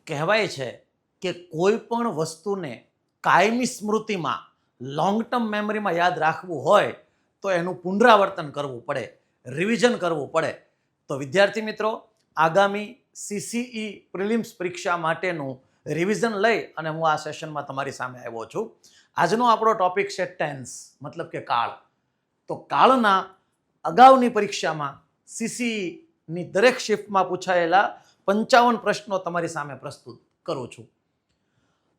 કહેવાય છે કે કોઈ પણ વસ્તુને કાયમી સ્મૃતિમાં લોંગ ટર્મ મેમરીમાં યાદ રાખવું હોય તો એનું પુનરાવર્તન કરવું પડે, રિવિઝન કરવું પડે. તો વિદ્યાર્થી મિત્રો, આગામી CCE પ્રિલિમ્સ પરીક્ષા માટેનું રિવિઝન લઈ અને હું આ સેશનમાં તમારી સામે આવ્યો છું. આજનો આપણો ટોપિક છે ટેન્સ, મતલબ કે કાળ. તો કાળના અગાઉની પરીક્ષામાં CCEની દરેક શિફ્ટમાં પૂછાયેલા 55 પ્રશ્નો તમારી સામે પ્રસ્તુત કરું છું.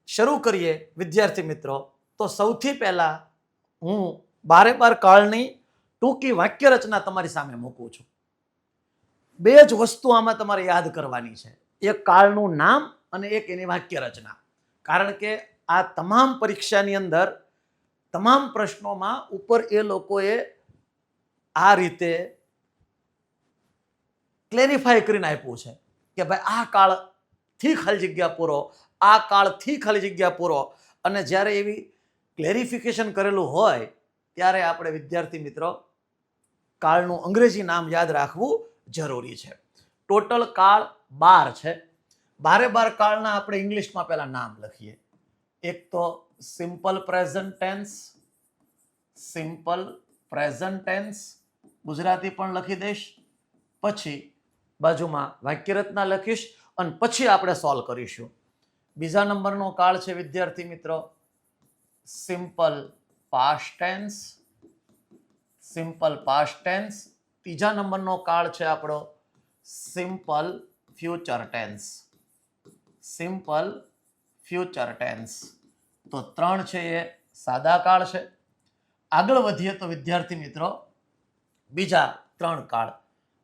શરૂ કરીએ વિદ્યાર્થી મિત્રો. તો સૌથી પહેલા હું બારે કાળની ટૂંકી વાક્ય રચના તમારી સામે મૂકું છું. બે જ વસ્તુ આમાં તમારે યાદ કરવાની છે, એક કાળનું નામ અને એક એની વાક્ય રચના. કારણ કે આ તમામ પરીક્ષાની અંદર તમામ પ્રશ્નોમાં ઉપર એ લોકોએ આ રીતે ક્લેરિફાય કરીને આપ્યું છે કે ભાઈ આ કાળથી ખાલી જગ્યા પૂરો, આ કાળથી ખાલી જગ્યા પૂરો. અને જ્યારે એવી ક્લેરિફિકેશન કરેલું હોય ત્યારે આપણે વિદ્યાર્થી મિત્રો કાળનું અંગ્રેજી નામ યાદ રાખવું જરૂરી છે. ટોટલ કાળ 12 છે. 12 કાળના આપણે ઇંગ્લિશમાં પહેલા નામ લખીએ. એક તો simple present tense, simple present tense Gujarati પણ લખી દઈશ, પછી બાજુમાં વાક્યરચના લખીશ અને પછી આપણે સોલ્વ કરીશું. બીજા નંબરનો કાળ છે વિદ્યાર્થી મિત્રો simple past tense, simple past tense. ત્રીજા નંબરનો કાળ છે આપણો simple future tense, simple future tense. તો 3 છે એ સાદા કાળ છે. આગળ વધીએ તો વિદ્યાર્થી મિત્રો બીજા 3 કાળ.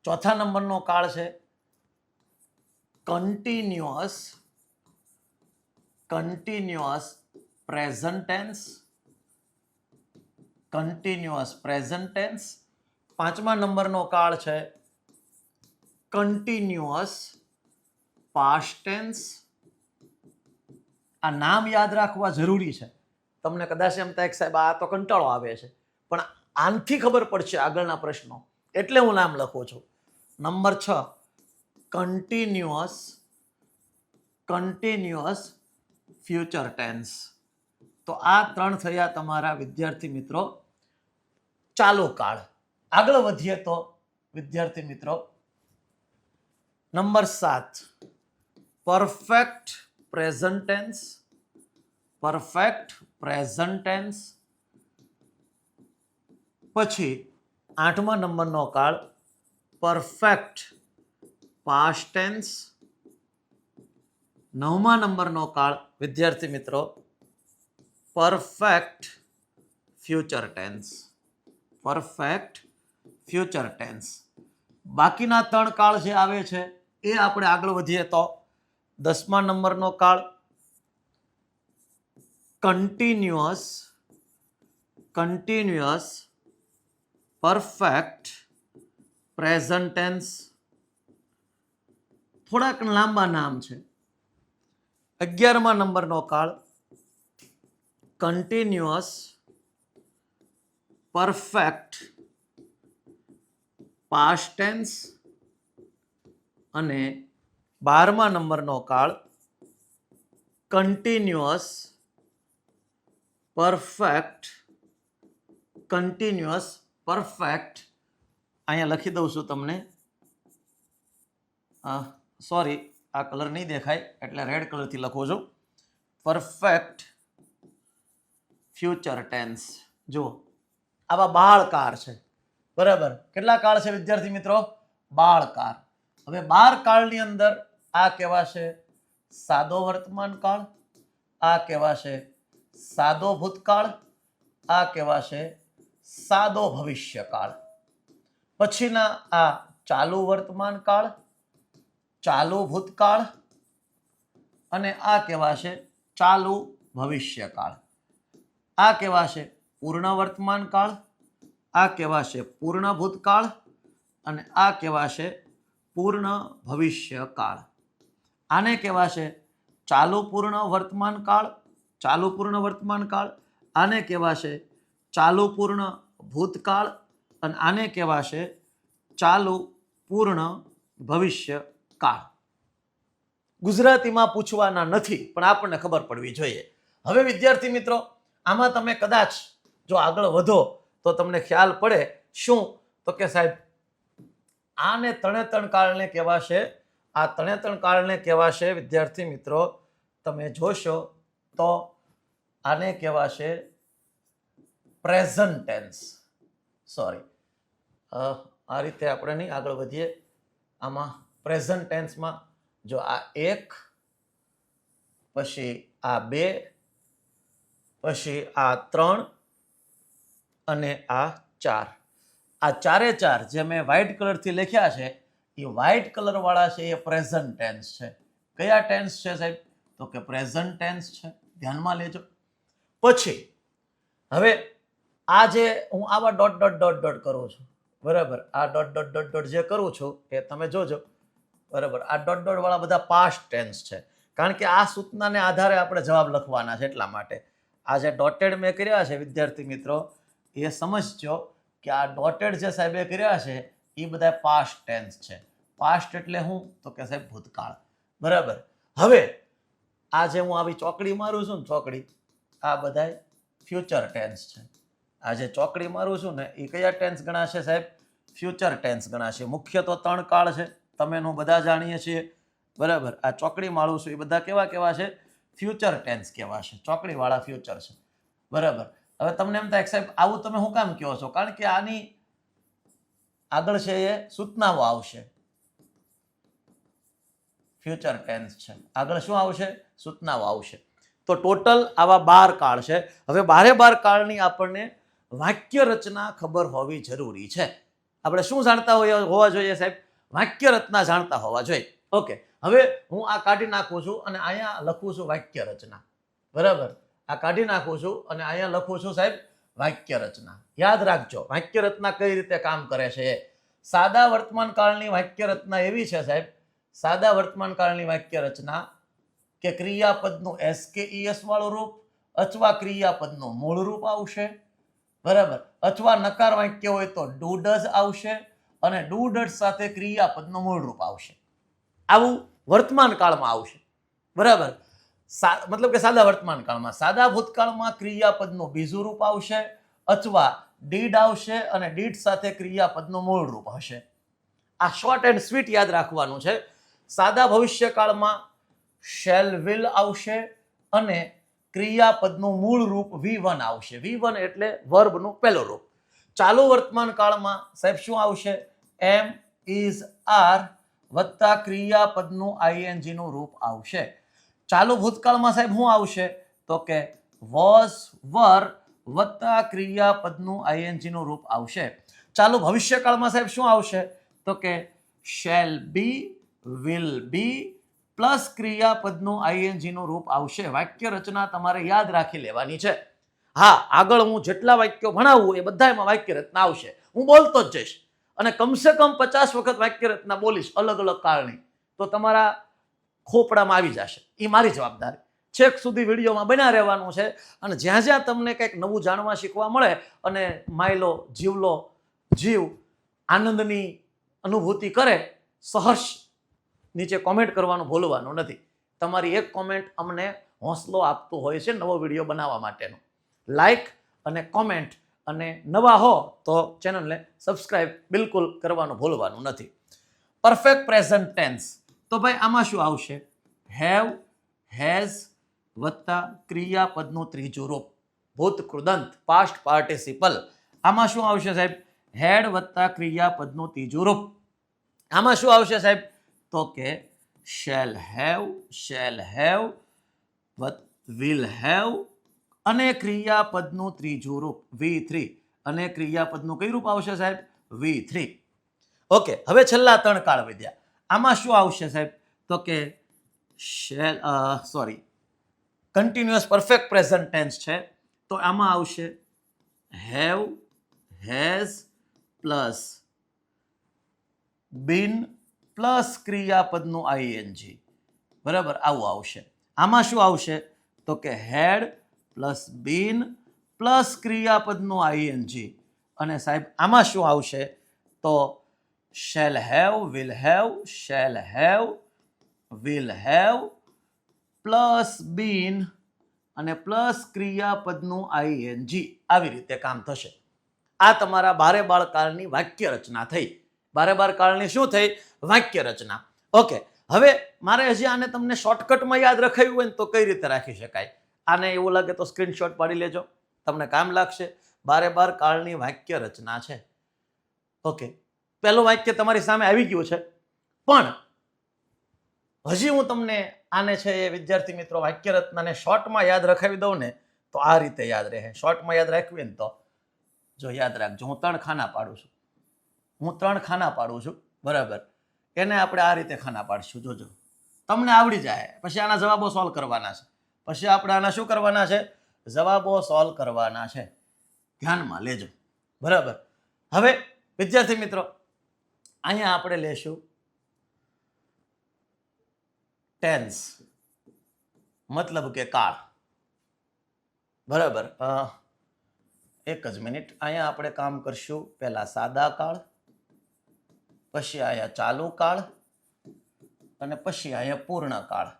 ચોથા નંબરનો કાળ છે continuous, continuous present tense, continuous present tense. 5મા નંબરનો કાળ છે કન્ટિન્યુઅસ પાસ્ટ ટેન્સ. આ નામ યાદ રાખવા જરૂરી છે. તમને કદાચ એમ થાય કે સાહેબ આ તો કંટાળો આવે છે, પણ આનથી ખબર પડશે આગળના પ્રશ્નો, એટલે હું નામ લખું છું. Number 6 continuous, continuous future tense. તો આ 3 થયા તમારા વિદ્યાર્થી મિત્રો ચાલુ કાળ. આગળ વધીએ તો વિદ્યાર્થી મિત્રો number 7 perfect present tense, perfect present tense. પછી 8મા નંબરનો કાળ પરફેક્ટ પાસ્ટ ટેન્સ. 9મા નંબરનો કાળ વિદ્યાર્થી મિત્રો perfect future tense, perfect future tense. બાકીના 3 કાળ જે આવે છે એ આપણે આગળ વધીએ તો 10મા નંબરનો કાળ continuous, continuous perfect present tense. થોડાક લાંબા નામ છે. 11મા નંબરનો કાળ કન્ટિન્યુઅસ પરફેક્ટ પાસ્ટ ટેન્સ અને 12મા નંબરનો કાળ કન્ટિન્યુઅસ પરફેક્ટ, કન્ટિન્યુઅસ પરફેક્ટ. અહીંયા લખી દઉં છું તમને, સોરી આ કલર નહીં દેખાય એટલે રેડ કલરથી લખું છું. Perfect future tense. જો આવા 12 કાળ છે, બરાબર. કેટલા કાળ છે વિદ્યાર્થી મિત્રો? 12 કાળ. હવે 12 કાળની અંદર આ કહેવાશે સાદો વર્તમાન કાળ, આ કહેવાશે સાદો ભૂતકાળ, આ કહેવાશે સાદો ભવિષ્યકાળ. પછીના આ ચાલુ વર્તમાન કાળ, ચાલુ ભૂતકાળ અને આ કહેવાશે ચાલુ ભવિષ્યકાળ. આ કહેવાશે પૂર્ણ વર્તમાન કાળ, આ કહેવાશે પૂર્ણ ભૂતકાળ અને આ કહેવાશે પૂર્ણ ભવિષ્યકાળ. આને કહેવાશે ચાલુ પૂર્ણ વર્તમાન કાળ, ચાલુ પૂર્ણ વર્તમાન કાળ. આને કહેવાશે ચાલુ પૂર્ણ ભૂતકાળ અને આને કહેવાશે ચાલુ પૂર્ણ ભવિષ્યકાળ. ગુજરાતીમાં પૂછવાના નથી, પણ આપણને ખબર પડવી જોઈએ. હવે વિદ્યાર્થી મિત્રો, આમાં તમે કદાચ જો આગળ વધો તો તમને ખ્યાલ પડે શું, તો કે સાહેબ આને ત્રણે કાળને કહેવાશે, આ ત્રણે કાળને કહેવાશે વિદ્યાર્થી મિત્રો, તમે જોશો તો આને કહેવાશે પ્રેઝન્ટ ટેન્સ. સોરી, આ રીતે આપણે નહીં આગળ વધીએ. આમાં પ્રેઝન્ટ ટેન્સમાં જો આ 1, પછી આ 2, પછી આ 3 અને આ 4, આ ચારે ચાર જે મેં વ્હાઇટ કલરથી લખ્યા છે એ વ્હાઇટ કલર વાળા છે એ પ્રેઝન્ટ ટેન્સ છે. કયા ટેન્સ છે સાહેબ, તો કે પ્રેઝન્ટ ટેન્સ છે, ધ્યાનમાં લેજો. પછી હવે આ જે હું આવા ડોટ ડોટ ડોટ ડોટ કરું છું, બરાબર, આ ડોટ ડોટ ડોટ ડોટ જે કરું છું એ તમે જોજો, બરાબર. આ ડોટ ડોટ વાળા બધા પાસ્ટ ટેન્સ છે, કારણ કે આ સૂચનાને આધારે આપણે જવાબ લખવાના છે, એટલા માટે આ જે ડોટેડ મેં કર્યા છે વિદ્યાર્થી મિત્રો એ સમજજો કે આ ડોટેડ જે સાહેબે કર્યા છે એ બધા પાસ્ટ ટેન્સ છે. પાસ્ટ એટલે શું, તો કે સાહેબ ભૂતકાળ, બરાબર. હવે આ જે હું આવી ચોકડી મારું છું ને, ચોકડી, આ બધા ફ્યુચર ટેન્સ છે. આ જે ચોકડી મારું છું ને એ કયા ટેન્સ ગણાશે સાહેબ, ફ્યુચર ટેન્સ ગણાશે. મુખ્ય તો 3 કાળ છે, તમે હું બધા જાણીએ છીએ, બરાબર. આ ચોકડી મારું છું એ બધા કેવા છે, ફ્યુચર ટેન્સ કહેવાશે, ચોકડી વાળા ફ્યુચર છે, બરાબર. હવે તમને એમ થાય સાહેબ આવું તમે શું કામ કહો છો, કારણ કે આની આગળ છે એ સૂચનાઓ આવશે, ફ્યુચર ટેન્સ છે, આગળ શું આવશે, સૂચનાઓ આવશે. તો ટોટલ આવા 12 કાળ છે. હવે 12 કાળની આપણને વાક્ય રચના ખબર હોવી જરૂરી છે. આપણે શું જાણતા હોવા જોઈએ સાહેબ, વાક્ય રચના જાણતા હોવા જોઈએ. ઓકે, હવે હું આ કાઢી નાખું છું અને અહીંયા લખું છું વાક્ય રચના, બરાબર. આ કાઢી નાખું છું અને અહીંયા લખું છું સાહેબ વાક્ય રચના. યાદ રાખજો વાક્ય રચના કઈ રીતે કામ કરે છે. સાદા વર્તમાન કાળની વાક્ય રચના એવી છે સાહેબ, સાદા વર્તમાન કાળની વાક્ય રચના કે ક્રિયાપદનું SKES વાળું રૂપ અથવા ક્રિયાપદનું મૂળ રૂપ આવશે, બરાબર. અથવા નકાર વાક્ય હોય તો ડુ ડઝ આવશે અને ડુ ડઝ સાથે ક્રિયાપદનું મૂળ રૂપ આવશે. આવું વર્તમાન કાળમાં આવશે, બરાબર. મતલબ કે સાદા વર્તમાન કાળમાં. સાદા ભૂતકાળમાં ક્રિયાપદનું બીજું રૂપ આવશે અથવા ડીડ આવશે અને ડીડ સાથે ક્રિયાપદનું મૂળ રૂપ હશે. આ શોર્ટ એન્ડ સ્વીટ યાદ રાખવાનું છે. સાદા ભવિષ્યકાળમાં શેલ વિલ આવશે અને ક્રિયાપદનું મૂળ રૂપ V1 આવશે. V1 એટલે વર્બનું પહેલું રૂપ. ચાલુ વર્તમાન કાળમાં સાહેબ શું આવશે, એમ, ઇઝ, આર વત્તા ક્રિયાપદનું ING નું રૂપ આવશે. ચાલુ ભૂતકાળમાં સાહેબ શું આવશે, તો કે વોઝ, વર વત્તા ક્રિયાપદનું ING નું રૂપ આવશે. ચાલુ ભવિષ્યકાળમાં સાહેબ શું આવશે, તો કે shall be, will be plus ક્રિયાપદનું ING નું રૂપ આવશે. વાક્ય રચના તમારે યાદ રાખી લેવાની છે. હા, આગળ હું જેટલા વાક્યો ભણાવું એ બધામાં વાક્ય રચના આવશે. હું બોલતો જ જઈશ અને કમસે કમ 50 વખત વાક્ય રચના બોલીશ અલગ અલગ કારણે, તો તમારા ખોપડામાં આવી જશે. એ મારી જવાબદારી. છેક સુધી વિડીયોમાં બન્યા રહેવાનું છે અને જ્યાં જ્યાં તમને કંઈક નવું જાણવા શીખવા મળે અને માયલો જીવલો જીવ આનંદની અનુભૂતિ કરે, સહર્ષ નીચે કોમેન્ટ કરવાનું ભૂલવાનું નથી. તમારી એક કોમેન્ટ અમને હોંસલો આપતું હોય છે નવો વિડીયો બનાવવા માટેનો. લાઈક અને કોમેન્ટ, અને નવા હો તો ચેનલને સબસ્ક્રાઇબ બિલકુલ કરવાનું ભૂલવાનું નથી. પરફેક્ટ પ્રેઝન્ટ ટેન્સ, તો ભાઈ આમાં શું આવશે, હેવ, હેઝ વત્તા ક્રિયાપદનું ત્રીજું રૂપ, ભૂત કૃદંત, પાસ્ટ પાર્ટિસિપલ. આમાં શું આવશે સાહેબ, હેડ વત્તા ક્રિયાપદનું ત્રીજું રૂપ. આમાં શું આવશે સાહેબ, તો કે શેલ હેવ, વિલ હેવ અને ક્રિયાપદનું ત્રીજું રૂપ V3, અને ક્રિયાપદનું કઈ રૂપ આવશે સાહેબ, V3. ઓકે, હવે છેલ્લા 3 કાળ વિદ્યા. આમાં શું આવશે સાહેબ, તો કે કન્ટિન્યુઅસ પરફેક્ટ પ્રેઝન્ટ ટેન્સ છે, તો આમાં આવશે have, has plus been plus ક્રિયાપદનું ING, બરાબર, આવું આવશે. આમાં શું આવશે, તો કે હેડ પ્લસ બીન પ્લસ ક્રિયાપદનું ING, અને સાહેબ આમાં શું આવશે, તો shall have, will have, shall have will have plus been અને પ્લસ ક્રિયાપદનું આઈએનજી. આવી રીતે કામ થશે. આ તમારા બારે બાળ કાળની વાક્ય રચના થઈ. બારે બાર કાળની શું થઈ? વાક્ય રચના. ઓકે, હવે મારે હજી આને તમને શોર્ટકટમાં યાદ રખાયું હોય ને તો કઈ રીતે રાખી શકાય? આને એવું લાગે તો સ્ક્રીનશોટ પાડી લેજો, તમને કામ લાગશે. બારે બાર કાળની વાક્ય રચના છે. ઓકે, પહેલું વાક્ય તમારી સામે આવી ગયું છે, પણ હજી હું તમને આને છે એ વિદ્યાર્થી મિત્રો વાક્ય રચનાને શોર્ટમાં યાદ રખાવી દઉં ને તો આ રીતે યાદ રહે. શોર્ટમાં યાદ રાખવી ને તો જો યાદ રાખજો, હું 3 ખાના પાડું છું. હું 3 ખાના પાડું છું, બરાબર? એને આપણે આ રીતે ખાના પાડશું. જોજો, તમને આવડી જાય. પછી આના જવાબો સોલ્વ કરવાના છે. પછી આપણે આના શું કરવાના છે? જવાબો સોલ્વ કરવાના છે. ધ્યાનમાં લેજો, બરાબર? હવે વિદ્યાર્થી મિત્રો અહીંયા આપણે લેશું ટેન્સ, મતલબ કે કાળ, બરાબર? એક જ મિનિટ, અહીંયા આપણે કામ કરશું. પહેલા સાદા કાળ, પછી અહીંયા ચાલુ કાળ અને પછી અહીંયા પૂર્ણ કાળ.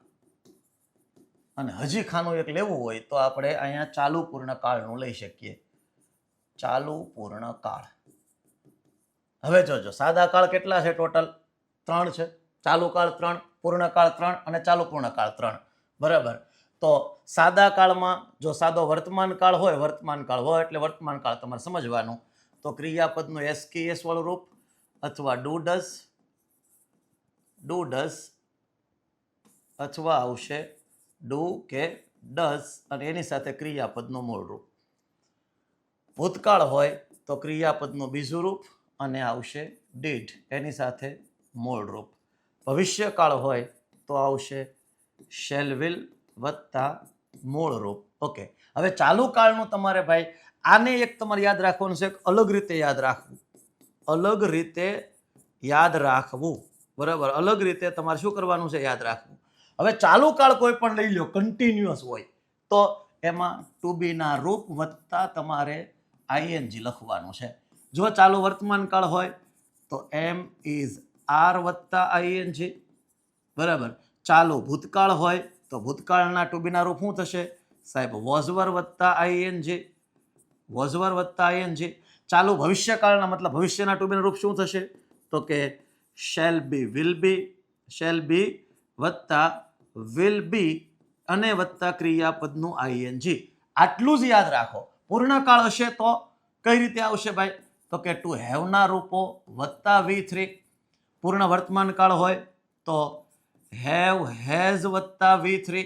અને હજી ખાનું એક લેવું હોય તો આપણે અહીંયા ચાલુ પૂર્ણ કાળનું લઈ શકીએ. ચાલુ પૂર્ણ કાળ. હવે જોજો, સાદા કાળ કેટલા છે? ટોટલ 3 છે. ચાલુ કાળ 3, પૂર્ણ કાળ 3 અને ચાલુ પૂર્ણ કાળ 3, બરાબર? તો સાદા કાળમાં જો સાદો વર્તમાન કાળ હોય, વર્તમાન કાળ હોય એટલે વર્તમાન કાળ તમારે સમજવાનું. તો ક્રિયાપદનું એસકેએસ વાળું રૂપ અથવા ડુ ડઝ અથવા આવશે ડુ કે ડઝ અને એની સાથે ક્રિયાપદનું મૂળ રૂપ. ભૂતકાળ હોય તો ક્રિયાપદનું બીજું રૂપ અને આવશે ડીડ, એની સાથે મૂળ રૂપ. ભવિષ્યકાળ હોય તો આવશે શેલ વિલ વત્તા મૂળ રૂપ. ઓકે, હવે ચાલુ કાળનું તમારે ભાઈ આને એક તમારે યાદ રાખવાનું છે, અલગ રીતે યાદ રાખવું. અલગ રીતે યાદ રાખવું, બરાબર? અલગ રીતે તમારે શું કરવાનું છે? યાદ રાખવું. હવે ચાલુ કાળ કોઈ પણ લઈ લો, કન્ટિન્યુઅસ હોય તો એમાં ટુ બી ના રૂપ વત્તા તમારે આઈએનજી લખવાનું છે. જો ચાલુ વર્તમાન કાળ હોય તો એમ ઇઝ આર વત્તા આઈએનજી, બરાબર? ચાલુ ભૂતકાળ હોય તો ભૂતકાળના ટુ બી ના રૂપ શું થશે સાહેબ? વોઝવર વત્તા આઈએનજી, વોઝવર વત્તા આઈએનજી. ચાલુ ભવિષ્યકાળના મતલબ ભવિષ્યના ટુ બી ના રૂપ શું થશે? તો કે shall be will B, shall be વત્તા વિલ બી અને વત્તા ક્રિયાપદનું આઈએનજી. આટલું જ યાદ રાખો. પૂર્ણકાળ હશે તો કઈ રીતે આવશે ભાઈ? તો કે ટુ હેવના રૂપો વત્તા V3. પૂર્ણ વર્તમાન કાળ હોય તો હેવ હેઝ વત્તા V3.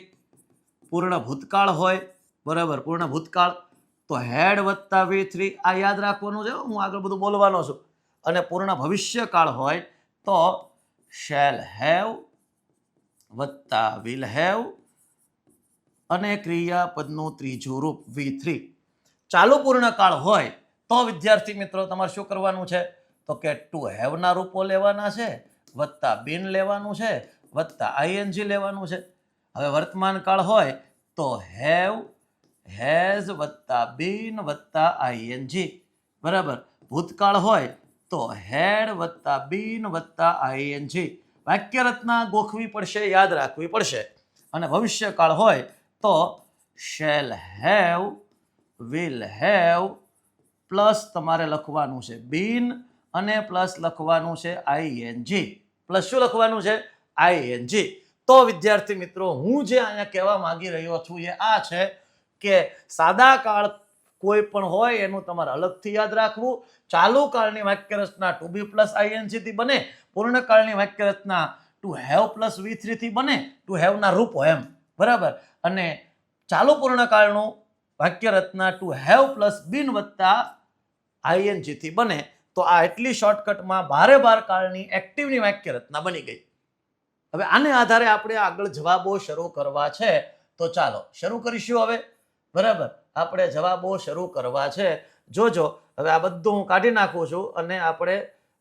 પૂર્ણ ભૂતકાળ હોય, બરાબર? પૂર્ણ ભૂતકાળ તો હેડ વત્તા V3. આ યાદ રાખવાનું છે, હું આગળ બધું બોલવાનો છું. અને પૂર્ણ ભવિષ્યકાળ હોય તો શેલ હેવ વત્તા વિલ હેવ અને ક્રિયાપદનું ત્રીજું રૂપ V3. ચાલુ પૂર્ણકાળ હોય તો વિદ્યાર્થી મિત્રો તમારે શું કરવાનું છે? તો કે ટુ હેવના રૂપો લેવાના છે વત્તા બીન લેવાનું છે વત્તા આઈએનજી લેવાનું છે. હવે વર્તમાન કાળ હોય તો હેવ હેઝ વત્તા બીન વત્તા આઈએનજી, બરાબર? ભૂતકાળ હોય તો હેડ વત્તા બીન વત્તા આઈએનજી. વાક્ય રચના ગોખવી પડશે, યાદ રાખવી પડશે. અને ભવિષ્યકાળ હોય તો shall have will have plus તમારે લખવાનું છે બીન અને પ્લસ લખવાનું છે આઈએનજી. પ્લસ શું લખવાનું છે? આઈએનજી. તો વિદ્યાર્થી મિત્રો હું જે અહીંયા કહેવા માંગી રહ્યો છું એ આ છે કે સાદા કાળ કોઈ પણ હોય એનું તમારે અલગથી યાદ રાખવું. ચાલુ કાળની વાક્ય રચના ટુ બી પ્લસ આઈએનજી થી બને. પૂર્ણકાળની વાક્ય રચના ટુ હેવ પ્લસ V3 થી બને. ટુ હેવના રૂપો એમ, બરાબર? અને ચાલુ પૂર્ણકાળનું વાક્ય રચના ટુ હેવ પ્લસ બીન વત્તા આઈએનજી થી બને. તો આ એટલી શોર્ટકટમાં બારે બાર કાળની એક્ટિવની વાક્ય રચના બની ગઈ. હવે આને આધારે આપણે આગળ જવાબો શરૂ કરવા છે, તો ચાલો શરૂ કરીશું હવે, બરાબર? આપણે જવાબો શરૂ કરવા છે. જોજો, હવે આ બધું હું કાઢી નાખું છું અને આપણે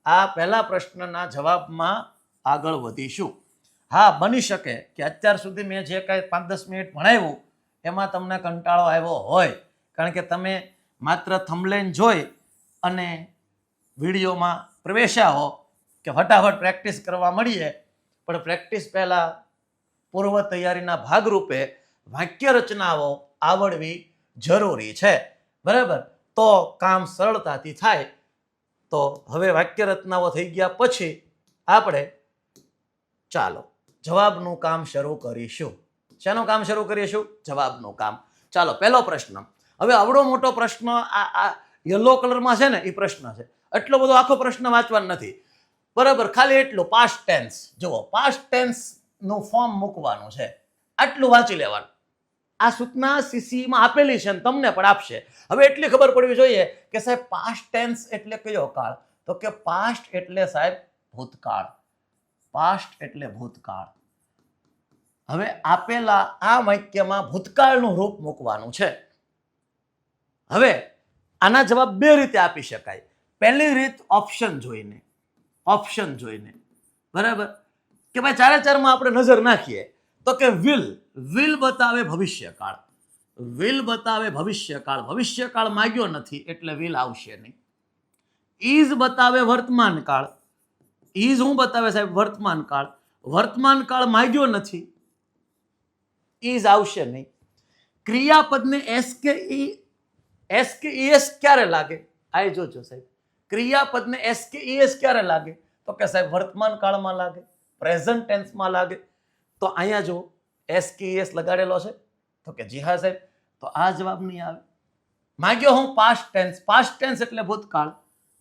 આ પહેલા પ્રશ્નના જવાબમાં આગળ વધીશું. હા, બની શકે કે અત્યાર સુધી મેં જે કાંઈ 5-10 મિનિટ ભણાવ્યું એમાં તમને કંટાળો આવ્યો હોય, કારણ કે તમે માત્ર થંબનેલ જોઈ અને વિડીયોમાં પ્રવેશ્યા હો કે ફટાફટ પ્રેક્ટિસ કરવા મળીએ. પણ પ્રેક્ટિસ પહેલાં પૂર્વ તૈયારીના ભાગરૂપે વાક્ય રચનાઓ આવડવી જરૂરી છે. બરાબર, તો કામ સરળતાથી થાય. તો હવે વાક્ય રચનાઓ થઈ ગયા પછી આપણે ચાલો જવાબનું કામ શરૂ કરીશું. શેનું કામ શરૂ કરીશું? જવાબનું કામ. ચાલો, પહેલો પ્રશ્ન. હવે આવડો મોટો પ્રશ્ન આ યલો કલરમાં છે ને, એ પ્રશ્ન છે. એટલો બધો આખો પ્રશ્ન વાંચવાનો નથી. બરાબર, ખાલી એટલું પાસ્ટ ટેન્સ. જુઓ, પાસ્ટ ટેન્સ નું ફોર્મ મૂકવાનું છે, આટલું વાંચી લેવાનું. આ સૂચના સીસીમાં આપેલી છે અને તમને પણ આપશે. હવે એટલી ખબર પડવી જોઈએ કે સાહેબ પાસ્ટ ટેન્સ એટલે કયો કાળ? તો કે પાસ્ટ એટલે સાહેબ ભૂતકાળ. પાસ્ટ એટલે ભૂતકાળ. હવે આપેલા આ વાક્યમાં ભૂતકાળનું રૂપ મૂકવાનું છે. હવે આના જવાબ બે રીતે આપી શકાય. પહેલી રીત ઓપ્શન જોઈને. ઓપ્શન જોઈને, બરાબર, કે ભાઈ ચારે ચારમાં આપણે નજર નાખીએ તો કે વિલ બતાવે ભવિષ્યકાળ. વિલ બતાવે ભવિષ્યકાળ. ભવિષ્યકાળ માંગ્યો નથી એટલે વિલ આવશે નહીં. ઇઝ બતાવે વર્તમાન કાળ. ઇઝ હું બતાવે સાહેબ? વર્તમાન કાળ. વર્તમાન કાળ માંગ્યો નથી, ઇઝ આવશે નહીં. ક્રિયાપદને એસ કે ઈએસ ક્યારે લાગે? આ જોજો સાહેબ, ક્રિયાપદને એસ કે ઈએસ ક્યારે લાગે? તો કે સાહેબ વર્તમાન કાળમાં લાગે, પ્રેઝન્ટ ટેન્સમાં લાગે. તો અહીંયા જો એસ કે ઈએસ લગાડેલો છે, તો કે જી હા સાહેબ. તો આ જવાબ નહીં આવે. માંગ્યો હું પાસ્ટ ટેન્સ. પાસ્ટ ટેન્સ એટલે ભૂતકાળ,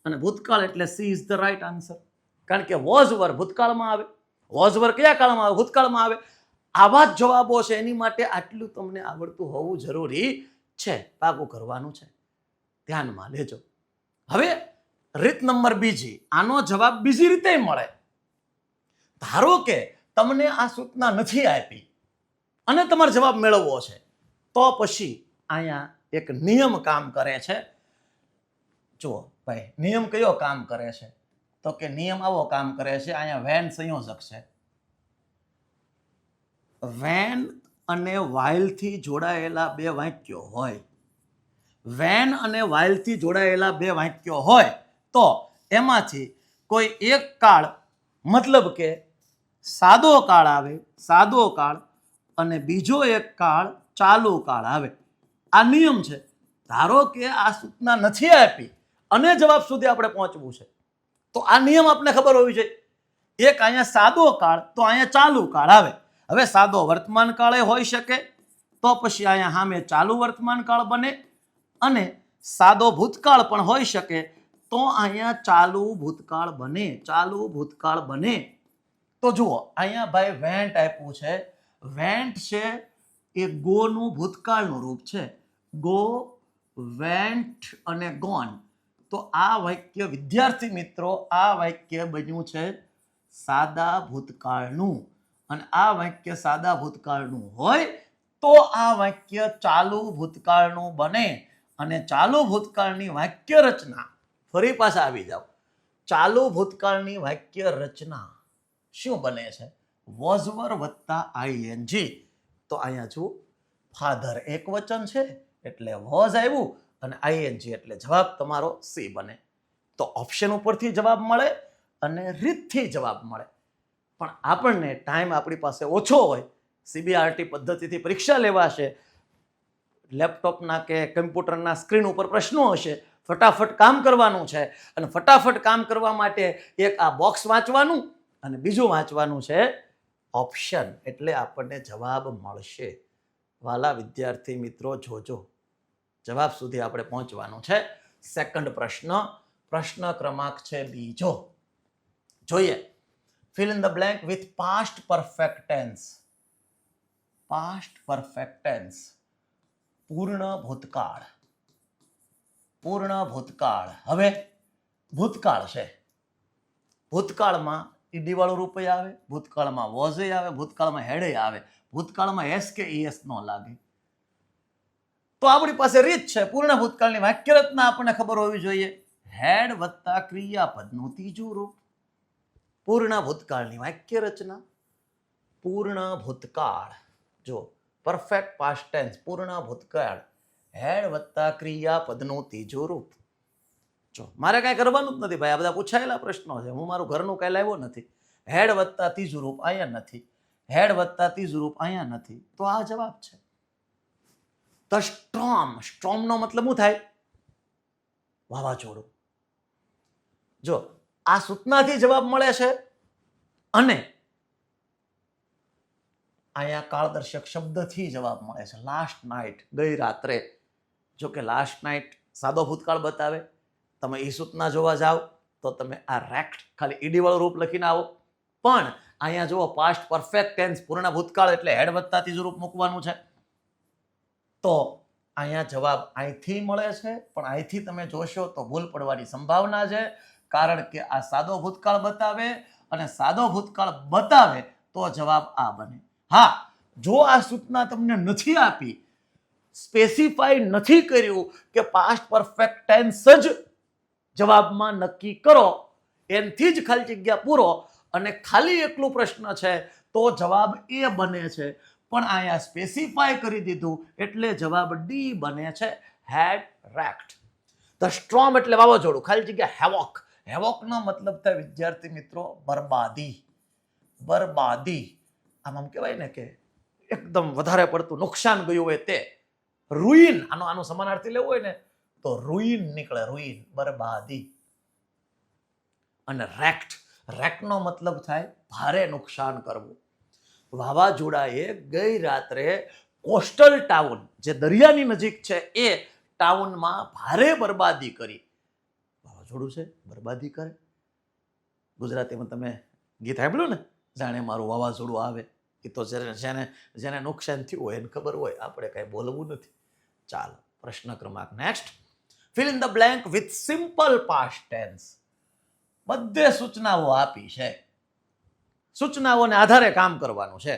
અને ભૂતકાળ એટલે she is the right answer. કારણ કે વોઝ વર ભૂતકાળમાં આવે. વોઝ વર કયા કાળમાં આવે? ભૂતકાળમાં આવે. આવા જ જવાબો છે, એની માટે આટલું તમને આવડતું હોવું જરૂરી છે. પાકું કરવાનું છે, ધ્યાનમાં લેજો. હવે રીત નંબર બીજી. આનો જવાબ બીજી રીતે મળે. ધારો કે તમને આ સૂચના નથી આપી અને તમારે જવાબ મેળવવો છે, તો પછી અહીંયા એક નિયમ કામ કરે છે. જુઓ ભાઈ, નિયમ કયો કામ કરે છે? તો કે નિયમ આવો કામ કરે છે. અહીંયા વેન સંયોજક છે. વેન અને while થી જોડાયેલા બે વાક્યો હોય, વેન અને while થી જોડાયેલા બે વાક્યો હોય, તો એમાંથી કોઈ એક કાળ, મતલબ કે સાદો કાળ આવે, સાદો કાળ, અને બીજો એક કાળ ચાલુ કાળ આવે. આ નિયમ છે. ધારો કે આ સૂચના નથી આપી અને જવાબ સુધી આપણે પહોંચવું છે, તો આ નિયમ આપણે ખબર હોવી જોઈએ. એક અહીંયા સાદો કાળ, તો અહીંયા ચાલુ કાળ આવે. હવે સાદો વર્તમાન કાળ હોઈ શકે, તો પછી અહીંયા સામે ચાલુ વર્તમાન કાળ બને, અને સાદો ભૂતકાળ પણ હોઈ શકે, તો અહીંયા ચાલુ ભૂતકાળ બને. ચાલુ ભૂતકાળ બને. તો જુઓ અહીંયા ભાઈ વેન્ટ આપ્યું છે. વેન્ટ છે એ ગો નું ભૂતકાળનું રૂપ છે. ગો, વેન્ટ અને ગોન. તો આ વાક્ય, વિદ્યાર્થી મિત્રો, આ વાક્ય બન્યું છે સાદા ભૂતકાળનું. અને આ વાક્ય સાદા ભૂતકાળનું હોય તો આ વાક્ય ચાલુ ભૂતકાળનું બને. અને ચાલુ ભૂતકાળની વાક્ય રચના, ફરી પાછા આવી જાઓ, ચાલુ ભૂતકાળની વાક્ય રચના શું બને છે? વોઝ વર વત્તા આઈએનજી. તો અહીંયા જુઓ, ફાધર એક વચન છે એટલે વોઝ આવ્યું, અને આઈએનજી એટલે જવાબ તમારો સી બને. તો ઓપ્શન ઉપરથી જવાબ મળે અને રીતથી જવાબ મળે. પણ આપણને ટાઈમ આપણી પાસે ઓછો હોય, સીબીઆરટી પદ્ધતિથી પરીક્ષા લેવાશે, લેપટોપના કે કમ્પ્યુટરના સ્ક્રીન ઉપર પ્રશ્નો હશે, ફટાફટ કામ કરવાનું છે. અને ફટાફટ કામ કરવા માટે એક આ બોક્સ વાંચવાનું અને બીજું વાંચવાનું છે ઓપ્શન, એટલે આપણને જવાબ મળશે. વાલા વિદ્યાર્થી મિત્રો, જોજો, જવાબ સુધી આપણે પહોંચવાનું છે. સેકન્ડ પ્રશ્ન, પ્રશ્ન ક્રમાંક છે બીજો. જોઈએ, fill in the blank with past perfect tense. past perfect tense, પૂર્ણ ભૂતકાળ. પૂર્ણ ભૂતકાળ. હવે ભૂતકાળ છે, ભૂતકાળમાં ઈડી વાળું રૂપ આવે, ભૂતકાળમાં વોઝ આવે, ભૂતકાળમાં હેડ આવે, ભૂતકાળમાં એસ કે ઈએસ ન લાગે. તો આપણી પાસે રીત છે. પૂર્ણ ભૂતકાળની વાક્ય રચના આપણને ખબર હોવી જોઈએ. હેડ વત્તા ક્રિયાપદનું ત્રીજું રૂપ. પૂર્ણ ભૂતકાળની વાક્ય રચના. પૂર્ણ ભૂતકાળ, જો પરફેક્ટ પાસ્ટ ટેન્સ, પૂર્ણ ભૂતકાળ, હેડ વત્તા ક્રિયાપદનું ત્રીજું રૂપ. જો મારે કાંઈ કરવાનું જ નથી ભાઈ, આ બધા પૂછાયેલા પ્રશ્નો છે. હું મારું ઘરનું કાંઈ લાવ્યો નથી. હેડ વત્તા ત્રીજું રૂપ અહીંયા નથી. હેડ વત્તા ત્રીજું રૂપ અહીંયા નથી, તો આ જવાબ છે. The storm. સ્ટ્રોમનો મતલબ શું થાય? વાવાઝોડું. જો આ સૂચનાથી જવાબ મળે છે અને અહીંયા કાળદર્શક શબ્દથી જવાબ મળે છે. લાસ્ટ નાઇટ, ગઈ રાત્રે. જો કે લાસ્ટ નાઇટ સાદો ભૂતકાળ બતાવે. તમે એ સૂચના જોવા જાઓ તો તમે આ રેક્ટ ખાલી ઈડી વાળું રૂપ લખીને આવો. પણ અહીંયા જુઓ પાસ્ટ પરફેક્ટ ટેન્સ પૂર્ણ ભૂતકાળ એટલે હેડ વત્તા ત્રીજું રૂપ મૂકવાનું છે. તો અહીંયા જવાબ અહીંથી મળે છે, પણ અહીંથી તમે જોશો તો ભૂલ પડવાની સંભાવના છે, કારણ કે આ સાદો ભૂતકાળ બતાવે અને સાદો ભૂતકાળ બતાવે તો જવાબ આ બને. હા, જો આ સૂચના તમને નથી આપી, સ્પેસિફાઈ નથી કર્યું કે પાસ્ટ પરફેક્ટ ટેન્સ જ જવાબમાં નક્કી કરો, એનથી જ ખાલી જગ્યા પૂરો અને ખાલી એકલું પ્રશ્ન છે તો જવાબ એ બને છે. પણ અહીંયા સ્પેસિફાય કરી દીધું એટલે જવાબ ડી બને છે, હેડ રેક્ટ. ધ સ્ટ્રોમ એટલે વાવાઝોડું, ખાલી જગ્યા હેવોક. હેવોકનો મતલબ થાય વિદ્યાર્થી મિત્રો બરબાદી. બરબાદી. આમ કહેવાય ને કે એકદમ વધારે પડતું નુકસાન ગયું હોય તે. રૂઇન, આનો સમાનાર્થી લેવું હોય ને તો રૂઇન નીકળે. રૂઇન, બરબાદી. અને રેક્ટ, રેક્ટનો મતલબ થાય ભારે નુકસાન કરવું. વાવાઝોડાએ ગઈ રાત્રે કોસ્ટલ ટાઉન, જે દરિયાની નજીક છે, એ ટાઉનમાં ભારે બરબાદી કરી. વાવાઝોડું છે, બરબાદી કરે. ગુજરાતીમાં તમે ગીત સાંભળ્યું ને, જાણે મારું વાવાઝોડું આવે. એ તો જેને નુકસાન થયું હોય એને ખબર હોય, આપણે કાંઈ બોલવું નથી. ચાલો, પ્રશ્ન ક્રમાંક next. Fill in the blank with simple past tense. બધે સૂચનાઓ આપી છે, સૂચનાઓને આધારે કામ કરવાનું છે.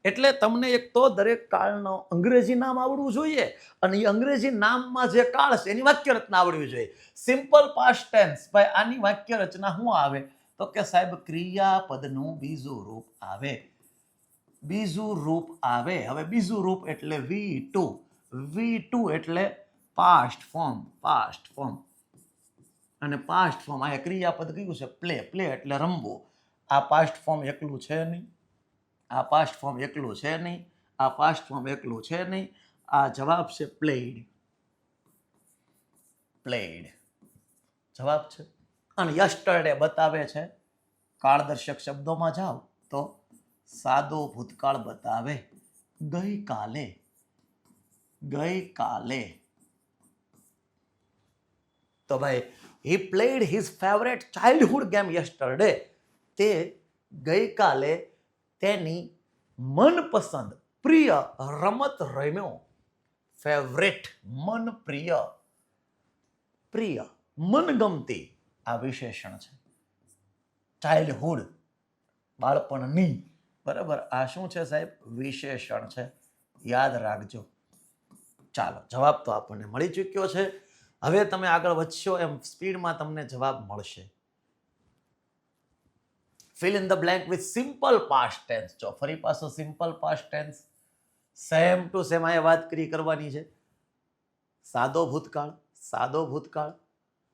એટલે તમને એક તો દરેક કાળનો અંગ્રેજી નામ આવડવું જોઈએ અને એ અંગ્રેજી નામમાં જે કાળ છે એની વાક્ય રચના આવડવી જોઈએ. સિમ્પલ પાસ્ટ ટેન્સ, ભાઈ આની વાક્ય રચના શું આવે? તો કે સાહેબ ક્રિયાપદનું બીજું રૂપ આવે. બીજું રૂપ આવે. હવે બીજું રૂપ એટલે V2. V2 એટલે પાસ્ટ ફોર્મ. પાસ્ટ ફોર્મ અને પાસ્ટ ફોર્મ. આ ક્રિયાપદ કયું છે? પ્લે. પ્લે એટલે રમવું. આ પાસ્ટ ફોર્મ એકલું છે નહીં, આ પાસ્ટ ફોર્મ એકલું છે નહીં, આ પાસ્ટ ફોર્મ એકલું છે નહીં. આ જવાબ છે પ્લેડ. પ્લેડ જવાબ છે. અને યસ્ટરડે બતાવે છે, કાળદર્શક શબ્દોમાં જાઓ તો સાદો ભૂતકાળ બતાવે. ગઈકાલે. ગઈકાલે. તો ભાઈ he played his favorite childhood game yesterday. તે ગઈકાલે તેની મનપસંદ પ્રિય રમત રમ્યો. ફેવરેટ, મન પ્રિય, પ્રિય, મનગમતી. આ વિશેષણ છે. ચાઇલ્ડહુડ, બાળપણની. બરાબર, આ શું છે સાહેબ? વિશેષણ છે. યાદ રાખજો. ચાલો, જવાબ તો આપણને મળી ચૂક્યો છે. હવે તમે આગળ વધશો એમ સ્પીડમાં તમને જવાબ મળશે. Fill in the blank with simple past tense. જો ફરી પાછો simple past tense, same to same આ વાત કરવાની છે. સાદો ભૂતકાળ, સાદો ભૂતકાળ.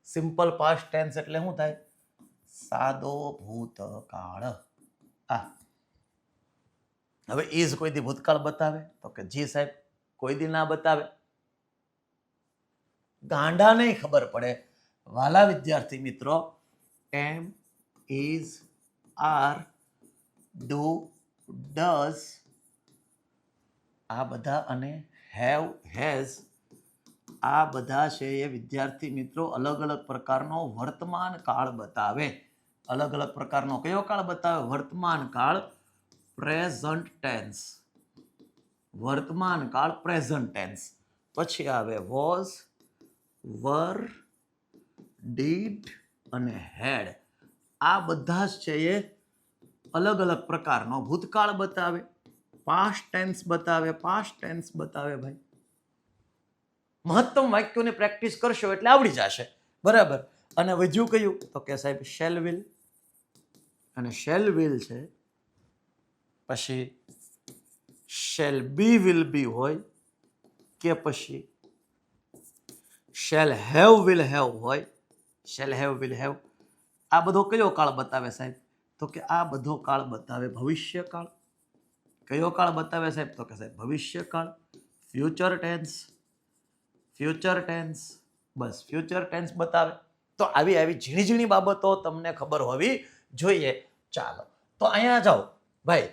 સિમ્પલ પાસ્ટ ટેન્સ એટલે શું થાય? સાદો ભૂતકાળ. હવે ઇઝ કોઈ દી ભૂતકાળ બતાવે? તો કે જી સાહેબ કોઈ દી ના બતાવે. ગાંડા નહીં ખબર પડે. વાલા વિદ્યાર્થી મિત્રો, એમ, ઇઝ, આર, ડુ, ડઝ આ બધા અને હેવ, હેઝ આ બધા છે એ વિદ્યાર્થી મિત્રો અલગ અલગ પ્રકારનો વર્તમાન કાળ બતાવે. અલગ અલગ પ્રકારનો કયો કાળ બતાવે? વર્તમાન કાળ, પ્રેઝન્ટ ટેન્સ. વર્તમાન કાળ, પ્રેઝન્ટ ટેન્સ. પછી આવે વોઝ, વર, ડીડ અને હેડ. આ બધા જ છે એ અલગ અલગ પ્રકારનો ભૂતકાળ બતાવે, પાસ્ટ ટેન્સ બતાવે, પાસ્ટ ટેન્સ બતાવે. ભાઈ મહત્તમ વાક્યોની પ્રેક્ટિસ કરશો એટલે આવડી જશે. બરાબર. અને વધ્યું કયું? તો કે સાહેબ શેલ વિલ. અને શેલ વિલ છે, પછી શેલ બી વિલ બી હોય કે પછી શેલ હેવ વિલ હેવ હોય. શેલ હેવ વિલ હેવ આ બધો કયો કાળ બતાવે સાહેબ? તો કે આ બધો કાળ બતાવે ભવિષ્યકાળ. કયો કાળ બતાવે સાહેબ? તો કે સાહેબ ભવિષ્યકાળ, ફ્યુચર ટેન્સ, બસ ફ્યુચર ટેન્સ બતાવે. તો આવી ઝીણી ઝીણી બાબતો તમને ખબર હોવી જોઈએ. ચાલો તો અહીંયા જાઓ ભાઈ.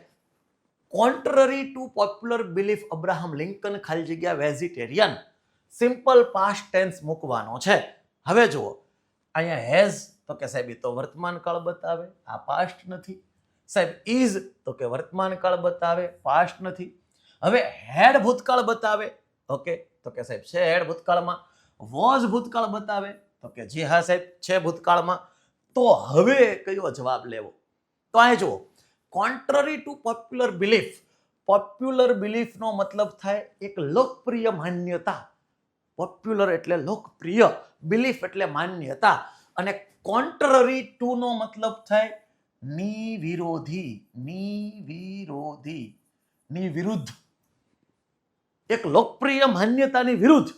Contrary to popular belief Abraham Lincoln ખાલી જગ્યા વેજીટેરિયન, સિમ્પલ પાસ્ટ ટેન્સ મૂકવાનો છે. હવે જુઓ અહીંયા હેઝ તો કે સાહેબ એ તો વર્તમાન કાળ બતાવે, આ પાસ્ટ નથી. સાહેબ ઇઝ તો કે વર્તમાન કાળ બતાવે, પાસ્ટ નથી. હવે હેડ ભૂતકાળ બતાવે, ઓકે તો કે સાહેબ છે હેડ ભૂતકાળમાં. વોઝ ભૂતકાળ બતાવે તો કે જી હા સાહેબ છે ભૂતકાળમાં. તો હવે કયો જવાબ લેવો? તો અહીં જુઓ, contrary to popular belief. Popular બિલીફનો મતલબ થાય એક લોકપ્રિય માન્યતા. પોપ્યુલર એટલે લોકપ્રિય, બિલીફ એટલે માન્યતા. અને કોન્ટ્રરી ટુ નો મતલબ થાય નિવિરોધી, ની વિરુદ્ધ. એક લોકપ્રિય માન્યતાની વિરુદ્ધ.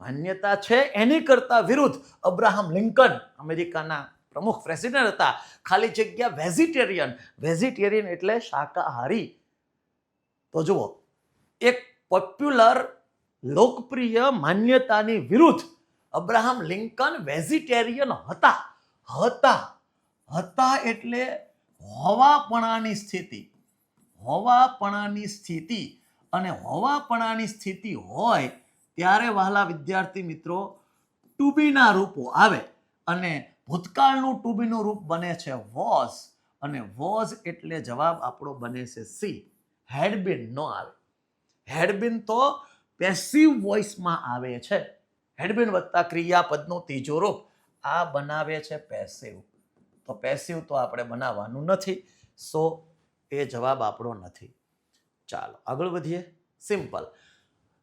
માન્યતા છે એની કરતા વિરુદ્ધ. અબ્રાહમ લિંકન અમેરિકાના પ્રમુખ પ્રેસિડેન્ટ હતા. ખાલી જગ્યા વેજીટેરિયન. વેજીટેરિયન એટલે શાકાહારી. તો જુઓ, એક પોપ્યુલર લોકપ્રિય માન્યતાની વિરુદ્ધ અબ્રાહમ લિંકન વેજીટેરિયન હતા. એટલે હોવાપણાની સ્થિતિ. અને હોવાપણાની સ્થિતિ હોય ત્યારે વહાલા વિદ્યાર્થી મિત્રો ટુ બીના રૂપો આવે. અને ભૂતકાળનું ટુ બીનું રૂપ બને છે વોઝ. અને વોઝ એટલે જવાબ આપણો બને છે સી. હેડ બીન નો આવે. હેડ બીન તો પેસિવ વોઇસમાં આવે છે. હેડ બીન વત્તા ક્રિયાપદનું ત્રીજો રૂપ આ બનાવે છે પેસિવ. તો પેસિવ તો આપણે બનાવવાનું નથી. સો એ જવાબ આપણો નથી. ચાલો આગળ વધીએ. Simple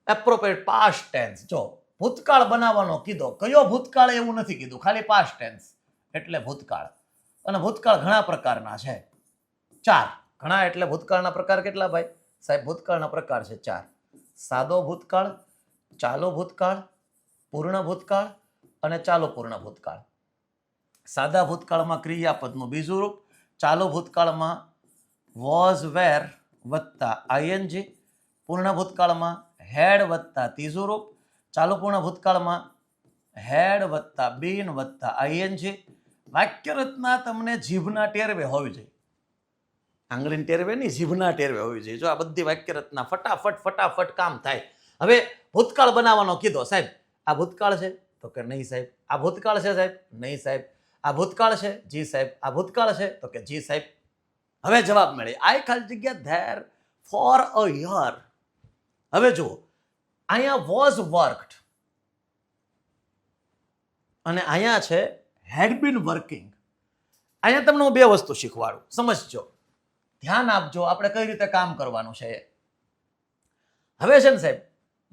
appropriate past tense. જો ભૂતકાળ બનાવવાનો કીધો, કયો ભૂતકાળ એવું નથી કીધું, ખાલી પાસ્ટ ટેન્સ એટલે ભૂતકાળ. અને ભૂતકાળ ઘણા પ્રકારના છે, 4. ઘણા એટલે ભૂતકાળના પ્રકાર કેટલા ભાઈ? સાહેબ ભૂતકાળના પ્રકાર છે 4. સાદો ભૂતકાળ, ચાલુ ભૂતકાળ, પૂર્ણ ભૂતકાળ અને ચાલુ પૂર્ણ ભૂતકાળ. સાદા ભૂતકાળમાં ક્રિયાપદનું બીજું રૂપ, ચાલુ ભૂતકાળમાં વોઝ વેર વત્તા આઈએનજી, પૂર્ણ ભૂતકાળમાં હેડ વત્તા ત્રીજું રૂપ, ચાલુ પૂર્ણ ભૂતકાળમાં હેડ વત્તા બીન વત્તા આઈએનજી. વાક્ય રચના તમને જીભના ટેરવે હોવી જોઈએ. આંગળીના ટેરવે નહીં, જીભના ટેરવે હોવી જોઈએ. જો આ બધી વાક્ય રચના ફટાફટ કામ થાય. હવે ભૂતકાળ બનાવવાનો કીધો, સાહેબ આ ભૂતકાળ છે તો કે નહીં સાહેબ. આ ભૂતકાળ છે સાહેબ? નહીં સાહેબ. આ ભૂતકાળ છે? જી સાહેબ. આ ભૂતકાળ છે તો કે જી સાહેબ. હવે જવાબ મળે આઈ ખાલી જગ્યા ધેર ફોર અ યર. હવે જુઓ અહીંયા વોઝ વર્કડ અને અહીંયા છે હેડ બીન વર્કિંગ. અહીંયા તમને હું 2 વસ્તુ શીખવાડું, સમજજો, ધ્યાન આપજો આપણે કઈ રીતે કામ કરવાનું છે. હવે છે ને સાહેબ,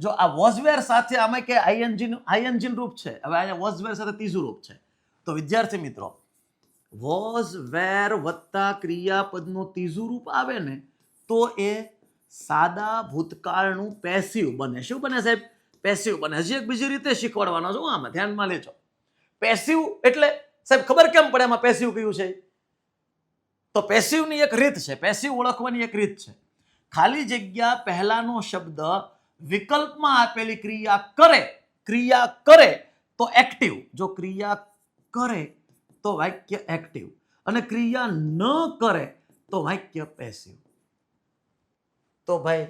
જો આ વોઝવેર સાથે આમાં કે આઈએનજી રૂપ છે. હવે અહીંયા વોઝવેર સાથે ત્રીજું રૂપ છે. તો વિદ્યાર્થી મિત્રો વોઝ વેર વત્તા ક્રિયાપદનું ત્રીજું રૂપ આવે ને તો એ સાદા ભૂતકાળનું પેસિવ બને. શું બને સાહેબ? પેસિવ બને. હજી એક બીજી રીતે શીખવાડવાનો છું, આમાં ધ્યાનમાં લેજો. પેસિવ એટલે સાહેબ ખબર કેમ પડે એમાં પેસિવ કયું છે? તો પેસિવની એક રીત છે, પેસિવ ઓળખવાની એક રીત છે. ખાલી જગ્યા પહેલાનો શબ્દ વિકલ્પમાં આપેલી ક્રિયા કરે તો એક્ટિવ. જો ક્રિયા કરે તો વાક્ય એક્ટિવ અને ક્રિયા ન કરે તો વાક્ય પેસિવ. તો ભાઈ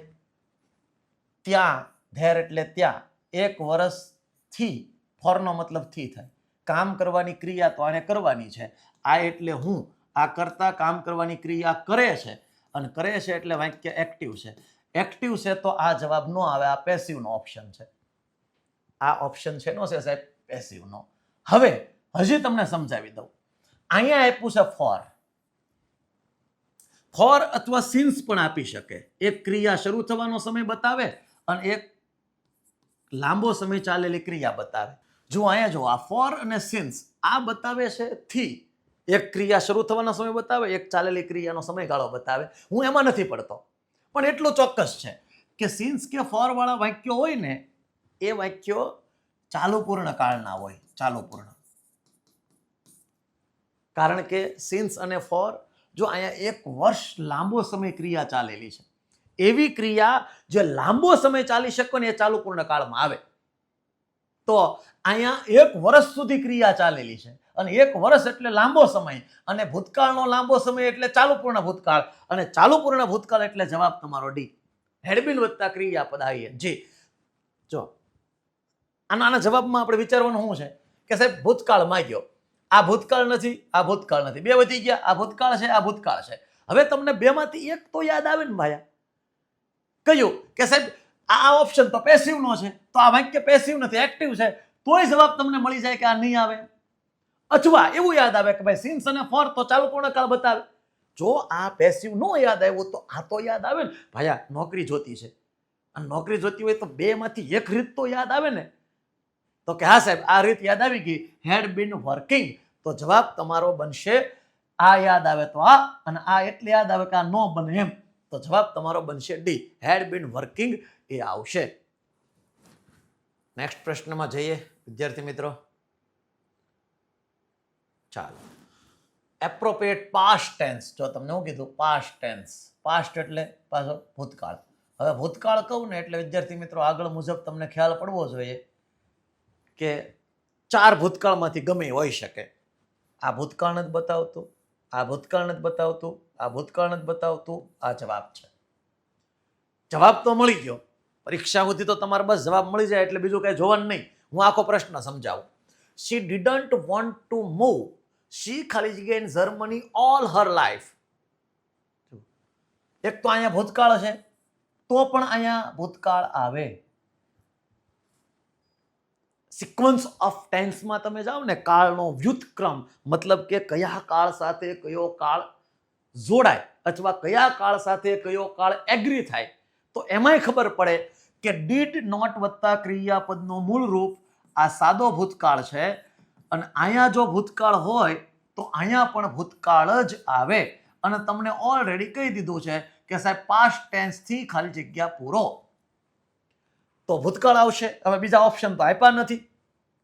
ત્યાં, ધેર એટલે ત્યાં, 1 વર્ષથી, ફોરનો મતલબ થી થાય. કામ કરવાની ક્રિયા તો આને કરવાની છે. આ એટલે હું, આ કરતા કામ કરવાની ક્રિયા કરે છે અને કરે છે એટલે વાક્ય એક્ટિવ છે. એક્ટિવ છે તો આ જવાબ નો આવે, આ પેસિવનો ઓપ્શન છે. આ ઓપ્શન છે નો છે સાહેબ પેસિવનો. હવે હજી તમને સમજાવી દઉં. અહીંયા આપ્યું છે ફોર અથવા સિન્સ પણ આપી શકે. એક ક્રિયા શરૂ થવાનો સમય બતાવે અને એક લાંબો સમય ચાલેલી ક્રિયા બતાવે. જો અહીંયા જો આ ફોર અને સિન્સ આ બતાવે છે થી. એક ક્રિયા શરૂ થવાનો સમય બતાવે, એક ચાલેલી ક્રિયાનો સમયગાળો બતાવે. હું એમાં નથી પડતો, પણ એટલું ચોક્કસ છે કે સિન્સ કે ફોર વાળા વાક્યો હોય ને એ વાક્યો ચાલુ પૂર્ણ કાળના હોય. ચાલુ પૂર્ણ, કારણ કે સિન્સ અને ફોર જો અહીંયા 1 વર્ષ લાંબો સમય ક્રિયા ચાલેલી છે, એવી ક્રિયા જે લાંબો સમય ચાલી શકે ને એ ચાલુ પૂર્ણ કાળમાં આવે. તો અહીંયા 1 વર્ષ સુધી ક્રિયા ચાલેલી છે અને 1 વર્ષ એટલે લાંબો સમય, અને ભૂતકાળનો લાંબો સમય એટલે ચાલુ પૂર્ણ ભૂતકાળ, અને ચાલુ પૂર્ણ ભૂતકાળ એટલે જવાબ તમારો ડી. હેડબીન વત્તા ક્રિયાપદ આઈએ જી. જો આના જવાબમાં આપણે વિચારવાનું શું છે કે સાહેબ ભૂતકાળ માંગ્યો, આ ભૂતકાળ નથી, આ ભૂતકાળ નથી, બે વધી ગયા, આ ભૂતકાળ છે, આ ભૂતકાળ છે. હવે તમને બેમાંથી એક તો યાદ આવે ને ભાયા, કયું કે સાહેબ આ ઓપ્શન તો પેસિવ નો છે, તો આ વાક્ય પેસિવ નથી, એક્ટિવ છે, તોય જવાબ તમને મળી જાય કે આ નહીં આવે. અથવા એવું યાદ આવે કે ભાઈ સિન્સ અને ફોર તો ચાલુ પૂર્ણ કાળ બતાવે. જો આ પેસિવ નો યાદ આવ્યું તો આ તો યાદ આવે ને ભાયા, નોકરી જોતી છે અને નોકરી જોતી હોય તો બેમાંથી એક રીત તો યાદ આવે ને. તો કે હા સાહેબ આ રીત યાદ આવી ગઈ, હેડ બીન વર્કિંગ, તો જવાબ તમારો બનશે આ યાદ આવે તો આ, અને આ એટલે યાદ આવે કે આ નો બને એમ, તો જવાબ તમારો બનશે ડી, હેડ બીન વર્કિંગ એ આવશે. નેક્સ્ટ પ્રશ્નમાં જઈએ વિદ્યાર્થી મિત્રો. ચાલો, એપ્રોપ્રિએટ પાસ્ટ ટેન્સ. જો તમને હું કીધું પાસ્ટ ટેન્સ, પાસ્ટ એટલે પાછો ભૂતકાળ. હવે ભૂતકાળ કહું ને એટલે વિદ્યાર્થી મિત્રો આગળ મુજબ તમને ખ્યાલ પડવો જોઈએ કે 4 ભૂતકાળમાંથી ગમે હોઈ શકે. આ ભૂતકાળ નથી બતાવતું, આ ભૂતકાળ નથી બતાવતું, આ ભૂતકાળ નથી બતાવતું, આ જવાબ છે. જવાબ તો મળી ગયો, પરીક્ષા સુધી તો તમારે બસ જવાબ મળી જાય એટલે બીજું કઈ જોવાનું નહીં. હું આખો પ્રશ્ન સમજાવું. She didn't want to move. She ખાલી જગ્યા in Germany all her life. એક તો અહીંયા ભૂતકાળ છે, તો પણ અહીંયા ભૂતકાળ આવે. સિક્વન્સ ઓફ ટેન્સમાં તમે જાઓ ને, કાળનો વ્યુત્ક્રમ, મતલબ કે કયા કાળ સાથે કયો કાળ જોડાય અથવા કયા કાળ સાથે કયો કાળ એગ્રી થાય, તો એમાંય ખબર પડે કે ડીડ નોટ વત્તા ક્રિયાપદનું મૂળ રૂપ આ સાદો ભૂતકાળ છે, અને અહીંયા જો ભૂતકાળ હોય તો અહીંયા પણ ભૂતકાળ જ આવે. અને તમને ઓલરેડી કહી દીધું છે કે સાહેબ પાસ્ટ ટેન્સ થી ખાલી જગ્યા પૂરો, તો ભૂતકાળ આવશે. હવે બીજા ઓપ્શન તો આપ્યા નથી.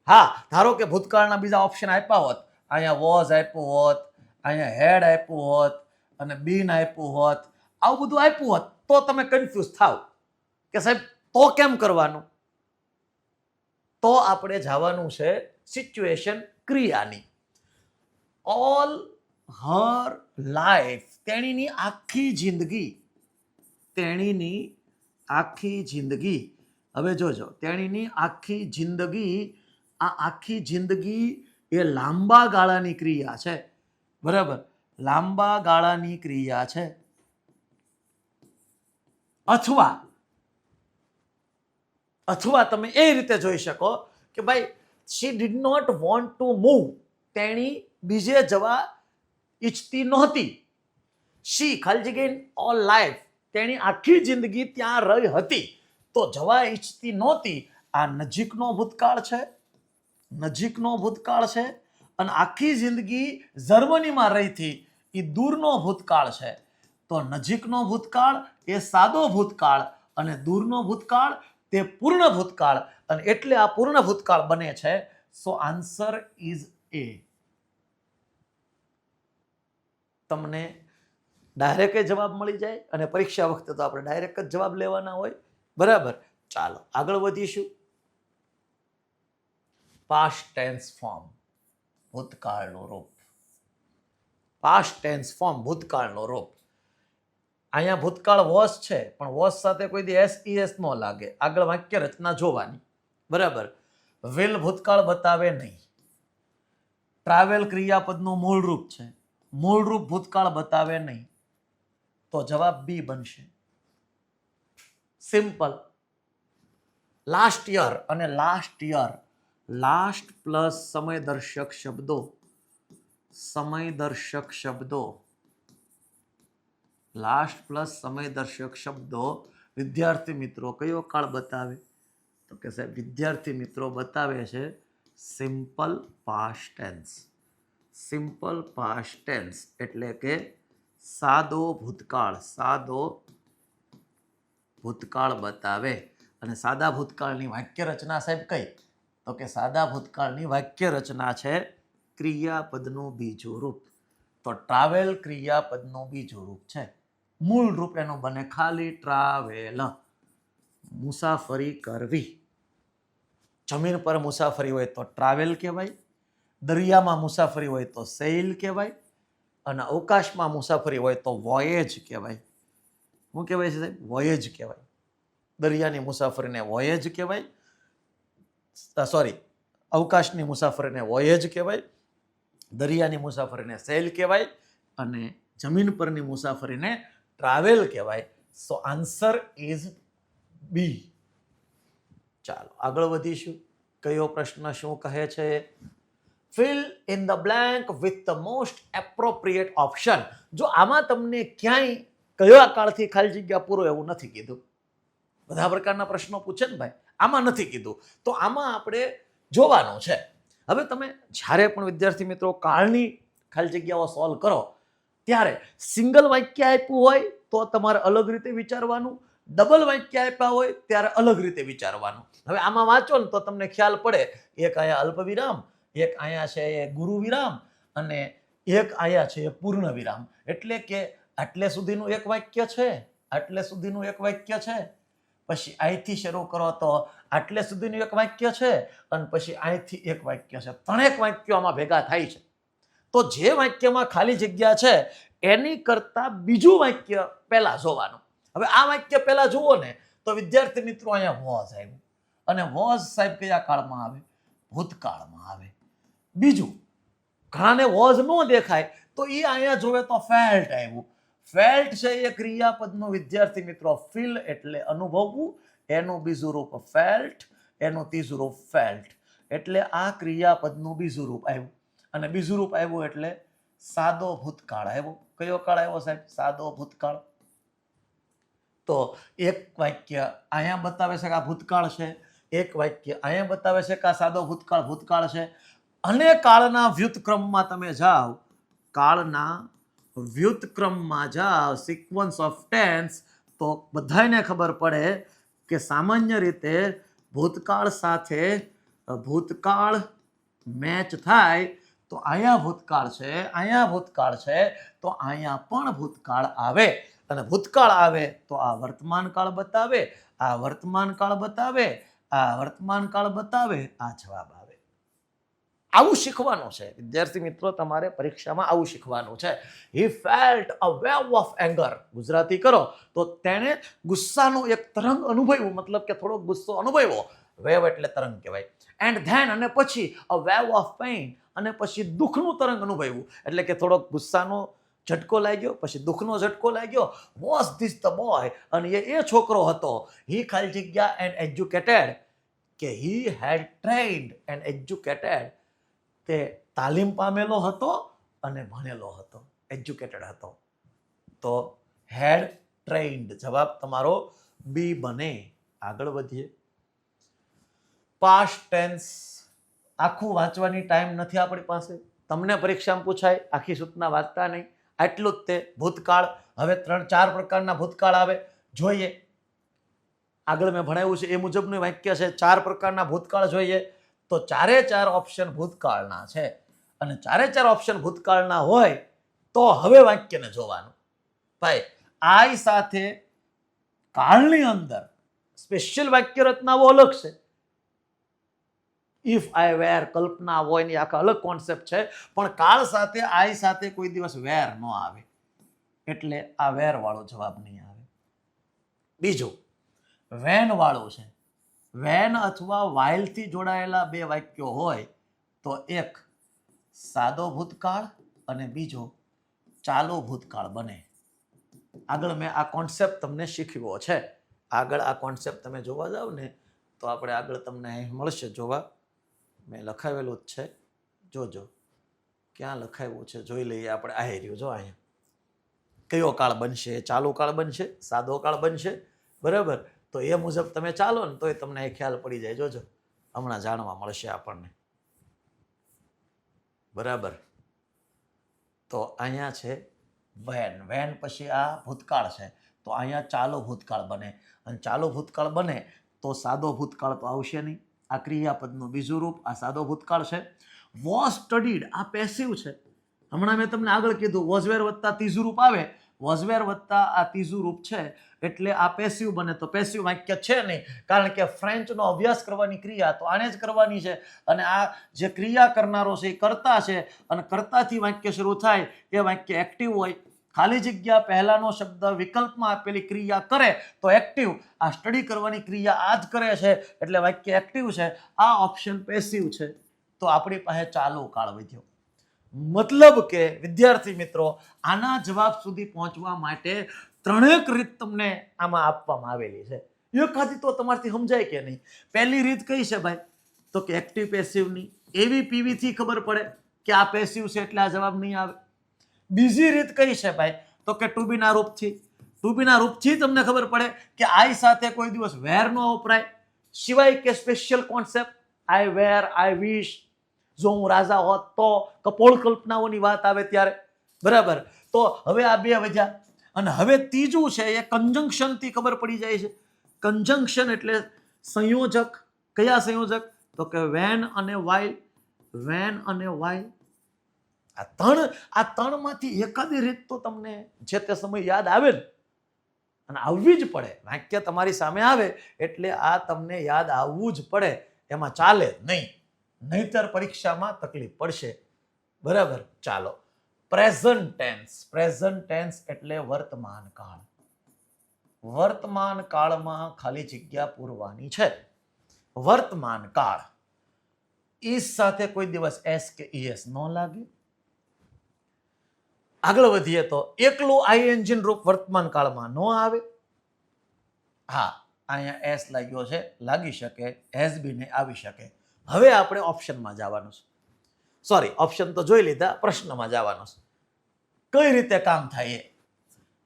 હા, ધારો કે ભૂતકાળના બીજા ઓપ્શન આપ્યા હોત, અહીંયા વોઝ આપ્યું હોત, અહીંયા હેડ આપ્યું હોત અને બીન આપ્યું હોત, આવું બધું આપ્યું હોત, તો તમે કન્ફ્યુઝ થાવ કે સાહેબ તો કેમ કરવાનું. તો આપણે જવાનું છે સિચ્યુએશન ક્રિયાની. ઓલ હર લાઈફ, તેણીની આખી જિંદગી, તેણીની આખી જિંદગી. હવે જોજો, તેણીની આખી જિંદગી, આ આખી જિંદગી એ લાંબા ગાળાની ક્રિયા છે, બરાબર, લાંબા ગાળાની ક્રિયા છે. અથવા તમે એ રીતે જોઈ શકો કે ભાઈ she did not want to move, તેણી બીજે જવા ઈચ્છતી નહોતી. she ખાલી જગ્યાએ all life, તેણી આખી જિંદગી ત્યાં રહી હતી, તો જવા ઈચ્છતી નહોતી. આ નજીકનો ભૂતકાળ છે, નજીકનો ભૂતકાળ છે, અને આખી જિંદગી જર્મનીમાં રહી હતી એ દૂરનો ભૂતકાળ છે. તો નજીકનો ભૂતકાળ એ સાદો ભૂતકાળ અને દૂરનો ભૂતકાળ તે પૂર્ણ ભૂતકાળ, અને એટલે આ પૂર્ણ ભૂતકાળ બને છે. સો આન્સર ઇઝ એ. તમને ડાયરેક્ટ જવાબ મળી જાય, અને પરીક્ષા વખતે તો આપણે ડાયરેક્ટ જ જવાબ લેવાના હોય, બરાબર. ચાલો આગળ વધીશું. પાસ્ટ ટેન્સ ફોર્મ, ભૂતકાળનું રૂપ. પાસ્ટ ટેન્સ ફોર્મ, ભૂતકાળનું રૂપ. અહીંયા ભૂતકાળ વોસ છે, પણ વોસ સાથે કોઈ દી એસ ન લાગે, આગળ વાક્ય રચના જોવાની, બરાબર. વિલ ભૂતકાળ બતાવે નહીં. ટ્રાવેલ ક્રિયાપદનું મૂળ રૂપ છે, મૂળ રૂપ ભૂતકાળ બતાવે નહીં, તો જવાબ બી બનશે. સિમ્પલ. લાસ્ટ યર અને લાસ્ટ યર, લાસ્ટ પ્લસ સમયદર્શક શબ્દો, સમયદર્શક શબ્દો, લાસ્ટ પ્લસ સમયદર્શક શબ્દો. વિદ્યાર્થી મિત્રો કયો કાળ બતાવે, તો કે સાહેબ વિદ્યાર્થી મિત્રો બતાવે છે simple past tense. Simple past tense એટલે કે સાદો ભૂતકાળ, સાદો ભૂતકાળ બતાવે. અને સાદા ભૂતકાળની વાક્ય રચના સાહેબ કઈ, તો કે સાદા ભૂતકાળની વાક્ય રચના છે ક્રિયાપદનું બીજું રૂપ. તો ટ્રાવેલ ક્રિયાપદનું બીજું રૂપ છે. મૂળ રૂપ એનું બને ખાલી ટ્રાવેલ, મુસાફરી કરવી. જમીન પર મુસાફરી હોય તો ટ્રાવેલ કહેવાય, દરિયામાં મુસાફરી હોય તો સેઇલ કહેવાય, અને અવકાશમાં મુસાફરી હોય તો વોયેજ કહેવાય. શું કહેવાય છે સાહેબ? વોયેજ કહેવાય. દરિયાની મુસાફરીને વોયેજ કહેવાય, સોરી, અવકાશની મુસાફરીને વોયેજ કહેવાય, દરિયાની મુસાફરીને સેલ કહેવાય, અને જમીન પરની મુસાફરીને ટ્રાવેલ કહેવાય. So answer is B. ચાલો આગળ વધીશું. કયો પ્રશ્ન શું કહે છે? Fill in the blank with the most appropriate option. જો આમાં તમને ક્યાંય કયા કાળથી ખાલી જગ્યા પૂરો એવું નથી કીધું, બધા પ્રકારના પ્રશ્નો પૂછે ને ભાઈ, આમાં નથી કીધું, તો આમાં આપણે જોવાનું છે. હવે તમે જ્યારે પણ વિદ્યાર્થી મિત્રો કાળની ખાલી જગ્યાઓ સોલ્વ કરો ત્યારે સિંગલ વાક્ય આપ્યું હોય તો તમારે અલગ રીતે વિચારવાનું, ડબલ વાક્ય આપ્યા હોય ત્યારે અલગ રીતે વિચારવાનું. હવે આમાં વાંચો ને તો તમને ખ્યાલ પડે, એક અહીંયા અલ્પ વિરામ, એક અહીંયા છે એ ગુરુ વિરામ, અને એક અહીંયા છે એ પૂર્ણ વિરામ. એટલે કે આટલે સુધીનું એક વાક્ય છે, આટલે સુધીનું એક વાક્ય છે, પછી અહીંથી શરૂ કરો તો આટલે સુધીનું એક વાક્ય છે, અને પછી અહીંથી એક વાક્ય છે. ત્રણેક વાક્યો આમાં ભેગા થાય છે. તો જે વાક્યમાં ખાલી જગ્યા છે એની કરતા બીજું વાક્ય પહેલા જોવાનું. હવે આ વાક્ય પહેલા જુઓ ને તો વિદ્યાર્થી મિત્રો અહીંયા વોઝ આવ્યું, અને વોઝ સાહેબ કયા કાળમાં આવે? ભૂતકાળમાં આવે. બીજું, ઘણાને વોઝ ન દેખાય તો એ અહીંયા જોવે તો ફેલ્ટ આવ્યું. ફેલ્ટ છે એ ક્રિયાપદનું વિદ્યાર્થી મિત્રો ફીલ એટલે અનુભવવું, એનું બીજું રૂપ ફેલ્ટ, એનું ત્રીજું રૂપ ફેલ્ટ. એટલે આ ક્રિયાપદનું બીજું રૂપ આવ્યું, અને બીજું રૂપ આવ્યું એટલે સાદો ભૂતકાળ આવ્યો. કયો કાળ આવ્યો સાહેબ? સાદો ભૂતકાળ. તો એક વાક્ય અહીંયા બતાવે છે કે આ ભૂતકાળ છે, એક વાક્ય અહીંયા બતાવે છે કે આ સાદો ભૂતકાળ છે. અને કાળના વ્યુત્ક્રમમાં તમે જાઓ, કાળના વ્યુત્ક્રમમાં જાઓ, સિક્વન્સ ઓફ ટેન્સ, તો બધાને ખબર પડે કે સામાન્ય રીતે ભૂતકાળ સાથે ભૂતકાળ મેચ થાય તો અહીંયા ભૂતકાળ છે, અહીંયા ભૂતકાળ છે, તો અહીંયા પણ ભૂતકાળ આવે. અને ભૂતકાળ આવે તો આ વર્તમાન કાળ બતાવે, આ વર્તમાન કાળ બતાવે, આ વર્તમાન કાળ બતાવે, આ જવાબ આવે. આવું શીખવાનું છે વિદ્યાર્થી મિત્રો, તમારે પરીક્ષામાં આવું શીખવાનું છે. He felt a wave of anger. Gujarati કરો તો તેણે ગુસ્સાનો એક તરંગ અનુભવ્યો, મતલબ કે થોડો ગુસ્સો અનુભવ્યો. વેવ એટલે તરંગ કહેવાય. એન્ડ ધેન, અને પછી અ વેવ ઓફ પેઇન, અને પછી દુઃખનું તરંગ અનુભવ્યું. એટલે કે થોડો ગુસ્સાનો ઝટકો લાગ્યો, પછી દુઃખનો ઝટકો લાગ્યો. Was this the boy? અને એ છોકરો હતો. હી ખાલી જગ્યા એન્ડ એજ્યુકેટેડ, કે હી હેડ ટ્રેન્ડ એન્ડ એજ્યુકેટેડ. તે તાલીમ પામેલો હતો અને ભણેલો હતો, એજ્યુકેટેડ હતો. તો હેડ ટ્રેન્ડ જવાબ તમારો બી બને. આગળ વધીએ. પાસ્ટ ટેન્સ આખું વાંચવાની ટાઈમ નથી આપણી પાસે. તમને પરીક્ષામાં પૂછાય, આખી સૂચના વાંચતા નહીં, આટલું જ તે. ભૂતકાળ, હવે 3-4 પ્રકારના ભૂતકાળ આવે, જોઈએ. આગળ મેં ભણાવ્યું છે એ મુજબનું વાક્ય છે. 4 પ્રકારના ભૂતકાળ જોઈએ તો 4 ઓપ્શન ભૂતકાળના છે, અને 4 ઓપ્શન ભૂતકાળના હોય તો હવે વાક્યને જોવાનું. ભાઈ આઈ સાથે કાળની અંદર સ્પેશિયલ વાક્ય રચનાઓ અલગ છે. ઇફ આઈ વેર, કલ્પના હોય ની આખા અલગ કોન્સેપ્ટ છે, પણ કાળ સાથે આઈ સાથે કોઈ દિવસ વેર ન આવે, એટલે આ વેર વાળો જવાબ નહીં આવે. બીજું વેન વાળું છે. વેન અથવા વાઇલથી જોડાયેલા 2 વાક્યો હોય તો એક સાદો ભૂતકાળ અને બીજો ચાલુ ભૂતકાળ બને. આગળ મેં આ કોન્સેપ્ટ તમને શીખવ્યો છે. આગળ આ કોન્સેપ્ટ તમે જોવા જાવ ને તો આપણે આગળ તમને અહીં મળશે જોવા. મેં લખાવેલું જ છે, જોજો ક્યાં લખાવ્યું છે, જોઈ લઈએ આપણે. આ રહ્યું જો અહીંયા. કયો કાળ બનશે? ચાલુ કાળ બનશે, સાદો કાળ બનશે, બરાબર? તો એ મુજબ તમે ચાલો ને તોય તમને એ ખ્યાલ પડી જાય. જોજો, હમણાં જાણવા મળશે આપણને, બરાબર? તો અહીંયા છે વેન. વેન પછી આ ભૂતકાળ છે, તો અહીંયા ચાલુ ભૂતકાળ બને. અને ચાલુ ભૂતકાળ બને તો સાદો ભૂતકાળ તો આવશે નહીં. આ ક્રિયાપદનું બીજું રૂપ, આ સાદો ભૂતકાળ છે. વોઝ સ્ટડીડ, આ પેસિવ છે. હમણાં મેં તમને આગળ કીધું વોઝવેર વત્તા ત્રીજું રૂપ આવે, વોઝવેર વત્તા આ ત્રીજું રૂપ છે એટલે આ પેસિવ બને. તો પેસિવ વાક્ય છે નહીં, કારણ કે ફ્રેન્ચનો અભ્યાસ કરવાની ક્રિયા તો આને જ કરવાની છે, અને આ જે ક્રિયા કરનારો છે એ કર્તા છે, અને કર્તાથી વાક્ય શરૂ થાય એ વાક્ય એક્ટિવ હોય. ખાલી જગ્યા પહેલાનો શબ્દ વિકલ્પમાં આપેલી ક્રિયા કરે તો એક્ટિવ. આ સ્ટડી કરવાની ક્રિયા આ જ કરે છે એટલે વાક્ય એક્ટિવ છે. આ ઓપ્શન પેસિવ છે. તો આપણી પાસે ચાલુ કાળ વધ્યો. મતલબ કે વિદ્યાર્થી મિત્રો, આના જવાબ સુધી પહોંચવા માટે ત્રણેક રીત તમને આમાં આપવામાં આવેલી છે. એકાદી તો તમારથી સમજાય કે નહીં. પહેલી રીત કઈ છે ભાઈ? તો કે એક્ટિવ પેસિવની. એવી પીવીથી ખબર પડે કે આ પેસિવ છે એટલે આ જવાબ નહીં આવે. બીજી રીત કઈ છે ભાઈ? તો કે ટુ બીના રૂપથી. ટુ બીના રૂપથી તમને ખબર પડે કે આઈ સાથે કોઈ દિવસ વેર નો વપરાય, સિવાય કે સ્પેશિયલ કોન્સેપ્ટ આઈ વેર, આઈ વિશ. જો હું રાજા હોત તો, કપોળ કલ્પનાઓની વાત આવે ત્યારે. બરાબર. તો હવે આ બે વધ્યા, અને હવે ત્રીજું છે એ કંજંક્શનથી ખબર પડી જાય છે. કંજંક્શન એટલે સંયોજક. કયા સંયોજક? તો કે વેન અને વાઇલ. વેન અને વાઇલ. આ ત્રણમાંથી એકાદી રીત તો તમને જે તે સમય યાદ આવે ને, અને આવવી જ પડે. વાક્ય તમારી સામે આવે એટલે આ તમને યાદ આવવું જ પડે, એમાં ચાલે નહીં, નહીતર પરીક્ષામાં તકલીફ પડશે. બરાબર. ચાલો, પ્રેઝન્ટ ટેન્સ. પ્રેઝન્ટ ટેન્સ એટલે વર્તમાન કાળ. વર્તમાન કાળમાં ખાલી જગ્યા પૂરવાની છે. વર્તમાન કાળ. ઈસ સાથે કોઈ દિવસ એસ કે ઈએસ ન લાગે. આગળ વધીએ તો એકલું આઈએનજી રૂપ વર્તમાન કાળમાં ન આવે. હા, અહીંયા એસ લાગ્યો છે, લાગી શકે. હેઝ બીન આવી શકે. હવે આપણે ઓપ્શનમાં જવાનું છે. સોરી, ઓપ્શન તો જોઈ લીધા, પ્રશ્નમાં જવાનું છે. કઈ રીતે કામ થાય એ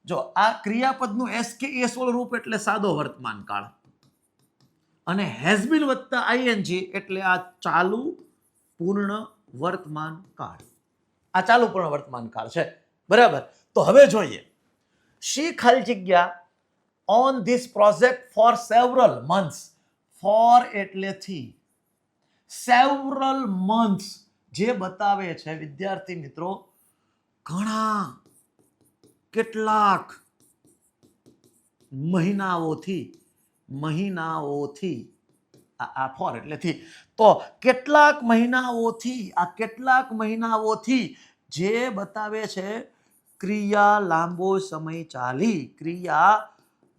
જો. આ ક્રિયાપદનું એસ કે એસ વાળું રૂપ એટલે સાદો વર્તમાન કાળ, અને હેઝ બીન વત્તા આઈએનજી એટલે આ ચાલુ પૂર્ણ વર્તમાન કાળ. આ ચાલુ પૂર્ણ વર્તમાન કાળ છે. બરાબર. તો હવે જોઈએ. શી ખાલી જગ્યા on this project for several months. For એટલે થી. સેવરલ મંથ્સ જે બતાવે છે વિદ્યાર્થી મિત્રો, ઘણા, કેટલાક મહિનાઓથી. મહિનાઓથી. આ ફોર એટલે થી. તો કેટલાક મહિનાઓથી. આ કેટલાક મહિનાઓથી જે બતાવે છે ક્રિયા લાંબો સમય ચાલી. ક્રિયા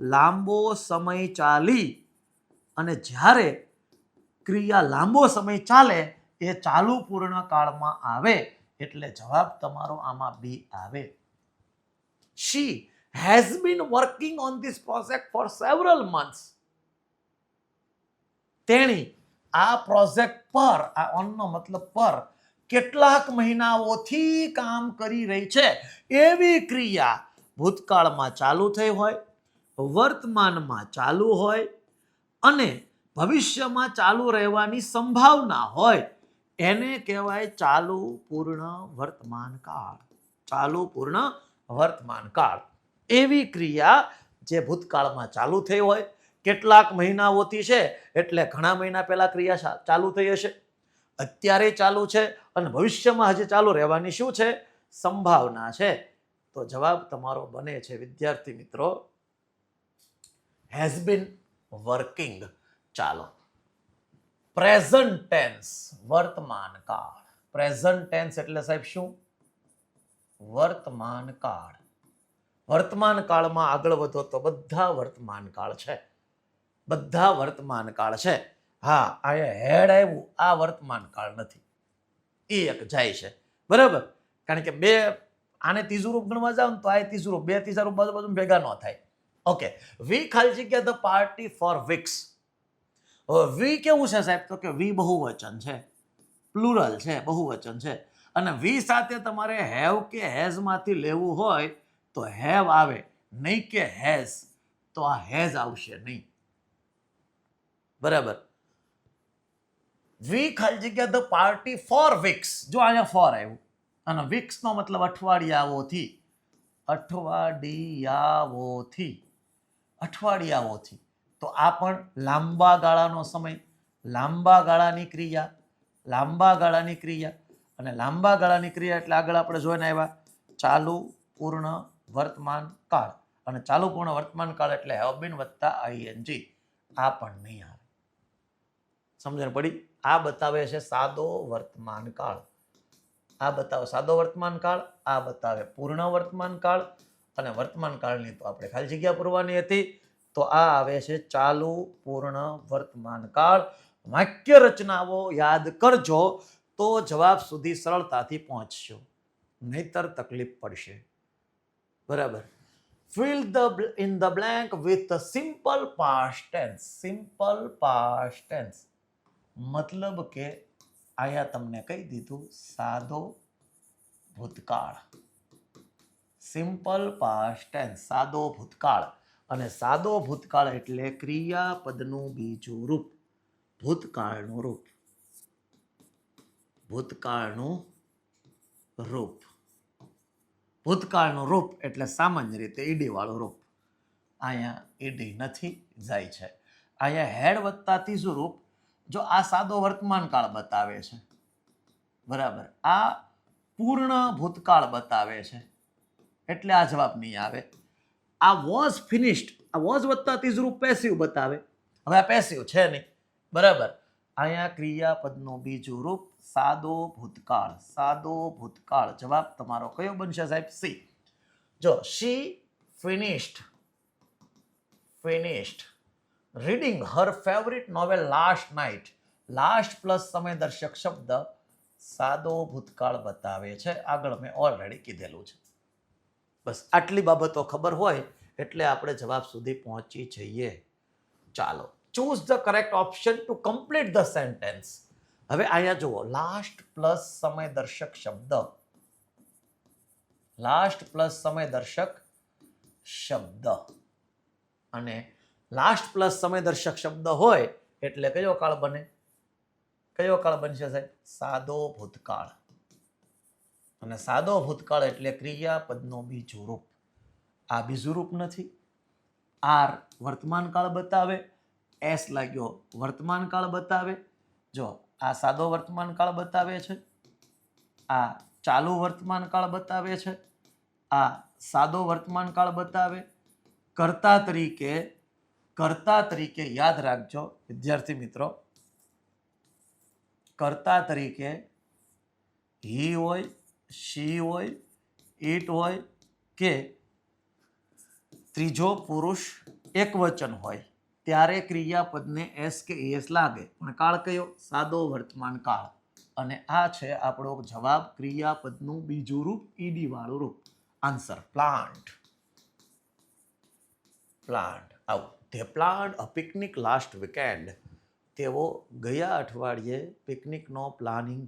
લાંબો સમય ચાલી. અને જ્યારે ક્રિયા લાંબો સમય ચાલે એ ચાલુ પૂર્ણ કાળમાં આવે એટલે જવાબ તમારો આમાં બી આવે. She has been working on this project for several months. તેણી આ પ્રોજેક્ટ પર, આ ઓનનો મતલબ પર, કેટલાક મહિનાઓથી કામ કરી રહી છે. એવી ક્રિયા ભૂતકાળમાં ચાલુ થઈ હોય, વર્તમાનમાં ચાલુ હોય, અને ભવિષ્યમાં ચાલુ રહેવાની સંભાવના હોય, એને કહેવાય ચાલુ પૂર્ણ વર્તમાન કાળ. ચાલુ પૂર્ણ વર્તમાન કાળ. એવી ક્રિયા જે ભૂતકાળમાં ચાલુ થઈ હોય, કેટલાક મહિનાઓથી છે એટલે ઘણા મહિના પહેલા ક્રિયા ચાલુ થઈ હશે, અત્યારે ચાલુ છે, અને ભવિષ્યમાં હજી ચાલુ રહેવાની શું છે? સંભાવના છે. તો જવાબ તમારો બને છે વિદ્યાર્થી મિત્રો હેઝ બીન વર્કિંગ. ચાલો, પ્રેઝન્ટ ટેન્સ વર્તમાન કાળ. પ્રેઝન્ટ ટેન્સ એટલે સાહેબ શું? વર્તમાન કાળ. વર્તમાન કાળમાં આગળ વધો તો બધા વર્તમાન કાળ છે. બધા વર્તમાન કાળ છે. હા, અહીંયા હેડ આવ્યું, આ વર્તમાન કાળ નથી, એ એક જાય છે. બરાબર. કારણ કે બે, આને ત્રીજું રૂપ ગણવા જાવ તો આ ત્રીજું રૂપ, બે ત્રીજા રૂપ બાજુ બાજુ ભેગા ન થાય. ઓકે. વી ખાલી જગ્યા ધ પાર્ટી ફોર વીક્સ. વી કેવું છે સાહેબ? તો કે વી બહુવચન છે, પ્લુરલ છે, બહુવચન છે. અને વી સાથે તમારે હેવ કે હેઝ માંથી લેવું હોય તો હેવ આવે, નહીં કે હેઝ. તો આ હેઝ આવશે નહીં. બરાબર. વી ખાલી જગ્યા ધ પાર્ટી ફોર વીક્સ. જો અહીંયા ફોર આવ્યું, અને વીક્સ નો મતલબ અઠવાડિયાઓથી. અઠવાડિયાઓથી. અઠવાડિયાઓથી. તો આ પણ લાંબા ગાળાનો સમય, લાંબા ગાળાની ક્રિયા. લાંબા ગાળાની ક્રિયા. અને લાંબા ગાળાની ક્રિયા એટલે આગળ આપણે જોઈને આવ્યા ચાલુ પૂર્ણ વર્તમાન કાળ, અને ચાલુ પૂર્ણ વર્તમાન કાળ એટલે હેવ બીન વત્તા આઈએનજી. આ પણ નહીં આવે. સમજણ પડી? આ બતાવે છે સાદો વર્તમાન કાળ, આ બતાવે સાદો વર્તમાન કાળ, આ બતાવે પૂર્ણ વર્તમાન કાળ, અને વર્તમાન કાળની તો આપણે ખાલી જગ્યા પૂરવાની હતી, તો આ આવે છે ચાલુ પૂર્ણ વર્તમાન કાળ. વાક્ય રચનાઓ યાદ કરજો તો જવાબ સુધી સરળતાથી પહોંચશો, નહીતર તકલીફ પડશે. બરાબર. Fill in the blank with the simple past tense. Simple past tense મતલબ કે અહીંયા તમને કહી દીધું સાદો ભૂતકાળ. સિમ્પલ પાસ્ટ ટેન્સ સાદો ભૂતકાળ, અને સાદો ભૂતકાળ એટલે ક્રિયાપદનું બીજું રૂપ, ભૂતકાળનું રૂપ. ભૂતકાળનું રૂપ. ભૂતકાળનું રૂપ એટલે સામાન્ય રીતે ઈડી વાળું રૂપ. અહીંયા ઈડી નથી, જાય છે. અહીંયા હેડ વત્તા ત્રીજું રૂપ. જો આ સાદો વર્તમાન કાળ બતાવે છે, બરાબર, આ પૂર્ણ ભૂતકાળ બતાવે છે, એટલે આ જવાબ નહીં આવે. આ વોઝ ફિનિશ્ડ, આ વોઝ વત્તા ત્રીજું રૂપ પેસિવ બતાવે. હવે આ પેસિવ છે નહીં, બરાબર. અહીંયા ક્રિયાપદનું બીજું રૂપ સાદો ભૂતકાળ. સાદો ભૂતકાળ. જવાબ તમારો કયો બનશે સાહેબ? સી. જો શી finished reading her favorite novel last night. Last plus સમય દર્શક શબ્દ સાદો ભૂતકાળ બતાવે છે. આગળ મેં ઓલરેડી કીધેલું છે. બસ આટલી બાબતો ખબર હોય એટલે આપણે જવાબ સુધી પહોંચી જઈએ. ચાલો, choose the correct option to complete the sentence. હવે અહીંયા જુઓ, લાસ્ટ પ્લસ સમય દર્શક શબ્દ, લાસ્ટ પ્લસ સમય દર્શક શબ્દ, અને લાસ્ટ પ્લસ સમય દર્શક શબ્દ હોય એટલે કયો કાળ બને? કયો કાળ બનશે સાહેબ? સાદો ભૂતકાળ. અને સાદો ભૂતકાળ એટલે ક્રિયાપદનું બીજું રૂપ. આ બીજું રૂપ નથી. આર વર્તમાન કાળ બતાવે, એસ લાગ્યો વર્તમાન કાળ બતાવે. જો આ સાદો વર્તમાન કાળ બતાવે છે, આ ચાલુ વર્તમાન કાળ બતાવે છે, આ સાદો વર્તમાન કાળ બતાવે. કર્તા તરીકે યાદ રાખજો વિદ્યાર્થી મિત્રો, કર્તા તરીકે હી હોય, શી હોય, ઇટ હોય કે ત્રીજો પુરુષ એકવચન હોય ત્યારે ક્રિયાપદને એસ કે એસ લાગે. પણ કાળ કયો? સાદો વર્તમાન કાળ. અને આ છે આપણો જવાબ, ક્રિયાપદનું બીજું રૂપ, ઈડી વાળું રૂપ. Answer plant. પ્લાન્ટ. આવું. They planned a picnic last weekend. તેઓ ગયા અઠવાડિયે પિકનિકનો પ્લાનિંગ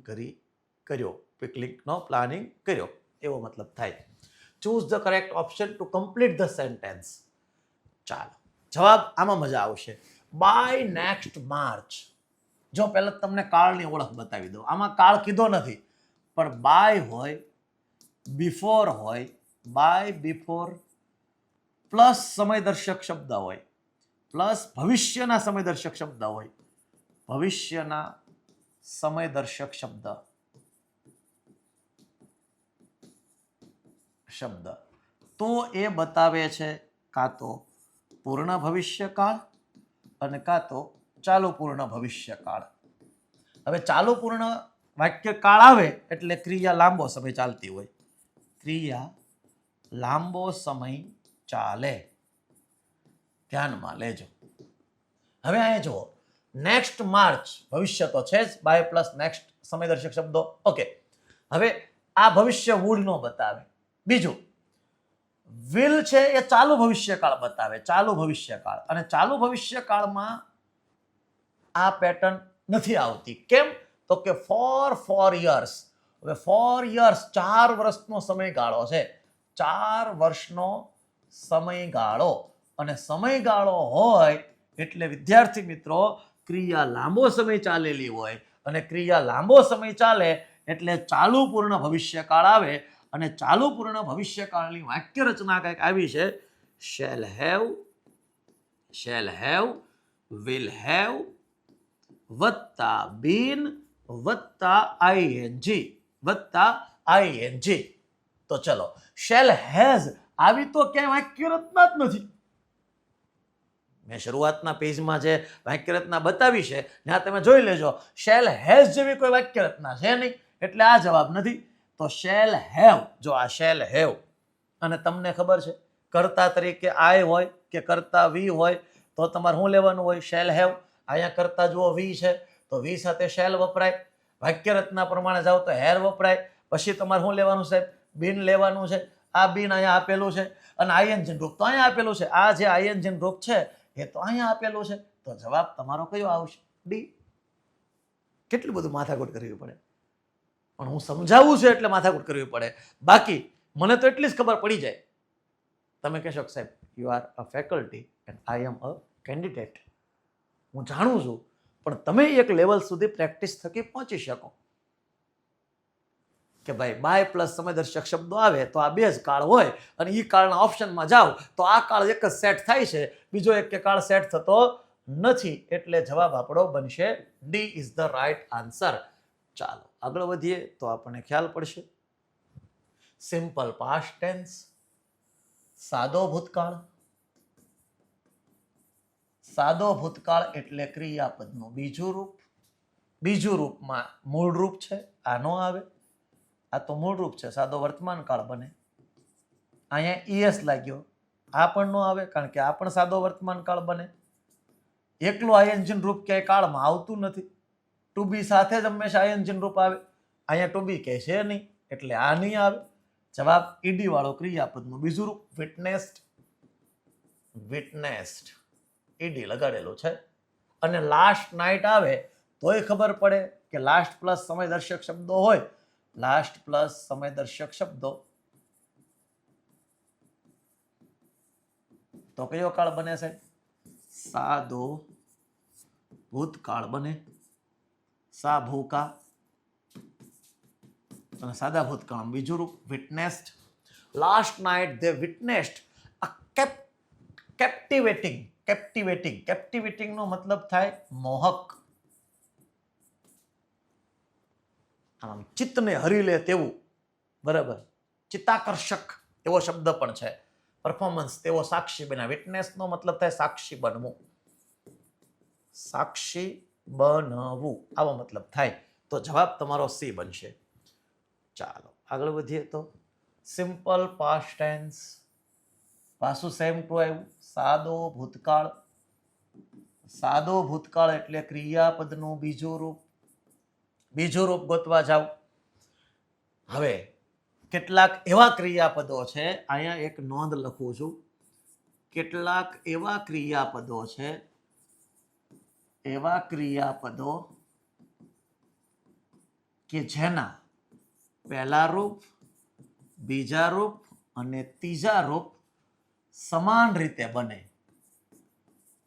કર્યો. પિકનિકનો પ્લાનિંગ કર્યો એવો મતલબ થાય. Choose the correct option to complete the sentence. ચાલો, જવાબ આમાં મજા આવશે. By next March. જો પહેલા તમને કાળની ઓળખ બતાવી દઉં. આમાં કાળ કીધો નથી, પણ બાય હોય, બિફોર હોય, બાય બિફોર પ્લસ સમયદર્શક શબ્દ હોય, પ્લસ ભવિષ્યના સમયદર્શક શબ્દ હોય, ભવિષ્યના સમયદર્શક શબ્દ તો એ બતાવે છે કાં તો પૂર્ણ ભવિષ્યકાળ અને કાં તો ચાલુ પૂર્ણ ભવિષ્યકાળ. હવે ચાલુ પૂર્ણ વાક્ય કાળ આવે એટલે ક્રિયા લાંબો સમય ચાલતી હોય. ક્રિયા લાંબો સમય ચાલે, ધ્યાનમાં લેજો. હવે અહીંયા જુઓ, નેક્સ્ટ માર્ચ ભવિષ્ય તો છે જ, બાય પ્લસ નેક્સ્ટ સમયદર્શક શબ્દો. ઓકે, હવે આ ભવિષ્ય વુડ નો બતાવે. બીજું વિલ છે એ ચાલુ ભવિષ્યકાળ બતાવે, ચાલુ ભવિષ્યકાળ. અને ચાલુ ભવિષ્યકાળમાં આ પેટર્ન નથી આવતી. કેમ? તો કે ફોર 4 years. હવે 4 years 4 વર્ષનો સમયગાળો છે, 4 વર્ષનો સમયગાળો. અને સમયગાળો હોય એટલે વિદ્યાર્થી મિત્રો ક્રિયા લાંબો સમય ચાલેલી હોય, અને ક્રિયા લાંબો સમય ચાલે એટલે ચાલુ પૂર્ણ ભવિષ્યકાળ આવે. અને ચાલુ પૂર્ણ ભવિષ્યકાળની વાક્ય રચના કંઈક આવી છે, શેલ હેવ, વિલ હેવ વત્તા બીન વત્તા આઈએનજી વત્તા આઈએનજી. તો ચલો, શેલ હેઝ આવી તો ક્યાંય વાક્ય રચના જ નથી. મેં શરૂઆતના પેજમાં જે વાક્ય રચના બતાવી છે ત્યાં તમે જોઈ લેજો, શેલ હેઝ જેવી કોઈ વાક્ય રચના છે નહીં, એટલે આ જવાબ નથી. તો શેલ હેવ, જો આ શેલ હેવ, અને તમને ખબર છે કર્તા તરીકે આઈ હોય કે કર્તા વી હોય તો તમારે શું લેવાનું હોય? Shall have. અહીંયા કર્તા જુઓ વી છે તો વી સાથે શેલ વપરાય. વાક્ય રચના પ્રમાણે જાઓ તો હેર વપરાય. પછી તમારે શું લેવાનું સાહેબ? બિન લેવાનું છે. આ બિન અહીંયા આપેલું છે અને આઈએનજી રૂપ તો અહીંયા આપેલું છે. આ જે આઈએનજી રૂપ છે એ તો અહીંયા આપેલું છે. તો જવાબ તમારો કયો આવશે? ડી. કેટલું બધું માથાકૂટ કરવી પડે, પણ હું સમજાવું છું એટલે માથાકૂટ કરવી પડે. બાકી મને તો એટલી જ ખબર પડી જાય. તમે કહેશો કે સાહેબ you are a faculty and I am a candidate. હું જાણું છું, પણ તમે એક લેવલ સુધી પ્રેક્ટિસ થકી પહોંચી શકો કે ભાઈ બાય પ્લસ સમયદર્શક શબ્દો આવે તો આ બે જ કાળ હોય અને એ કાળના ઓપ્શનમાં જાઓ તો આ કાળ એક જ સેટ થાય છે, બીજો એક કે કાળ સેટ થતો નથી. એટલે જવાબ આપણો બનશે D is the right answer. ચાલો આગળ વધીએ તો આપણને ખ્યાલ પડશે. સિમ્પલ પાસ્ટ ટેન્સ, સાદો ભૂતકાળ. સાદો ભૂતકાળ એટલે ક્રિયાપદનું બીજું રૂપ. બીજું રૂપમાં મૂળ રૂપ છે, આ નો આવે. આ તો મૂળ રૂપ છે, સાદો વર્તમાન કાળ બને. અહીંયા ઈએસ લાગ્યો, આ પણ નો આવે કારણ કે આ પણ સાદો વર્તમાન કાળ બને. એકલું આઈએનજી રૂપ ક્યાંય કાળમાં આવતું નથી. ટુ બી સાથે જ હંમેશા આઈએનજી રૂપ આવે. અહીંયા ટુ બી કહે છે નહીં એટલે આ નહીં આવે. જવાબ ઈડી વાળો ક્રિયાપદનું બીજું રૂપ. વિટનેસ્ડ. વિટનેસ્ડ ઈડી લગાડેલું છે. અને લાસ્ટ નાઇટ આવે તોય ખબર પડે કે લાસ્ટ પ્લસ સમયદર્શક શબ્દો હોય. લાસ્ટ પ્લસ સમયદર્શક શબ્દો તો કયો કાળ બને છે? સાદો ભૂતકાળ બને. સા ભૂકા અને સાદા ભૂતકાળ બીજું રૂપ વિટનેસ્ડ. લાસ્ટ નાઇટ દે વિટનેસ્ડ અ કેપ્ટિવેટિંગ. કેપ્ટિવેટિંગ, કેપ્ટિવેટિંગ નો મતલબ થાય મોહક, આમ ચિત્તને હરી લે તેવું. બરાબર, ચિત્તાકર્ષક એવો શબ્દ પણ છે. પરફોર્મન્સ તેવો સાક્ષી બન્યા. વિટનેસ નો મતલબ થાય સાક્ષી બનવું. સાક્ષી બનવું આવો મતલબ થાય. તો જવાબ તમારો સી બનશે. ચાલો આગળ વધીએ તો સિમ્પલ પાસ્ટ ટેન્સ. પાછું સેમ ટુ આવ્યું. સાદો ભૂતકાળ. સાદો ભૂતકાળ એટલે ક્રિયાપદનું બીજું રૂપ. બીજું રૂપ ગોતવા જાવ. હવે કેટલાક એવા ક્રિયાપદો છે, અહીંયા એક નોંધ લખું છું. કેટલાક એવા ક્રિયાપદો છે, એવા ક્રિયાપદો કે જેના પહેલા રૂપ, બીજા રૂપ અને ત્રીજા રૂપ સમાન રીતે બને.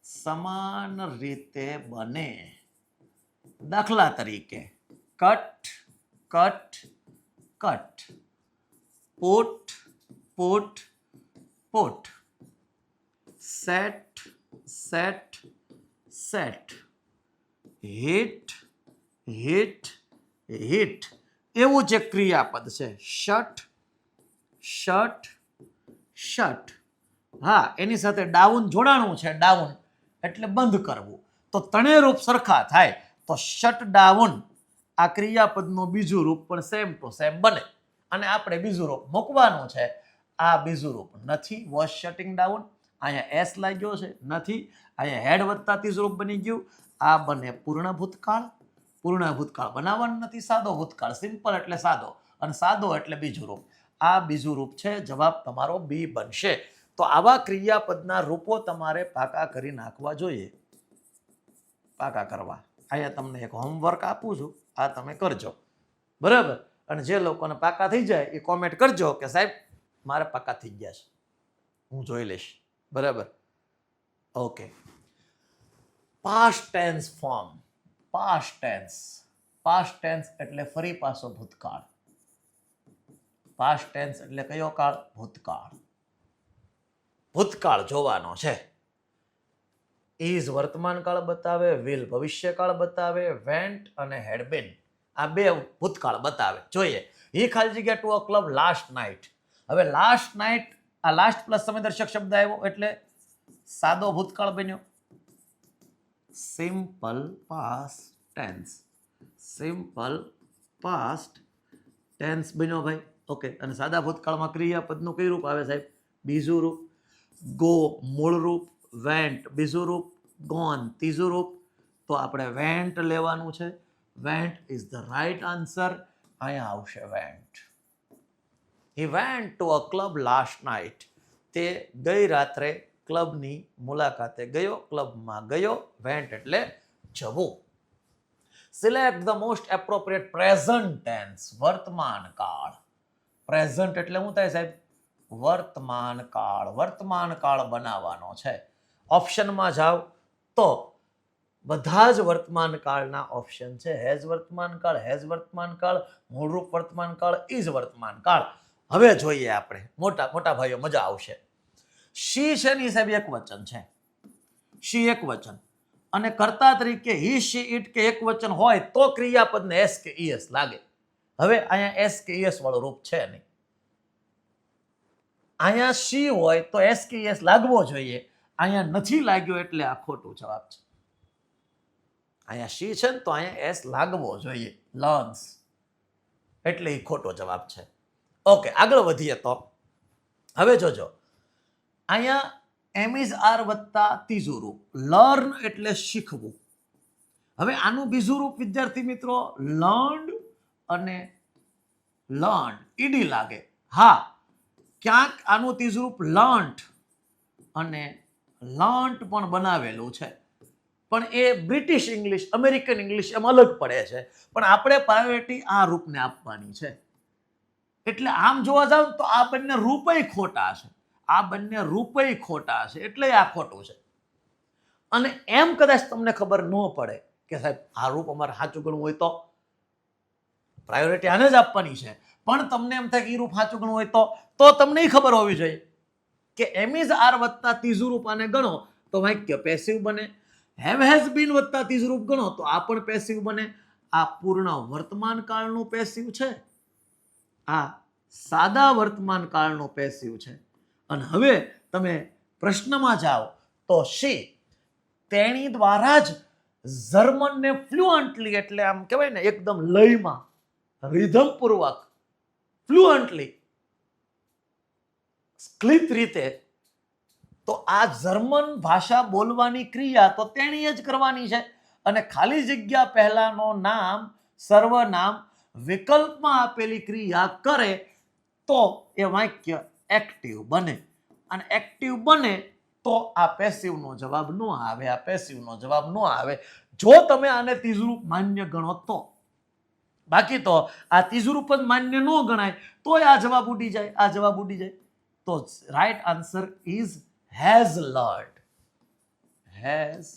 સમાન રીતે બને. દાખલા તરીકે cut, cut, cut. Put, put, put. Set, set, set. Hit, hit, hit. એવું જે ક્રિયાપદ છે. Shut, shut, shut. હા, એની સાથે ડાઉન જોડાણું છે. ડાઉન એટલે બંધ કરવું. તો ત્રણેય રૂપ સરખા થાય તો શટ ડાઉન આ ક્રિયાપદનું બીજું રૂપ પણ સેમ ટુ સેમ બને. અને આપણે બીજું રૂપ મૂકવાનું છે. આ બીજું રૂપ નથી. Was shutting down. અહીંયા એસ લાગ્યો છે, નથી. અહીંયા હેડ વત્તા ત્રીજું રૂપ બની ગયું. આ બને પૂર્ણ ભૂતકાળ. પૂર્ણ ભૂતકાળ બનાવવાનું નથી. સાદો ભૂતકાળ. સિમ્પલ એટલે સાદો અને સાદો એટલે બીજું રૂપ. આ બીજું રૂપ છે. જવાબ તમારો બી બનશે. તો આવા ક્રિયાપદના રૂપો તમારે પાકા કરી નાખવા જોઈએ. પાકા કરવા. અહીંયા તમને એક હોમવર્ક આપું છું, આ તમે કરજો. બરાબર. અને જે લોકોને પાકા થઈ જાય એ કોમેન્ટ કરજો કે સાહેબ મારે પાકા થઈ ગયા છે, હું જોઈ લઈશ. બરાબર. Okay. Past tense form. Past tense. Past tense એટલે ફરી પાછો ભૂતકાળ. પાસ્ટ ટેન્સ એટલે કયો કાળ? ભૂતકાળ. ભૂતકાળ જોવાનો છે. ઇઝ વર્તમાન કાળ બતાવે, વિલ ભવિષ્યકાળ બતાવે, વેન્ટ અને હેડ બીન આ બે ભૂતકાળ બતાવે. જોઈએ, હી ખાલી જગ્યા to a club last night. હવે લાસ્ટ નાઇટ, આ લાસ્ટ પ્લસ સમયદર્શક શબ્દ આવ્યો એટલે સાદો ભૂતકાળ બન્યો. Simple past tense, simple past tense બન્યો ભાઈ. ઓકે, અને સાદા ભૂતકાળમાં ક્રિયાપદનું કઈ રૂપ આવે સાહેબ? બીજું રૂપ. ગો મૂળ રૂપ, વેન્ટ બીજું રૂપ, ગોન ત્રીજું રૂપ. તો આપણે વેન્ટ લેવાનું છે. Vent is the right answer. અહીંયા આવશે vent. He went to a club last night. તે ગઈ રાત્રે ક્લબની મુલાકાતે ગયો, ક્લબમાં ગયો. વેન્ટ એટલે જવું. Select the most appropriate present tense, વર્તમાન કાળ. પ્રેઝન્ટ એટલે શું થાય સાહેબ? વર્તમાન કાળ. વર્તમાન કાળ બનાવવાનો છે. ઓપ્શનમાં જાઓ તો બધા જ વર્તમાન કાળના ઓપ્શન છે. હેઝ વર્તમાન કાળ, હેઝ વર્તમાન કાળ, મૂળરૂપ વર્તમાન કાળ, ઇઝ વર્તમાન કાળ. હવે જોઈએ આપણે, મોટા મોટા ભાઈઓ મજા આવશે. શી છે ની સાહેબ એક વચન છે. શી એક વચન, અને કર્તા તરીકે હી, શી, ઇટ કે એક વચન હોય તો ક્રિયાપદને એસ કે ઈએસ લાગે. હવે અહીંયા એસ કે ઈએસ વાળું રૂપ છે નહીં. અહીંયા શી હોય તો એસ કે ઈએસ લાગવો જોઈએ. અહીંયા નથી લાગ્યો એટલે આ ખોટું જવાબ છે. અહીંયા શી છે ને તો અહીંયા એસ લાગવો જોઈએ. લર્ન્સ એટલે એ ખોટો જવાબ છે. ઓકે, આગળ વધીએ તો હવે જોજો, અહીંયા એમ ઇઝ આર વત્તા ત્રીજું રૂપ લર્ન એટલે શીખવું. હવે આનું બીજું રૂપ વિદ્યાર્થી મિત્રો લર્ન્ડ અને લર્ન ઈડી લાગે. હા, ક્યાંક આનું ત્રીજું રૂપ લર્ન્ટ અને લર્ન્ટ પણ બનાવેલું છે, પણ એ બ્રિટિશ ઇંગ્લિશ, અમેરિકન ઇંગ્લિશ એમ અલગ પડે છે. પણ આપણે પ્રાયોરિટી આ રૂપને આપવાની છે. એટલે આમ જોવા જાવ તો આ બંને રૂપય ખોટા છે. આ બંને રૂપય ખોટા છે એટલે આ ખોટું છે. અને એમ કદાચ તમને ખબર ન પડે કે સાહેબ આ રૂપ અમારે સાચું ગણવું હોય તો પ્રાયોરિટી આને જ આપવાની છે, પણ તમને એમ થાય કે એ રૂપ સાચું ગણવું હોય તો તમને ખબર હોવી જોઈએ કે એમ ઇઝ આર વત્તા ત્રીજું રૂપ આને ગણો તો વાક્ય પેસિવ બને. હેવ હેઝ બીન વત્તા ત્રીજું રૂપ ગણો તો આ પણ પેસિવ બને. આ પૂર્ણ વર્તમાન કાળનું પેસિવ છે, આ સાદા વર્તમાન કાળનું પેસિવ છે. અને હવે તમે પ્રશ્નમાં જાઓ તો શી તેણી દ્વારા જ જર્મનને ફ્લુઅન્ટલી એટલે આમ કહેવાય ને એકદમ લયમાં, રિધમપૂર્વક, ફ્લુઅન્ટલી, સ્ક્લિત રીતે, તો આ જર્મન ભાષા બોલવાની ક્રિયા તો તેણીએ જ કરવાની છે. અને ખાલી જગ્યા પહેલાનો નામ, સર્વનામ વિકલ્પમાં આપેલી ક્રિયા કરે તો એ વાક્ય એક્ટિવ બને. અને એક્ટિવ બને તો આ પેસિવનો જવાબ ન આવે. આ પેસિવનો જવાબ ન આવે જો તમે આને ત્રીજું રૂપ માન્ય ગણો તો. બાકી તો આ ત્રીજું રૂપ જ માન્ય ન ગણાય તો આ જવાબ ઉડી જાય, આ જવાબ ઉડી જાય. તો right answer is has learned. Has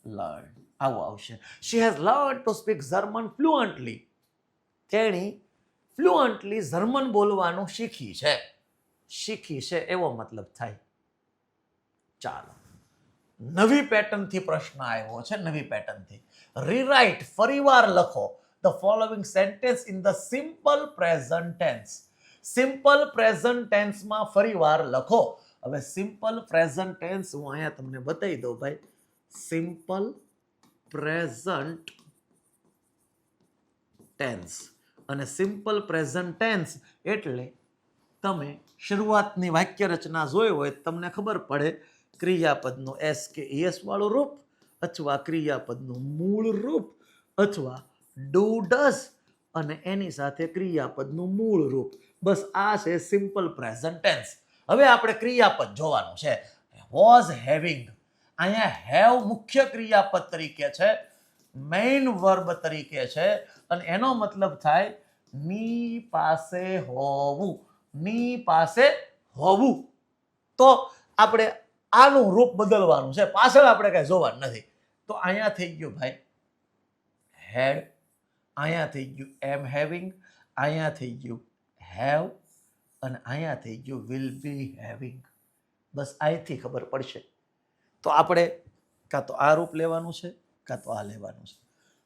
learned આવું આવશે. She has learned to speak German fluently. તેણી ફ્લુઅન્ટલી જર્મન બોલવાનું શીખી છે. શીખી છે એવો મતલબ થાય. ચાલો, નવી પેટર્નથી પ્રશ્ન આવ્યો છે. નવી પેટર્નથી રીરાઇટ, ફરીવાર લખો the following sentence in the simple present tense. Simple present ટેન્સમાં ફરીવાર લખો. હવે સિમ્પલ પ્રેઝન્ટ ટેન્સ હું અહીંયા તમને બતાવી દઉં ભાઈ. સિમ્પલ પ્રેઝન્ટ ટેન્સ અને સિમ્પલ પ્રેઝન્ટ ટેન્સ એટલે તમે શરૂઆતની વાક્ય રચના જોઈ હોય તમને ખબર પડે ક્રિયાપદનું એસ કે એસ વાળું રૂપ અથવા ક્રિયાપદનું મૂળ રૂપ અથવા ડુ ડઝ અને એની સાથે ક્રિયાપદનું મૂળ રૂપ. બસ આ છે સિમ્પલ પ્રેઝન્ટ ટેન્સ. હવે આપણે ક્રિયાપદ જોવાનું છે. વોઝ હેવિંગ, અહીંયા હેવ મુખ્ય ક્રિયાપદ તરીકે છે, મેઇન વર્બ તરીકે છે અને એનો મતલબ થાય ની પાસે હોવું. ની પાસે હોવું. તો આપણે આનું રૂપ બદલવાનું છે, પાછળ આપણે કઈ જોવાનું નથી. તો અહીંયા થઈ ગયું ભાઈ હેડ, અહીંયા થઈ ગયું એમ હેવિંગ, અહીંયા થઈ ગયું હેવ અને અહીંયા થઈ ગયું વિલ બી હેવિંગ. બસ અહીંથી ખબર પડશે. તો આપણે કાં તો આ રૂપ લેવાનું છે કાં તો આ લેવાનું છે.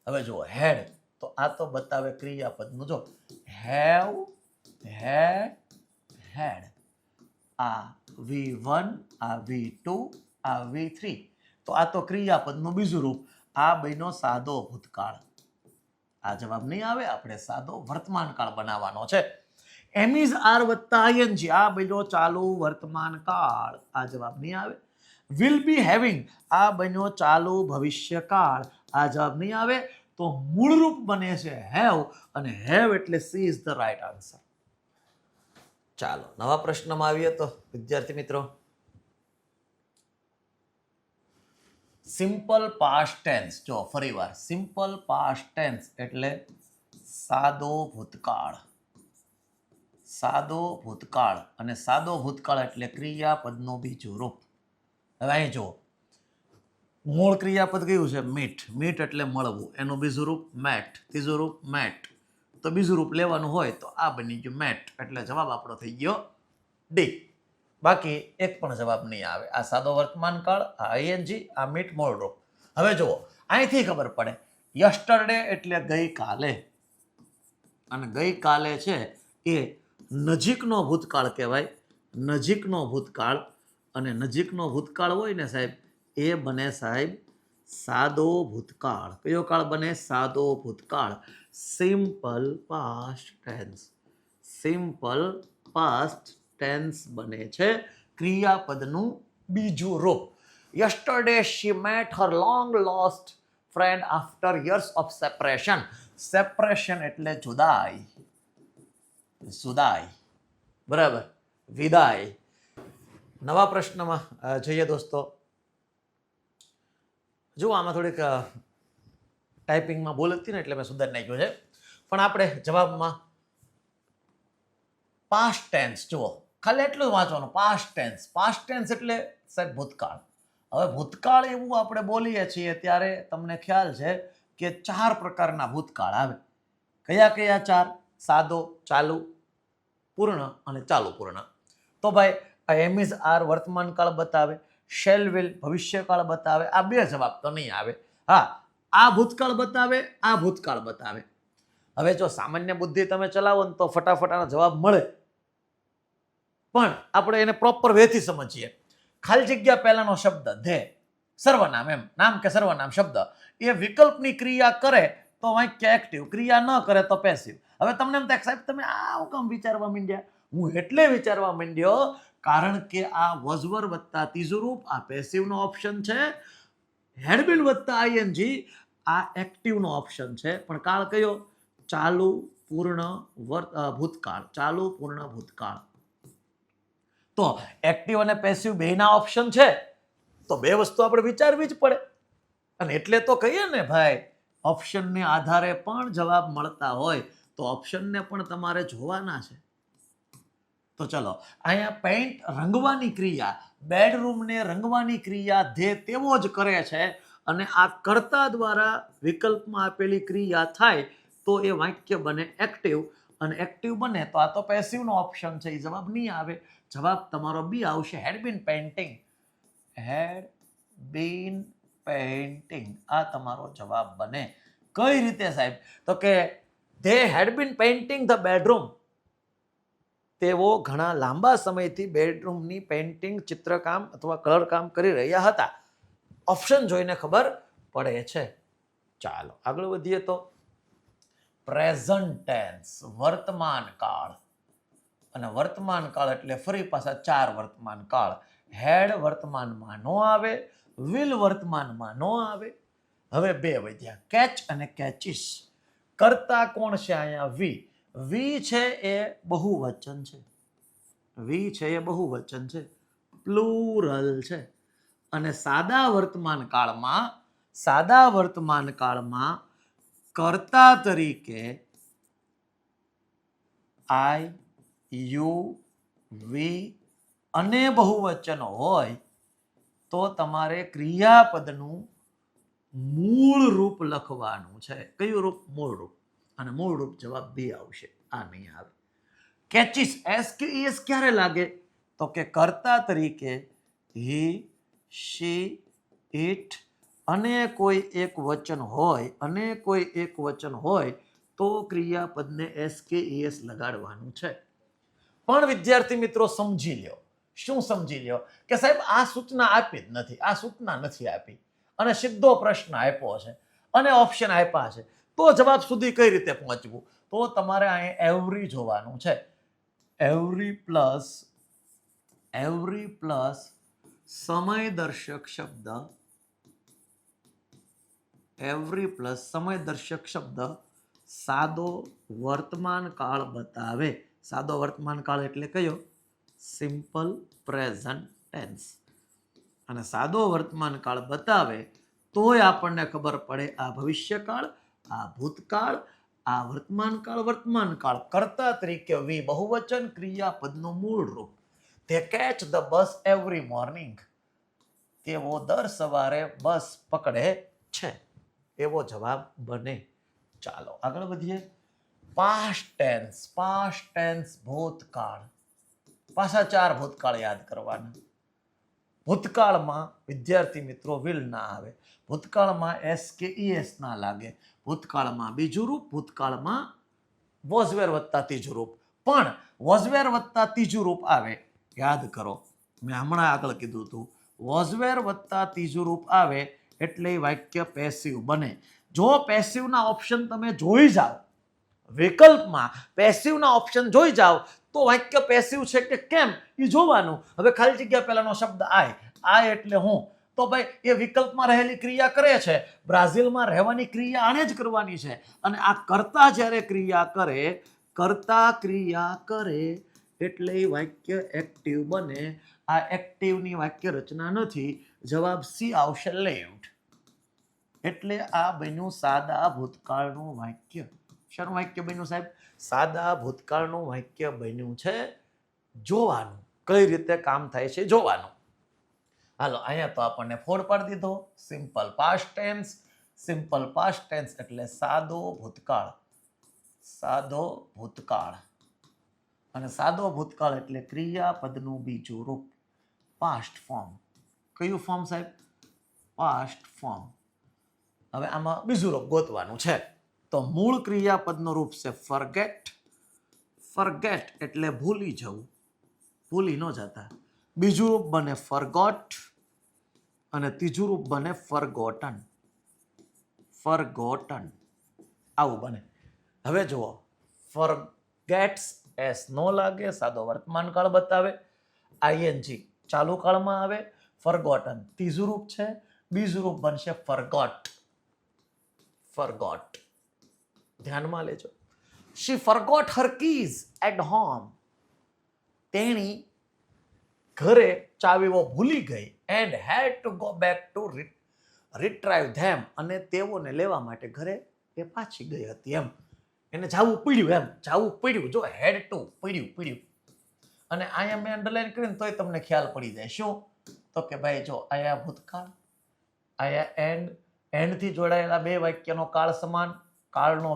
હવે જુઓ હેડ તો આ તો બતાવે ક્રિયાપદનું. જો હેવ, હેડ, હેડ, આ V1, આ V2, આ V3, તો આ તો ક્રિયાપદનું બીજું રૂપ. આ બન્યો સાદો ભૂતકાળ. આ જવાબ નહીં આવે, આપણે સાદો વર્તમાન કાળ બનાવવાનો છે. એમ ઇઝ આર વત્તા ING, આ બન્યો ચાલુ વર્તમાન કાળ. આ જવાબ નહીં આવે. વિલ બી હેવિંગ, આ બન્યો ચાલુ ભવિષ્ય કાળ. આ જવાબ નહીં આવે. તો મૂળ રૂપ બને છે હેવ, અને હેવ એટલે she is the right answer. ચાલો નવા પ્રશ્નમાં આવીએ તો વિદ્યાર્થી મિત્રો, સિમ્પલ પાસ્ટ ટેન્સ. જો ફરીવાર, સિમ્પલ પાસ્ટ ટેન્સ એટલે સાદો ભૂતકાળ. સાદો ભૂતકાળ, અને સાદો ભૂતકાળ એટલે ક્રિયાપદનું બીજું રૂપ. હવે અહીં જુઓ, મૂળ ક્રિયાપદ કયું છે? મીટ. મીટ એટલે મળવું, એનું બીજું રૂપ મેટ, ત્રીજું રૂપ મેટ. તો બીજું રૂપ લેવાનું હોય તો આ બની ગયું મેટ, એટલે જવાબ આપણો થઈ ગયો ડી. બાકી એક પણ જવાબ નહીં આવે. આ સાદો વર્તમાન કાળ, આ ING, આ મીટ મૂળ રૂપ. હવે જુઓ, અહીંથી ખબર પડે, યસ્ટરડે એટલે ગઈકાલે, અને ગઈકાલે છે એ નજીકનો ભૂતકાળ કહેવાય. નજીકનો ભૂતકાળ, અને નજીકનો ભૂતકાળ હોય ને સાહેબ, એ બને સાહેબ સાદો ભૂતકાળ. કયો કાળ બને? સાદો ભૂતકાળ. Simple past tense. Simple past tense બને છે ક્રિયાપદનું બીજું રૂપ. Yesterday she met her long lost friend after years of separation. Separation એટલે જુદાઈ. જુદાઈ, બરાબર, વિદાય. નવા પ્રશ્નમાં જઈએ દોસ્તો. જુઓ, આમાં થોડીક ટાઈપિંગમાં ભૂલ હતી ને એટલે મેં સુધારી નાખ્યું છે. પણ આપણે જવાબમાં પાસ્ટ ટેન્સ જુઓ, ખાલી એટલું જ વાંચવાનું. Past tense. પાસ્ટ ટેન્સ એટલે સાહેબ ભૂતકાળ. હવે ભૂતકાળ એવું આપણે બોલીએ છીએ ત્યારે તમને ખ્યાલ છે કે 4 પ્રકારના ભૂતકાળ આવે. કયા કયા 4? સાદો, ચાલુ, પૂર્ણ અને ચાલુ પૂર્ણ. તો ભાઈ આ એમ ઇઝ આર વર્તમાન કાળ બતાવે, શેલ વિલ ભવિષ્યકાળ બતાવે. આ 2 જવાબ તો નહીં આવે. હા, આ ભૂતકાળ બતાવે, આ ભૂતકાળ બતાવે. હવે જો સામાન્ય બુદ્ધિ તમે ચલાવો ને તો ફટાફટ આનો જવાબ મળે, પણ આપણે એને પ્રોપર વેથી સમજીએ. ખાલી જગ્યા પહેલાનો શબ્દ ધે, સર્વનામ, એમ નામ કે સર્વનામ શબ્દ એ વિકલ્પની ક્રિયા કરે તો વાક્ય એક્ટિવ, ક્રિયા ન કરે તો પેસિવ. હવે તમને એમ થાય સાહેબ તમે આવું કામ વિચારવા માંડ્યા? હું એટલે વિચારવા માંડ્યો કારણ કે આ વોઝવર વત્તા ત્રીજું રૂપ, આ પેસિવનો ઓપ્શન છે. હેડબીન વત્તા ING આ એક્ટિવનો ઓપ્શન છે. પણ કાળ કયો? ચાલુ પૂર્ણ ભૂતકાળ. ચાલુ પૂર્ણ ભૂતકાળ. તો એક્ટિવ અને પેસિવ બેના ઓપ્શન છે, તો 2 વસ્તુ આપણે વિચારવી જ પડે. અને એટલે તો કહીએ ને ભાઈ, ઓપ્શનને આધારે પણ જવાબ મળતા હોય તો ઓપ્શનને પણ તમારે જોવાના છે. તો ચલો, અહીંયા પેઇન્ટ રંગવાની ક્રિયા, બેડરૂમને રંગવાની ક્રિયા ધે તેવો જ કરે છે, અને આ કર્તા દ્વારા વિકલ્પમાં આપેલી ક્રિયા થાય તો એ વાક્ય બને એક્ટિવ, અને એક્ટિવ બને તો આ તો પેસિવનો ઓપ્શન છે, એ જવાબ નહીં આવે. જવાબ તમારો બી આવશે, હેડ been painting. Head been painting આ તમારો જવાબ બને. કઈ રીતે સાહેબ? તો કે they had been painting the bedroom. તેઓ ઘણા લાંબા સમયથી બેડરૂમની પેઇન્ટિંગ, ચિત્રકામ અથવા કલર કામ કરી રહ્યા હતા. ઓપ્શન જોઈને ખબર પડે છે. ચાલો આગળ વધીએ તો પ્રેઝન્ટ ટેન્સ, વર્તમાન કાળ. અને વર્તમાન કાળ એટલે ફરી પાછા 4 વર્તમાન કાળ. હેડ વર્તમાનમાં નો આવે, વિલ વર્તમાનમાં નો આવે. હવે 2 વધ્યા, કેચ અને કેચીસ. કરતા કોણ છે અહીંયા? વી. વી છે એ બહુવચન છે. વી છે એ બહુવચન છે, પ્લુરલ છે. અને સાદા વર્તમાન કાળમાં કર્તા તરીકે આઈ, યુ, વી અને બહુવચન હોય તો તમારે ક્રિયાપદનું મૂળ રૂપ લખવાનું છે. કયું રૂપ? મૂળ રૂપ. અને મૂળ રૂપ જવાબ બી આવશે, આ નહીં આવે. કેચીસ, SKES ક્યારે લાગે? તો કે કર્તા તરીકે હી, શી, ઇટ અને કોઈ એક વચન હોય તો ક્રિયાપદને એસ કે ઈએસ લગાડવાનું છે. પણ વિદ્યાર્થી મિત્રો સમજી લ્યો, શું સમજી લ્યો કે સાહેબ આ સૂચના આપી જ નથી, આ સૂચના નથી આપી અને સીધો પ્રશ્ન આપ્યો છે અને ઓપ્શન આપ્યા છે, તો જવાબ સુધી કઈ રીતે પહોંચવું? તો તમારે અહીં એવરી જોવાનું છે. એવરી પ્લસ સમયદર્શક શબ્દ, એવરી પ્લસ સમયદર્શક શબ્દ સાદો વર્તમાન કાળ બતાવે. સાદો વર્તમાન કાળ એટલે કયો? Simple present tense. અને સાદો વર્તમાન કાળ બતાવે તોય આપણને ખબર પડે આ ભવિષ્યકાળ, આ ભૂતકાળ, આ વર્તમાન કાળ. કર્તા તરીકે વી બહુવચન, ક્રિયાપદનું મૂળ રૂપ. તે catch the bus every morning. તેઓ દર સવારે બસ પકડે છે. એવો જવાબ બને. ચાલો આગળ વધીએ. પાસ્ટ ટેન્સ ભૂતકાળ. પાછા 4 ભૂતકાળ યાદ કરવાના. ભૂતકાળમાં વિદ્યાર્થી મિત્રો વિલ ના આવે, ભૂતકાળમાં એસ કે ઈએસ ના લાગે, ભૂતકાળમાં બીજું રૂપ, ભૂતકાળમાં વોઝવેર વત્તા ત્રીજું રૂપ. પણ વોઝવેર વત્તા ત્રીજું રૂપ આવે, યાદ કરો મેં હમણાં આગળ કીધું હતું, વોઝવેર વત્તા ત્રીજું રૂપ આવે એટલે વાક્ય પેસિવ બને. જો પેસિવના ઓપ્શન તમે જોઈ જાઓ, વિકલ્પમાં પેસિવના ઓપ્શન જોઈ જાઓ તો વાક્ય પેસિવ છે કે કેમ એ જોવાનું. હવે ખાલી જગ્યા પહેલાનો શબ્દ આય એટલે હું, તો ભાઈ એ વિકલ્પમાં રહેલી ક્રિયા કરે છે, બ્રાઝિલમાં રહેવાની ક્રિયા આને જ કરવાની છે. અને આ કર્તા જ્યારે ક્રિયા કરે એટલે એ વાક્ય એક્ટિવ બને. આ એક્ટિવની વાક્ય રચના નથી. જવાબ સી આવશે, લેવ્ડ. એટલે આ બન્યું સાદા ભૂતકાળનું વાક્ય. શાનું વાક્ય બન્યું સાહેબ? સાદા ભૂતકાળનું વાક્ય બન્યું છે. જોવાનું કઈ રીતે કામ થાય છે જોવાનું. હાલો અહીંયા તો આપણને ફોડ પાડી દીધો. સિમ્પલ પાસ્ટ ટેન્સ એટલે સાદો ભૂતકાળ. અને સાદો ભૂતકાળ એટલે ક્રિયાપદનું બીજું રૂપ, પાસ્ટ ફોર્મ. કયું ફોર્મ સાહેબ? Past form. હવે આમાં બીજું રૂપ ગોતવાનું છે. તો મૂળ ક્રિયાપદનું રૂપ છે ફરગેટ એટલે ભૂલી જવું, ભૂલી ન જતા. બીજું રૂપ બને ફરગોટ અને ત્રીજું રૂપ બને ફરગોટન. આવું બને. હવે જુઓ, ફરગેટ્સ એસ નો લાગે, સાદો વર્તમાન કાળ બતાવે, આઈએનજી ચાલુ કાળમાં આવે, ફરગોટન ત્રીજું રૂપ છે, બીજું રૂપ બનશે ફરગોટ. ધ્યાનમાં લેજો. She forgot her keys at home. તેણી ઘરે ચાવીઓ ભૂલી ગઈ and had to go back to retrieve them. અને તેઓને લેવા માટે ઘરે એ પાછી ગઈ હતી એમ. એને જાવું પડ્યું. જો હેડ ટુ પડ્યું. અને અહીંયા મેં અંડરલાઈન કરીને તોય તમને ખ્યાલ પડી જાય. શું? તો કે ભાઈ જો અહીંયા ભૂતકાળ, અહીંયા એન્ડથી જોડાયેલા બે વાક્યનો કાળ સમાન, કાળનો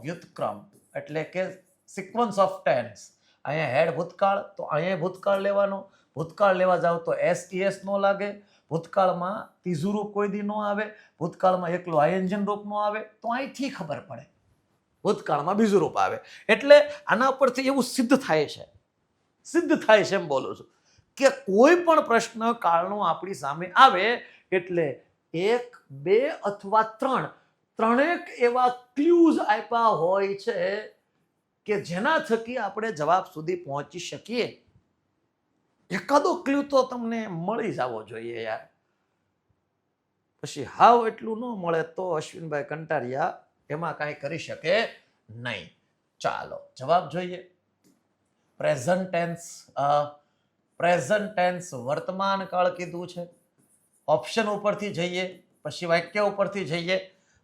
વ્યુત્ક્રમ એટલે કે સિક્વન્સ ઓફ ટેન્સ. અહીંયા હેડ ભૂતકાળ તો અહીંયા ભૂતકાળ લેવાનો. ભૂતકાળ લેવા જાવ તો એસ નો લાગે. ભૂતકાળમાં ત્રીજું રૂપ કોઈ દી નો આવે. ભૂતકાળમાં એકલું આઈએનજી રૂપ નો આવે. તો અહીંથી ખબર પડે ભૂતકાળમાં બીજું રૂપ આવે. એટલે આના પરથી એવું સિદ્ધ થાય છે એમ બોલું છું કે કોઈ પણ પ્રશ્ન કાળનો આપણી સામે આવે એટલે 1, 2 અથવા 3 એવા ક્લ્યુઝ આપ્યા હોય છે કે જેના થકી આપણે જવાબ સુધી પહોંચી શકીએ. એકાદો ક્લ્યુ તો તમને મળી જવો જોઈએ યાર. પછી હાવ એટલું ન મળે તો અશ્વિનભાઈ કંટારિયા એમાં કાંઈ કરી શકે નહીં. ચાલો જવાબ જોઈએ. પ્રેઝન્ટ ટેન્સ વર્તમાન કાળ કીધું છે. ઓપ્શન ઉપરથી જઈએ, પછી વાક્ય ઉપરથી જઈએ.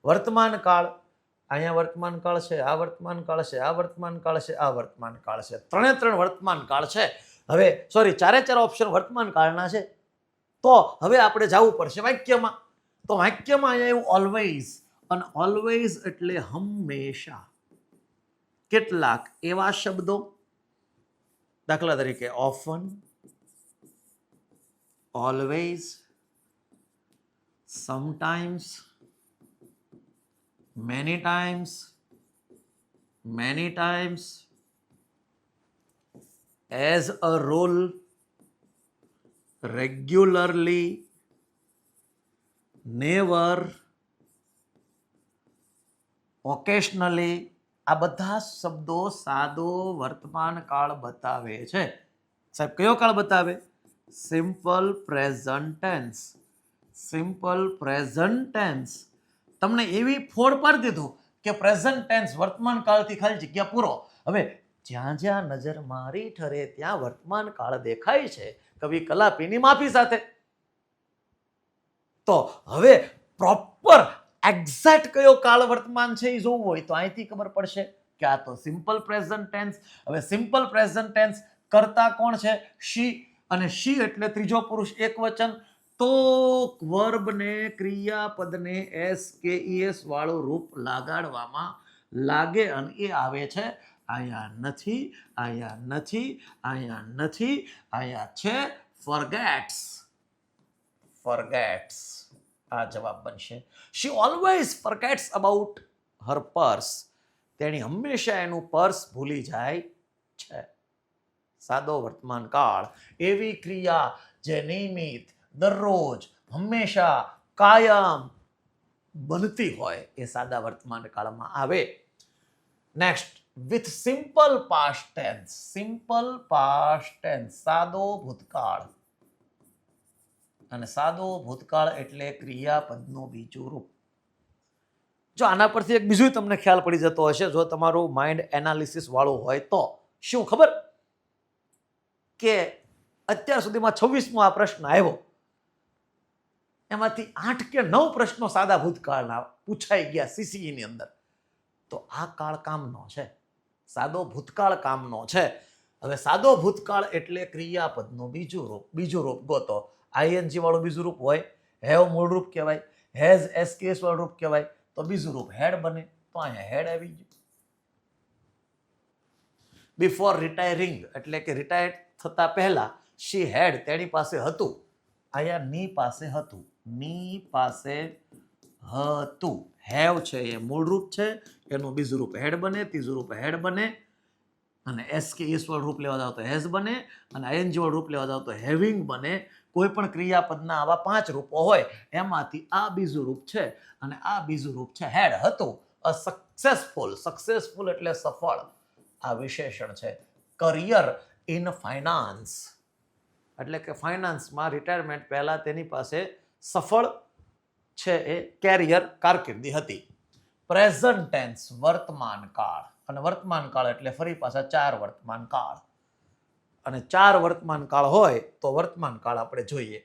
વર્તમાન કાળ, અહીંયા વર્તમાન કાળ છે, આ વર્તમાન કાળ છે, આ વર્તમાન કાળ છે, આ વર્તમાન કાળ છે. 3 વર્તમાન કાળ છે. હવે 4 ઓપ્શન વર્તમાન કાળના છે. તો હવે આપણે જવું પડશે વાક્યમાં. તો વાક્યમાં અહીંયા એવું ઓલવેઝ, અને ઓલવેઝ એટલે હંમેશા. કેટલાક એવા શબ્દો, દાખલા તરીકે often, always, sometimes, many times, many times, as a rule, regularly, never, occasionally. આ બધા શબ્દો સાદો વર્તમાન કાળ બતાવે છે. સાહેબ કયો કાળ બતાવે? Simple present tense. Simple present tense. તમને એવી ફોડ પાડી દીધું કે પ્રેઝન્ટ ટેન્સ વર્તમાન કાળથી ખાલી જગ્યા પૂરો. હવે જ્યાં જ્યાં નજર મારી ઠરે ત્યાં વર્તમાન કાળ દેખાય છે કવિ કલાપીની માફી સાથે. તો હવે પ્રોપર એક્ઝેક્ટ કયો કાળ વર્તમાન છે એ જોવું હોય તો અહીંથી ખબર પડશે કે આ તો સિમ્પલ પ્રેઝન્ટ ટેન્સ. હવે સિમ્પલ પ્રેઝન્ટ ટેન્સ કરતા કોણ છે? શી. અને શી એટલે ત્રીજો પુરુષ એકવચન. તો વર્બને ક્રિયાપદને SKES વાળું રૂપ લગાડવામાં લાગે અને એ આવે છે અહીંયા નથી, અહીંયા નથી, અહીંયા નથી, અહીંયા છે forgets. forgets આ જવાબ બનશે. she always forgets about her purse. તેણી હંમેશા એનું પર્સ ભૂલી જાય છે. સાદો વર્તમાન કાળ એવી ક્રિયા જે નિયમિત, દરરોજ, હંમેશા, કાયમ બનતી હોય એ સાદા વર્તમાન કાળમાં આવે. Next, with simple past tense. Simple past tense સાદો ભૂતકાળ. અને સાદો ભૂતકાળ એટલે ક્રિયાપદનું બીજું રૂપ. જો આના પરથી એક બીજું તમને ખ્યાલ પડી જતો હશે જો તમારું માઇન્ડ એનાલિસિસ વાળું હોય તો. શું ખબર? કે અત્યાર સુધીમાં 26મો આ પ્રશ્ન આવ્યો એમાંથી 8 કે 9 પ્રશ્નો સાદા ભૂતકાળના પૂછાઈ ગયા CCE ની અંદર. તો આ કાળ કામનો છે. સાદો ભૂતકાળ કામનો છે. હવે સાદો ભૂતકાળ એટલે ક્રિયાપદનું બીજું રૂપ. બીજું રૂપ ગોતો. ING વાળું બીજું રૂપ હોય, હેવ મૂળ રૂપ કહેવાય, હેઝ SKS વાળું રૂપ કહેવાય, તો બીજું રૂપ હેડ બને. તો અહીંયા હેડ આવી ગયું. બિફોર રિટાયરિંગ એટલે કે રિટાયર થતા પહેલા શી હેડ તેની પાસે હતું. અહીંયા ની પાસે હતું. ની પાસે હતું. હેવ છે એ મૂળ રૂપ છે, એનું બીજું રૂપ હેડ બને, ત્રીજું રૂપ હેડ બને, અને SKS વાળું રૂપ લેવા જાવ તો હેઝ બને, અને ING વાળું રૂપ લેવા જાવ તો હેવિંગ બને. કોઈ પણ ક્રિયાપદના આવા 5 રૂપો હોય એમાંથી આ બીજું રૂપ છે અને આ બીજું રૂપ છે હેડ હતું. અ સક્સેસફુલ. સક્સેસફુલ એટલે સફળ. આ વિશેષણ છે. કરિયર ઇન ફાઇનાન્સ એટલે કે ફાઇનાન્સમાં રિટાયરમેન્ટ પહેલા તેની પાસે સફળ છે એ કેરિયર કારકિર્દી હતી. પ્રેઝન્ટ ટેન્સ વર્તમાન કાળ. અને વર્તમાન કાળ એટલે ફરી પાછા 4 વર્તમાન કાળ. અને 4 વર્તમાન કાળ હોય તો વર્તમાન કાળ આપણે જોઈએ.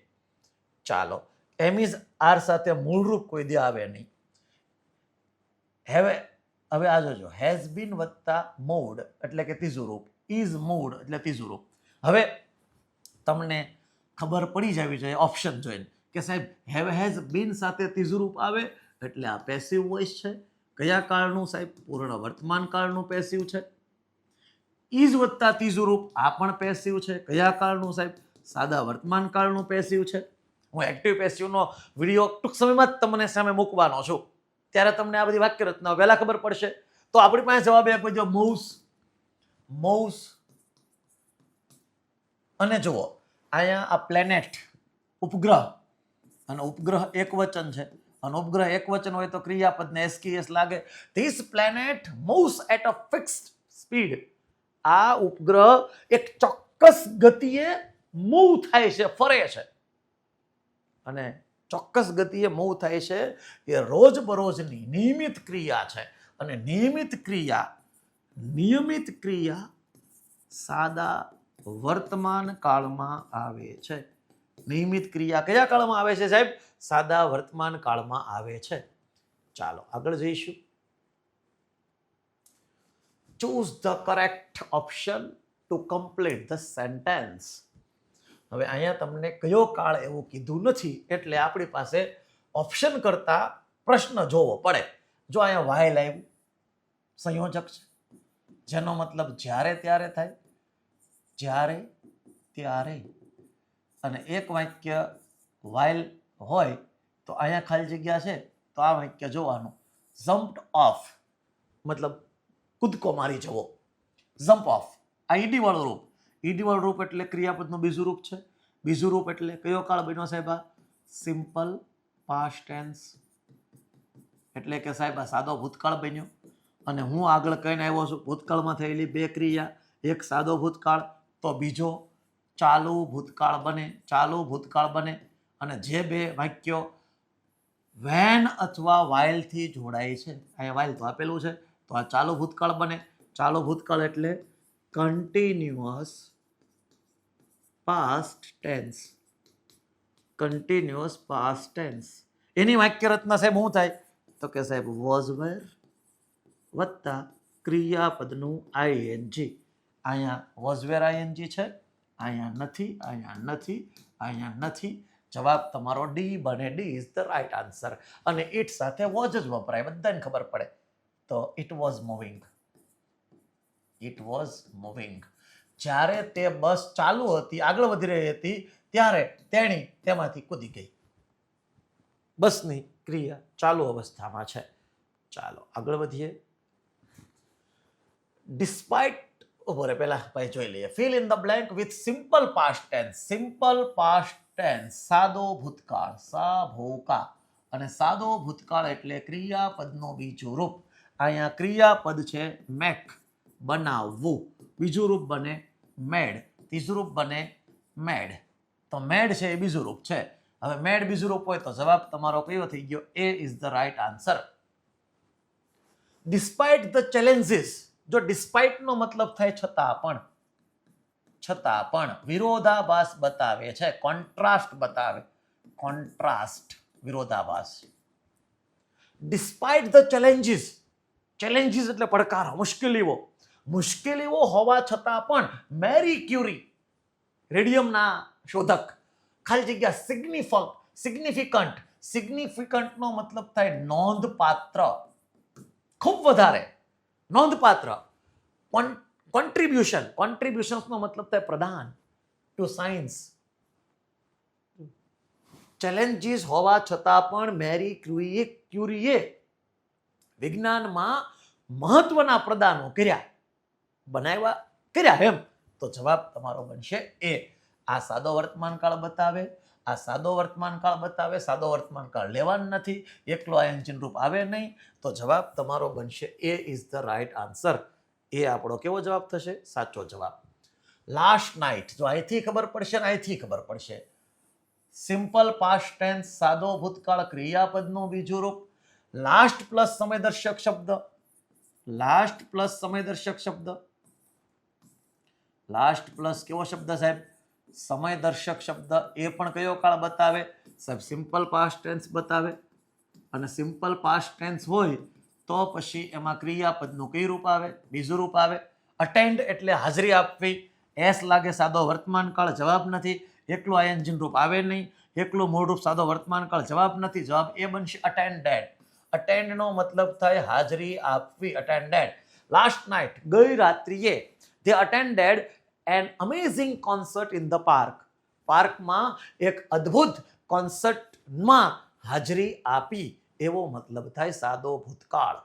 ચાલો, એમિઝ આર સાથે મૂળરૂપ કોઈ દે આવે નહીં. હવે આ જોજો, હેઝ બીન વત્તા મૂડ એટલે કે ત્રીજું રૂપ, ઇઝ મૂડ એટલે ત્રીજું રૂપ. હવે તમને ખબર પડી જવી જોઈએ ઓપ્શન જોઈને કે સાહેબ હેવ હેઝ બીન સાથે ત્રીજું રૂપ આવે એટલે આ પેસિવ વોઇસ છે. કયા કાળનું સાહેબ? પૂર્ણ વર્તમાન કાળનું પેસિવ છે. ઇઝ વત્તા ત્રીજું રૂપ આ પણ પેસિવ છે. કયા કાળનું સાહેબ? સાદા વર્તમાન કાળનું પેસિવ છે. હું એક્ટિવ પેસિવનો વિડીયો ટૂંક સમયમાં જ તમને સામે મૂકવાનો છું, ત્યારે તમને આ બધી વાક્ય રચનાઓ પહેલા ખબર પડશે. તો આપણી પાસે જવાબ આપી દો મૂવ્સ. મૂવ્સ. અને જુઓ અહીંયા આ પ્લેનેટ ઉપગ્રહ, અને ઉપગ્રહ એકવચન છે, અને ઉપગ્રહ એકવચન હોય તો ક્રિયાપદને SKS લાગે. This planet moves at a fixed speed. આ ઉપગ્રહ એક ચોક્કસ ગતિએ મૂવ થાય છે, ફરે છે. અને ચોક્કસ ગતિએ મૂવ થાય છે એ રોજબરોજની નિયમિત ક્રિયા છે. અને નિયમિત ક્રિયા સાદા વર્તમાન કાળમાં આવે છે. નિયમિત ક્રિયા કયા કાળમાં આવે છે સાહેબ? સાદા વર્તમાન કાળમાં આવે છે. ચાલો આગળ જઈશું. choose the correct option to complete the sentence. હવે અહીંયા તમને કયો કાળ એવું કીધું નથી એટલે આપણી પાસે ઓપ્શન કરતા પ્રશ્ન જોવો પડે. જો અહીંયા while આવ્યું, સંયોજક છે, જેનો મતલબ જ્યારે ત્યારે થાય, જ્યારે ત્યારે. અને એક વાક્ય while હોય તો અહીંયા ખાલી જગ્યા છે તો આ વાક્ય જોવાનું, ઝમ્પ્ડ ઓફ મતલબ કૂદકો મારી જવો, ઝમ્પ ઓફ. આ ઈડી વાળું રૂપ, ઈડી વાળું રૂપ એટલે ક્રિયાપદનું બીજું રૂપ છે. બીજું રૂપ એટલે કયો કાળ બન્યો સાહેબ? સિમ્પલ પાસ્ટ ટેન્સ, એટલે કે સાહેબ આ સાદો ભૂતકાળ બન્યો. અને હું આગળ કહીને આવ્યો છું ભૂતકાળમાં થયેલી બે ક્રિયા, એક સાદો ભૂતકાળ તો બીજો ચાલુ ભૂતકાળ બને, ચાલુ ભૂતકાળ બને. અને જે બે વાક્યો વેન અથવા વાઇલ થી જોડાય છે, અહીંયા વાઇલ તો આપેલું છે, તો આ ચાલુ ભૂતકાળ બને. ચાલુ ભૂતકાળ એટલે continuous past tense, continuous past tense. એની વાક્ય રચના સાહેબ શું થાય? તો કે સાહેબ વોઝ વેર વત્તા ક્રિયાપદનું આઈએનજી. અહીંયા વોઝ વેર આઈએનજી છે, અહીંયા નથી, અહીંયા નથી, અહીંયા નથી. જવાબ તમારો ડી બને. D is the right answer. અને ઇટ સાથે વોઝ જ વપરાય, બધાને ખબર પડે. તો it was moving, it was moving. જ્યારે તે બસ ચાલુ હતી, આગળ વધી રહી હતી, ત્યારે તેણી તેમાંથી કૂદી ગઈ. બસની ક્રિયા ચાલુ અવસ્થામાં છે. ચાલો આગળ વધીએ. ડિસ્પાઇટ ઉભો પહેલા ભાઈ જોઈ લઈએ. Fill in the blank with simple past tense. Simple past tense સાદો ભૂતકાળ, સા ભોકા. અને સાદો ભૂતકાળ એટલે ક્રિયાપદનું બીજું રૂપ. અહીંયા ક્રિયાપદ છે મેક, બનાવવું. બીજું રૂપ બને મેડ, ત્રીજું રૂપ બને મેડ. તો મેડ છે એ બીજું રૂપ છે. હવે મેડ બીજું રૂપ હોય તો જવાબ તમારો કયો થઈ ગયો? A is the right answer. Despite the challenges. જો ડિસ્પાઇટ નો મતલબ થાય છતાં પણ, છતાં પણ વિરોધાભાસ બતાવે છે, કોન્ટ્રાસ્ટ બતાવે, કોન્ટ્રાસ્ટ, વિરોધાભાસ. Despite the challenges. ચેલેન્જીસ એટલે પડકારો, મુશ્કેલીઓ. મુશ્કેલીઓ હોવા છતાં પણ મેરી ક્યુરી, રેડિયમના શોધક, ખાલી જગ્યા સિગ્નિફિકન્ટ. સિગ્નિફિકન્ટ નો મતલબ થાય નોંધપાત્ર, ખૂબ વધારે, નોંધપાત્ર. કોન્ટ્રીબ્યુશન, કોન્ટ્રીબ્યુશન્સ નો મતલબ થાય પ્રદાન ટુ સાયન્સ. ચેલેન્જીસ હોવા છતાં પણ મેરી ક્યુરીએ વિજ્ઞાનમાં મહત્વના પ્રદાનો કર્યા, બનાવ્યા, કર્યા એમ. તો જવાબ તમારો બનશે એ. આ સાદો વર્તમાનકાળ બતાવે, આ સાદો વર્તમાનકાળ બતાવે. સાદો વર્તમાનકાળ લેવાનું નથી, એકલો આયનચિહ્ન રૂપ આવે નહીં. તો જવાબ તમારો બનશે એ ઇઝ ધ રાઈટ આન્સર. એ આપણો કેવો જવાબ થશે? સાચો જવાબ. લાસ્ટ નાઇટ, જો અહીંથી ખબર પડશે ને અહીંથી ખબર પડશે. સિમ્પલ પાસ્ટ ટેન્સ સાદો ભૂતકાળ ક્રિયાપદનું બીજું રૂપ. લાસ્ટ પ્લસ સમયદર્શક શબ્દ, લાસ્ટ પ્લસ સમયદર્શક શબ્દ. લાસ્ટ પ્લસ કેવો શબ્દ સાહેબ? સમયદર્શક શબ્દ. એ પણ કયો કાળ બતાવે સાહેબ? સિમ્પલ પાસ્ટ ટેન્સ બતાવે. અને સિમ્પલ પાસ્ટ ટેન્સ હોય તો પછી એમાં ક્રિયાપદનું કઈ રૂપ આવે? બીજું રૂપ આવે. અટેન્ડ એટલે હાજરી આપવી. એસ લાગે સાદો વર્તમાનકાળ, જવાબ નથી. એકલું આયનચિહ્ન રૂપ આવે નહીં, એકલું મૂળ રૂપ સાદો વર્તમાનકાળ, જવાબ નથી. જવાબ એ બનશે અટેન્ડેડ. અટેન્ડ નો મતલબ થાય હાજરી આપવી, અટેન્ડેડ. લાસ્ટ નાઇટ, ગઈ રાત્રિએ, they attended an amazing concert in the park. પાર્કમાં એક અદ્ભુત કોન્સર્ટમાં હાજરી આપી, એવો મતલબ થાય સાદો ભૂતકાળ.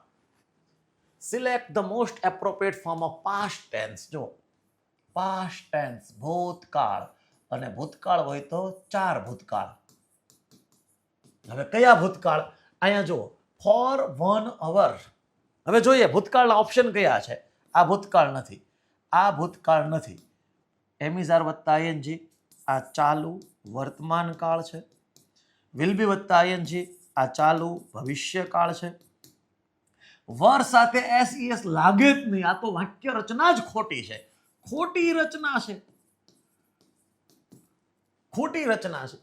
Select the most appropriate form of past tense. જો પાસ્ટ ટેન્સ ભૂતકાળ, અને ભૂતકાળ હોય તો 4 ભૂતકાળ. હવે કયા ભૂતકાળ? અહીંયા જુઓ, ફોર 1 hour. હવે જોઈએ ભૂતકાળના ઓપ્શન કયા છે. આ ભૂતકાળ નથી, આ ભૂતકાળ નથી. એમિઝાર વત્તા આઈએનજી, આ ચાલુ વર્તમાનકાળ છે. વિલ બી વત્તા આઈએનજી, આ ચાલુ ભવિષ્યકાળ છે. વર સાથે એસ લાગે જ નહીં. આ તો વાક્ય રચના જ ખોટી છે, ખોટી રચના છે, ખોટી રચના છે.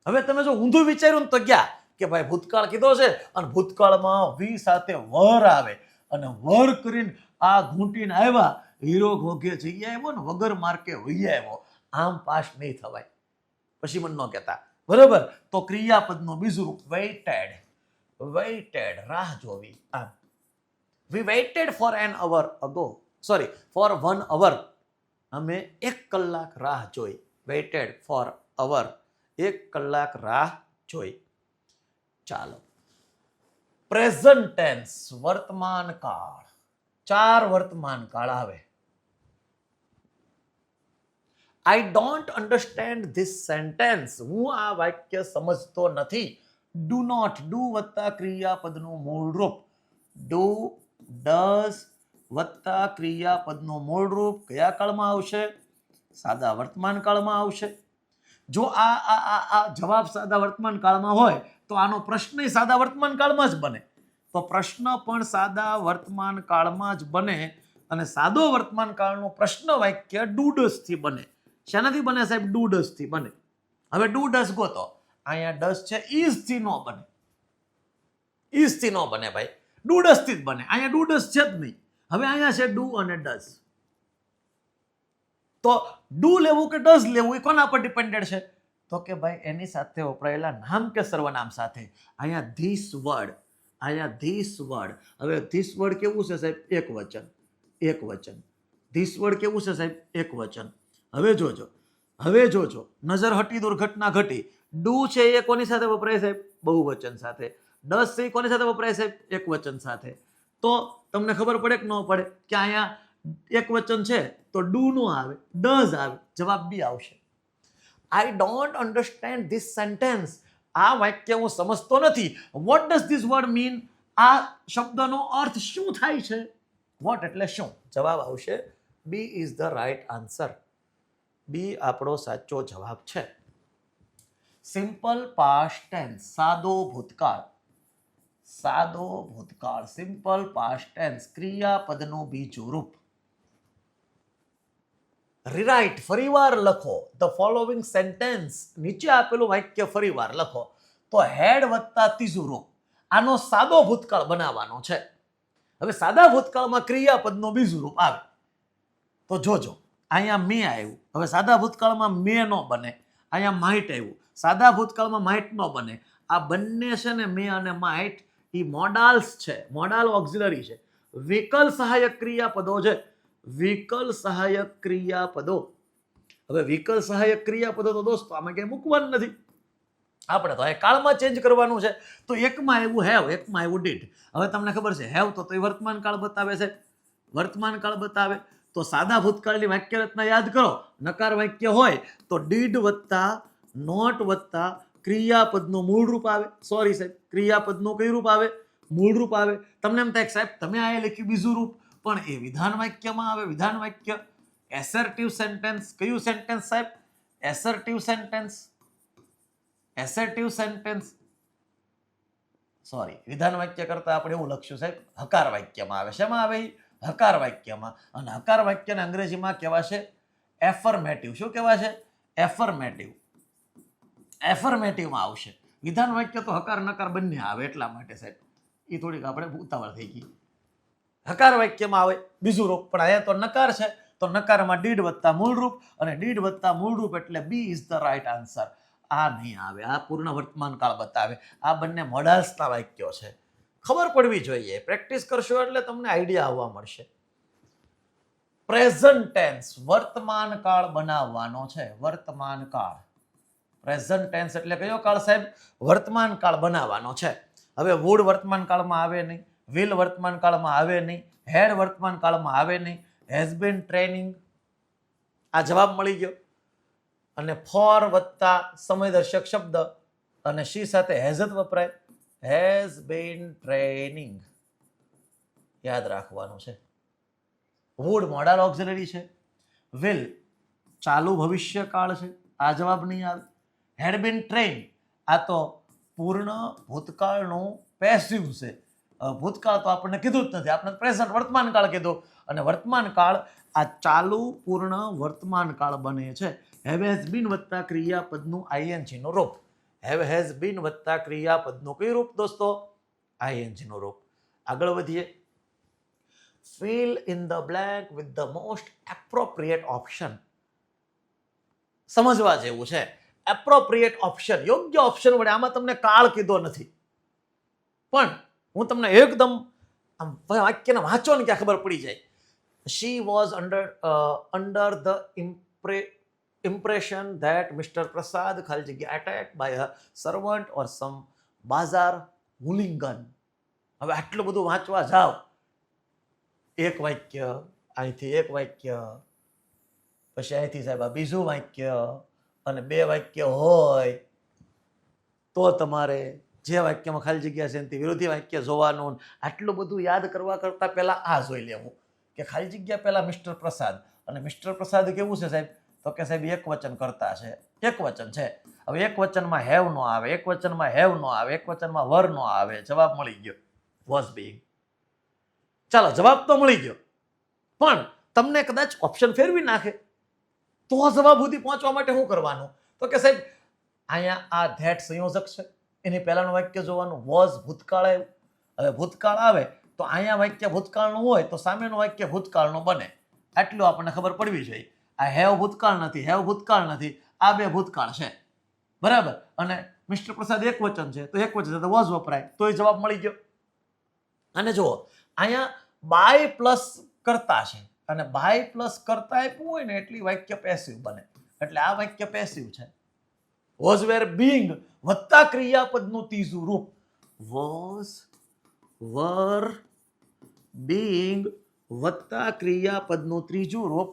હવે તમે જો ઊંધું વિચાર્યું તો ક્યાં કે ભાઈ ભૂતકાળ કીધો છે અને ભૂતકાળમાં વી સાથે વર આવે અને વર કરીને આ ઘૂંટીને આવ્યા, હીરો ઘોઘે જઈ આવ્યો ને વગર માર્કે હોઈ આવ્યો, આમ પાસ નહીં થવાય. પછી મને ન કહેતા, બરોબર? તો ક્રિયાપદનું બીજું રૂપ વેઇટેડ. વેઇટેડ, રાહ જોવી. આમ we waited for an hour ago, sorry for 1 hour. અમે 1 કલાક રાહ જોઈ. વેઇટેડ ફોર અવર, 1 કલાક રાહ જોઈ. ચાલો, પ્રેઝન્ટ ટેન્સ વર્તમાન કાળ, 4 વર્તમાન કાળ આવે. I don't understand this sentence, હું આ વાક્ય સમજતો નથી. ડુ નોટ, ડુ વત્તા ક્રિયાપદનું મૂળ રૂપ, ડુ ડઝ વત્તા ક્રિયાપદનું મૂળ રૂપ કયા કાળમાં આવશે? સાદા વર્તમાન કાળમાં આવશે. જો આ જવાબ સાદા વર્તમાન કાળમાં હોય તો આનો પ્રશ્ન સાદા વર્તમાન કાળમાં જ બને. તો પ્રશ્ન પણ સાદા વર્તમાન કાળમાં જ બને અને સાદો વર્તમાન કાળનો પ્રશ્ન વાક્ય ડુ ડઝ થી બને. શેનાથી બને સાહેબ? ડુ ડઝ થી બને. હવે ડુ ડઝ ગોતો. અહીંયા ડઝ છે, ઇઝ થી નો બને. ઇઝ થી નો બને ભાઈ, ડુ ડઝ થી જ બને. અહીંયા ડુ ડઝ છે જ નહીં. હવે અહીંયા છે ડુ અને ડઝ. તો ડુ લેવું કે ડઝ લેવું એ કોના પર ડિપેન્ડેડ છે? તો કે ભાઈ એની સાથે વપરાયેલા નામ કે સર્વનામ સાથે. અહીંયા ધીસ વર્ડ, અહીંયા ધીસ વર્ડ. હવે ધીસ વર્ડ કેવું છે સાહેબ? એક વચન, એક વચન. ધીસ વર્ડ કેવું છે સાહેબ? એક વચન. હવે જોજો, હવે જોજો, નજર હટી દુર્ઘટના ઘટી. ડુ છે એ કોની સાથે વપરાય સાહેબ? બહુવચન સાથે. ડઝ છે એ કોની સાથે વપરાય સાહેબ? એક વચન સાથે. તો તમને ખબર પડે કે ન પડે કે અહીંયા એક વચન છે તો ડુ નો આવે, ડઝ આવે. જવાબ બી આવશે. I don't understand this sentence, આ વાક્ય હું સમજતો નથી. What does this word mean, આ શબ્દનો અર્થ શું થાય છે? વોટ એટલે શું? જવાબ આવશે B is the right answer. B આપણો સાચો જવાબ છે. સિમ્પલ પાસ્ટ ટેન્સ, સાદો ભૂતકાળ, સાદો ભૂતકાળ, સિમ્પલ પાસ્ટ ટેન્સ, ક્રિયાપદનું બીજું રૂપ. રીરાઇટ, ફરીવાર લખો ધ ફોલોવિંગ સેન્ટેન્સ, નીચે આપેલું વાક્ય ફરીવાર લખો. તો હેડ વત્તા ત્રીજું રૂપ, આનો સાદો ભૂતકાળ બનાવવાનો છે. હવે સાદા ભૂતકાળમાં ક્રિયાપદનું બીજું રૂપ આવે તો જોજો, અહીંયા મે આવ્યું. હવે સાદા ભૂતકાળમાં મે નો બને. અહીંયા માઇટ આવ્યું. સાદા ભૂતકાળમાં માઇટ નો બને. આ બંને છે ને, મે અને માઇટ, એ મોડાલ્સ છે, મોડાલ ઓક્ઝિલરી છે, વિકલ સહાયક ક્રિયાપદો છે. વિકલ સહાયક ક્રિયાપદો. હવે વિકલ સહાયક ક્રિયાપદો તો દોસ્તો આમાં ક્યાંય મૂકવાનું નથી. આપણે તો એ કાળમાં ચેન્જ કરવાનું છે. તો એકમાં આવ્યું હેવ, એકમાં આવ્યું ડીડ. હવે તમને ખબર છે હેવ તો એ વર્તમાન કાળ બતાવે છે, વર્તમાન કાળ બતાવે. તો સાદા ભૂતકાળની વાક્ય રચના યાદ કરો. નકાર વાક્ય હોય તો ડીડ વત્તા નોટ વત્તા ક્રિયાપદનું મૂળ રૂપ આવે. સોરી સાહેબ, ક્રિયાપદનું કયું રૂપ આવે? મૂળ રૂપ આવે. તમને એમ થાય સાહેબ તમે આ લખ્યું બીજું રૂપ, પણ એ વિધાન વાક્યમાં આવે. વિધાન વાક્ય એસર્ટિવ સેન્ટેન્સ. કયું સેન્ટેન્સ સાહેબ? Assertive sentence. Assertive sentence, sorry, વિધાન વાક્ય કરતા આપણે એવું લખશું સાહેબ, હકાર વાક્યમાં આવે. શેમાં આવે? હકાર વાક્યમાં. અને હકાર વાક્યને અંગ્રેજીમાં કહેવાશે એફર્મેટિવ. શું કહેવાશે? એફર્મેટિવ. એફર્મેટિવમાં આવશે. વિધાન વાક્ય તો હકાર નકાર બંને આવે, એટલા માટે સાહેબ એ થોડીક આપણે ઉતાવળ થઈ ગઈ. હકાર વાક્યમાં આવે બીજું રૂપ, પણ અહીંયા તો નકાર છે તો નકારમાં ડીડ વત્તા મૂળ રૂપ, અને ડીડ વત્તા મૂળ રૂપ એટલે B is the right answer. આ નહીં આવે, આ પૂર્ણ વર્તમાન કાળ બતાવે. આ બંને મોડાલ્સના વાક્યો છે. ખબર પડવી જોઈએ. પ્રેક્ટિસ કરશો એટલે તમને આઈડિયા આવવા મળશે. પ્રેઝન્ટ ટેન્સ, વર્તમાન કાળ બનાવવાનો છે. વર્તમાન કાળ, પ્રેઝન્ટ ટેન્સ એટલે કયો કાળ સાહેબ? વર્તમાન કાળ બનાવવાનો છે. હવે વુડ વર્તમાન કાળમાં આવે નહીં, વિલ વર્તમાન કાળમાં આવે નહીં, હેડ વર્તમાન કાળમાં આવે નહીં, હેઝ બીન ટ્રેનિંગ, આ જવાબ મળી ગયો. અને ફોર વત્તા સમયદર્શક શબ્દ અને શી સાથે હેઝ જ વપરાય. હેઝ બીન ટ્રેનિંગ યાદ રાખવાનું છે. વુડ મોડાલ ઓક્ઝિલરી છે. વિલ ચાલુ ભવિષ્યકાળ છે, આ જવાબ નહીં આવે. હેડ બીન ટ્રેન, આ તો પૂર્ણ ભૂતકાળનું પેસિવ છે. ભૂતકાળ તો આપણને કીધું જ નથી, આપણે પ્રેઝન્ટ વર્તમાન કાળ કીધું. અને વર્તમાન કાળ આ ચાલુ પૂર્ણ વર્તમાન કાળ બને છે. હેવ હેઝ બીન વત્તા ક્રિયાપદનું આઈએનજી નું રૂપ. હેવ હેઝ બીન વત્તા ક્રિયાપદનું કયું રૂપ દોસ્તો? આઈએનજી નું રૂપ. આગળ વધીએ. fill in the blank with the most appropriate option. સમજવા જેવું છે. એપ્રોપ્રિએટ ઓપ્શન, યોગ્ય ઓપ્શન વડે. આમાં તમને કાળ કીધો નથી, પણ હું તમને એકદમ વાક્યને વાંચો ને ક્યાં ખબર પડી જાય. She was under the impression that Mr. Prasad ખાલી જગ્યા attacked by a servant or some Bazar હુલિંગન. હવે આટલું બધું વાંચવા જાઓ, એક વાક્ય, અહીંથી એક વાક્ય, પછી અહીંથી સાહેબ આ બીજું વાક્ય, અને 2 વાક્ય હોય તો તમારે જે વાક્યમાં ખાલી જગ્યા છે એનાથી વિરોધી વાક્ય જોવાનું. આટલું બધું યાદ કરવા કરતાં પહેલાં આ જોઈ લેવું કે ખાલી જગ્યા પહેલાં મિસ્ટર પ્રસાદ, અને મિસ્ટર પ્રસાદ કેવું છે સાહેબ, તો કે સાહેબ એક વચન કરતા છે, એક વચન છે. હવે એક વચનમાં હેવ નો આવે, એક વચનમાં હેવ નો આવે, એક વચનમાં વર નો આવે, જવાબ મળી ગયો, વોઝ બીઇંગ. ચાલો, જવાબ તો મળી ગયો, પણ તમને કદાચ ઓપ્શન ફેરવી નાખે તો જવાબ સુધી પહોંચવા માટે શું કરવાનું, તો કે સાહેબ અહીંયા આ ધેટ સંયોજક છે, એની પહેલાનું વાક્ય જોવાનું, વોઝ ભૂતકાળ આવ્યું. હવે ભૂતકાળ આવે તો અહીંયા વાક્ય ભૂતકાળનું હોય તો સામેનું વાક્ય ભૂતકાળનું બને. આટલું આપણને ખબર પડવી જોઈએ. આ હેવ ભૂતકાળ નથી, હેવ ભૂતકાળ નથી, આ 2 ભૂતકાળ છે, બરાબર. અને મિસ્ટર પ્રસાદ એક વચન છે તો એક વચન વોઝ વપરાય તો એ જવાબ મળી ગયો. અને જુઓ, અહીંયા બાય પ્લસ કરતા છે, અને બાય પ્લસ કરતા આપ્યું હોય ને એટલી વાક્ય પેસિવ બને, એટલે આ વાક્ય પેસિવ છે. વોઝ વેર બીંગ વત્તા ક્રિયાપદનું ત્રીજું રૂપ, વોઝ વર બીંગ વત્તા ક્રિયાપદનું ત્રીજું રૂપ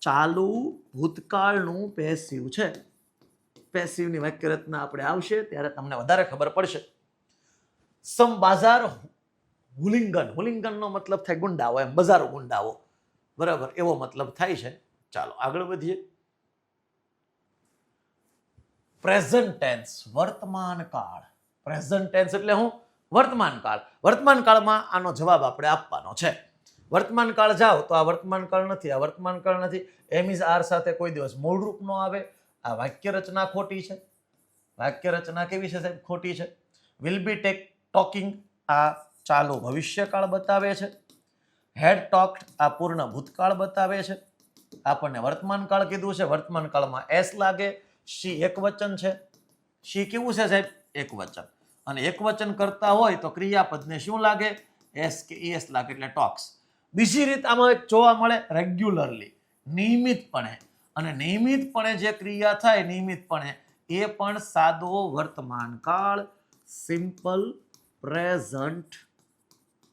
ચાલુ ભૂતકાળનું પેસિવ છે. પેસિવની વાક્ય રચના આપણે આવશે ત્યારે તમને વધારે ખબર પડશે. સમ બાજાર હુલિંગન, હુલિંગનનો મતલબ થાય ગુંડાઓ, એમ બજારો ગુંડાઓ, બરાબર, એવો મતલબ થાય છે. ચાલો આગળ વધીએ. પ્રેઝન્ટ ટેન્સ, વર્તમાન કાળ. પ્રેઝન્ટ ટેન્સ એટલે શું? વર્તમાન કાળ. વર્તમાન કાળમાં આનો જવાબ આપણે આપવાનો છે. વર્તમાન કાળ જાઓ તો આ વર્તમાન કાળ નથી, આ વર્તમાન કાળ નથી. એમ ઇઝ આર સાથે કોઈ દિવસ મૂળ રૂપ નો આવે. આ વાક્ય રચના ખોટી છે. વાક્ય રચના કેવી છે સાહેબ? ખોટી છે. વિલ બી ટોકિંગ, આ ચાલુ ભવિષ્યકાળ બતાવે છે. હેડ ટોક્ડ, આ પૂર્ણ ભૂતકાળ બતાવે છે. આપણને વર્તમાન કાળ કીધું છે, વર્તમાન કાળમાં એસ લાગે. શી એક વચન છે. શી કેવું છે સાહેબ? એક વચન. અને એક વચન કરતા હોય તો ક્રિયાપદને શું લાગે? એસ કે એસ લાગે, એટલે ટોક્સ. બીજી રીત આમાં એક જોવા મળે, રેગ્યુલરલી, નિયમિતપણે. અને નિયમિતપણે જે ક્રિયા થાય, નિયમિતપણે, એ પણ સાદો વર્તમાન કાળ, સિમ્પલ પ્રેઝન્ટ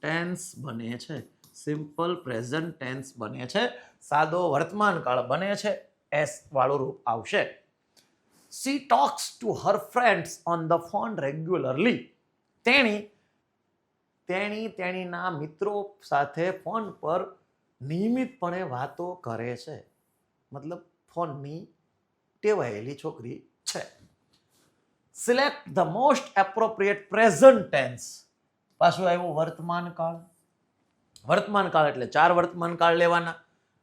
ટેન્સ બને છે. સિમ્પલ પ્રેઝન્ટ ટેન્સ બને છે, સાદો વર્તમાન કાળ બને છે, એસ વાળું રૂપ આવશે. She talks to her friends on the phone regularly. તેણીના મિત્રો સાથે ફોન પર નિયમિતપણે વાતો કરે છે. મતલબ ફોનની ટેવાયેલી છોકરી છે. Select the most appropriate present tense. પાછું આવ્યું વર્તમાન કાળ. વર્તમાન કાળ એટલે 4 વર્તમાન કાળ લેવાના,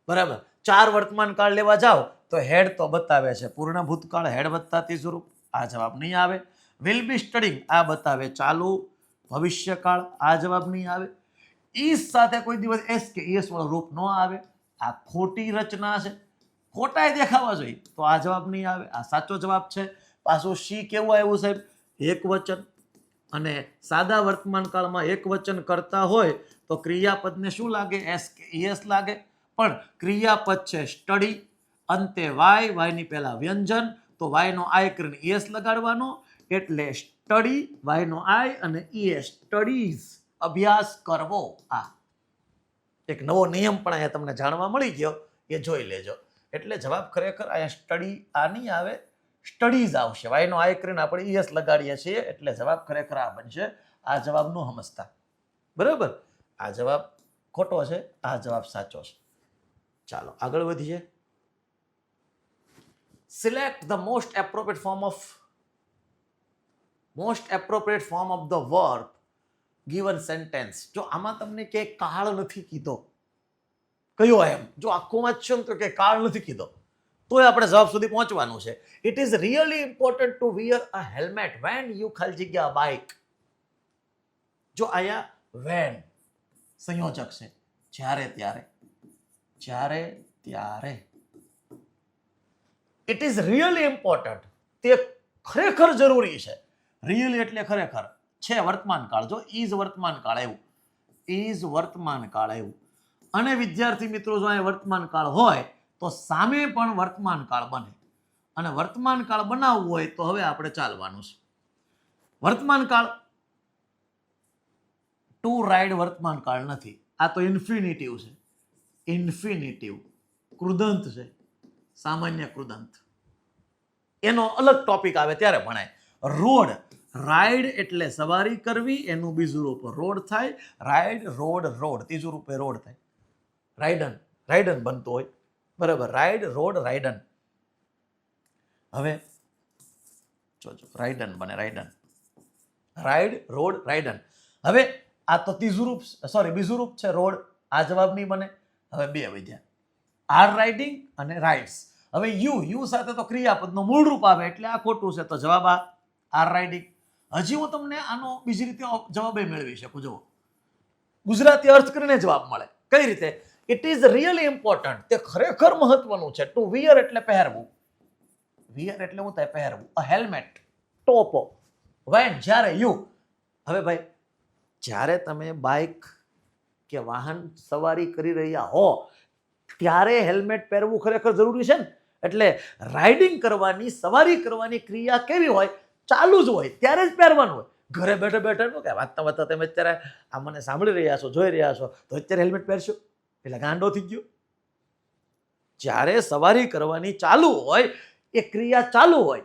બરાબર. 4 વર્તમાન કાળ લેવા જાઓ તો હેડ તો બતાવે છે પૂર્ણ ભૂતકાળ, હેડ વત્તા ત્રીજું રૂપ, આ જવાબ નહીં આવે. વિલ બી સ્ટડીંગ, આ બતાવે ચાલુ ભવિષ્યકાળ, આ જવાબ નહીં આવે. ઈઝ સાથે કોઈ દિવસ એસ કે એસ વાળું રૂપ ન આવે, આ ખોટી રચના છે. ખોટાય દેખાવા જોઈએ તો આ જવાબ નહીં આવે, આ સાચો જવાબ છે. પાછું શી કેવું આવ્યું સાહેબ? એક વચન. અને સાદા વર્તમાન કાળમાં એક વચન કરતા હોય તો ક્રિયાપદને શું લાગે? એસ કે એસ લાગે. પણ ક્રિયાપદ છે સ્ટડી, અંતે વાય, વાયની પહેલા વ્યંજન, તો વાયનો આય કરીને એસ લગાડવાનો, એટલે સ્ટડી, વાયનો આય અને એસ, સ્ટડીઝ, અભ્યાસ કરવો. આ એક નવો નિયમ પણ અહીંયા તમને જાણવા મળી ગયો, એ જોઈ લેજો. એટલે જવાબ ખરેખર અહીંયા સ્ટડી આ નહીં આવે, સ્ટડીઝ આવશે. વાયનો આય કરીને આપણે એસ લગાડીએ છીએ, એટલે જવાબ ખરેખર આ બનશે. આ જવાબ ન સમજતા, બરાબર. આ જવાબ ખોટો છે, આ જવાબ સાચો છે. ચાલો આગળ વધીએ. Select the most appropriate form of the verb given sentence. જો આમાં તમને કે કાળ નથી કીધો, કયો એમ, જો આખું વાંચશો તો કે કાળ નથી કીધો, તોય આપણે જવાબ સુધી પહોંચવાનું છે. It is really important to wear a helmet when you ખાલી જગ્યા બાઇક. જો અહીંયા વેન સંયોજક છે, જ્યારે ત્યારે. ઇટ ઇઝ રિયલી ઇમ્પોર્ટન્ટ, તે ખરેખર જરૂરી છે. રિયલી એટલે ખરેખર છે વર્તમાન કાળ. જો ઇઝ વર્તમાન કાળ આવ્યું, અને વિદ્યાર્થી મિત્રો જો અહીંયા વર્તમાન કાળ હોય તો સામે પણ વર્તમાન કાળ બને. અને વર્તમાન કાળ બનાવવું હોય તો હવે આપણે ચાલવાનું છે. વર્તમાન કાળ, ટુ રાઇડ વર્તમાન કાળ નથી, આ તો ઇન્ફિનિટિવ છે. ઇન્ફિનિટિવ કૃદંત છે, સામાન્ય કૃદંત, એનો અલગ ટોપિક આવે ત્યારે ભણાય. રોડ, રાઇડ એટલે સવારી કરવી, એનું બીજું રૂપ રોડ થાય. રાઇડ, રોડ, રોડ, ત્રીજું રૂપે રોડ થાય. રાઇડન, રાઇડન બનતું હોય, બરાબર. Ride, rode, ridden. હવે જોજો, રાઇડન બને, રાઇડન. Ride, rode, ridden. હવે આ તો ત્રીજું રૂપ, સોરી બીજું રૂપ છે રોડ, આ જવાબ નહીં બને. હવે બે વધ્યા, આર રાઇડિંગ અને રાઇડ્સ. હવે યુ સાથે તો ક્રિયાપદનું મૂળ રૂપ આવે એટલે આ ખોટું છે, તો જવાબ આ આર રાઇડિંગ. હજી હું તમને આનો બીજી રીતે જવાબ મેળવી શકું. જુઓ, ગુજરાતી અર્થ કરીને જવાબ મળે. કઈ રીતે? ઇટ ઇઝ રિયલી ઇમ્પોર્ટન્ટ, તે ખરેખર મહત્વનું છે. ટુ વિયર એટલે પહેરવું, વિયર એટલે શું થાય? પહેરવું. અ હેલ્મેટ, ટોપો. વેન, જ્યારે. યુ. હવે ભાઈ, જ્યારે તમે બાઇક કે વાહન સવારી કરી રહ્યા હો ત્યારે હેલ્મેટ પહેરવું ખરેખર જરૂરી છે ને. એટલે રાઇડિંગ કરવાની, સવારી કરવાની ક્રિયા કેવી હોય? ચાલુ જ હોય ત્યારે જ પહેરવાનું હોય. ઘરે બેઠા બેઠા નું કે વાંચતા વાંચતા તમે અત્યારે આ મને સાંભળી રહ્યા છો, જોઈ રહ્યા છો, તો અત્યારે હેલ્મેટ પહેરશો એટલે ગાંડો થઈ ગયો. જ્યારે સવારી કરવાની ચાલુ હોય એ ક્રિયા ચાલુ હોય,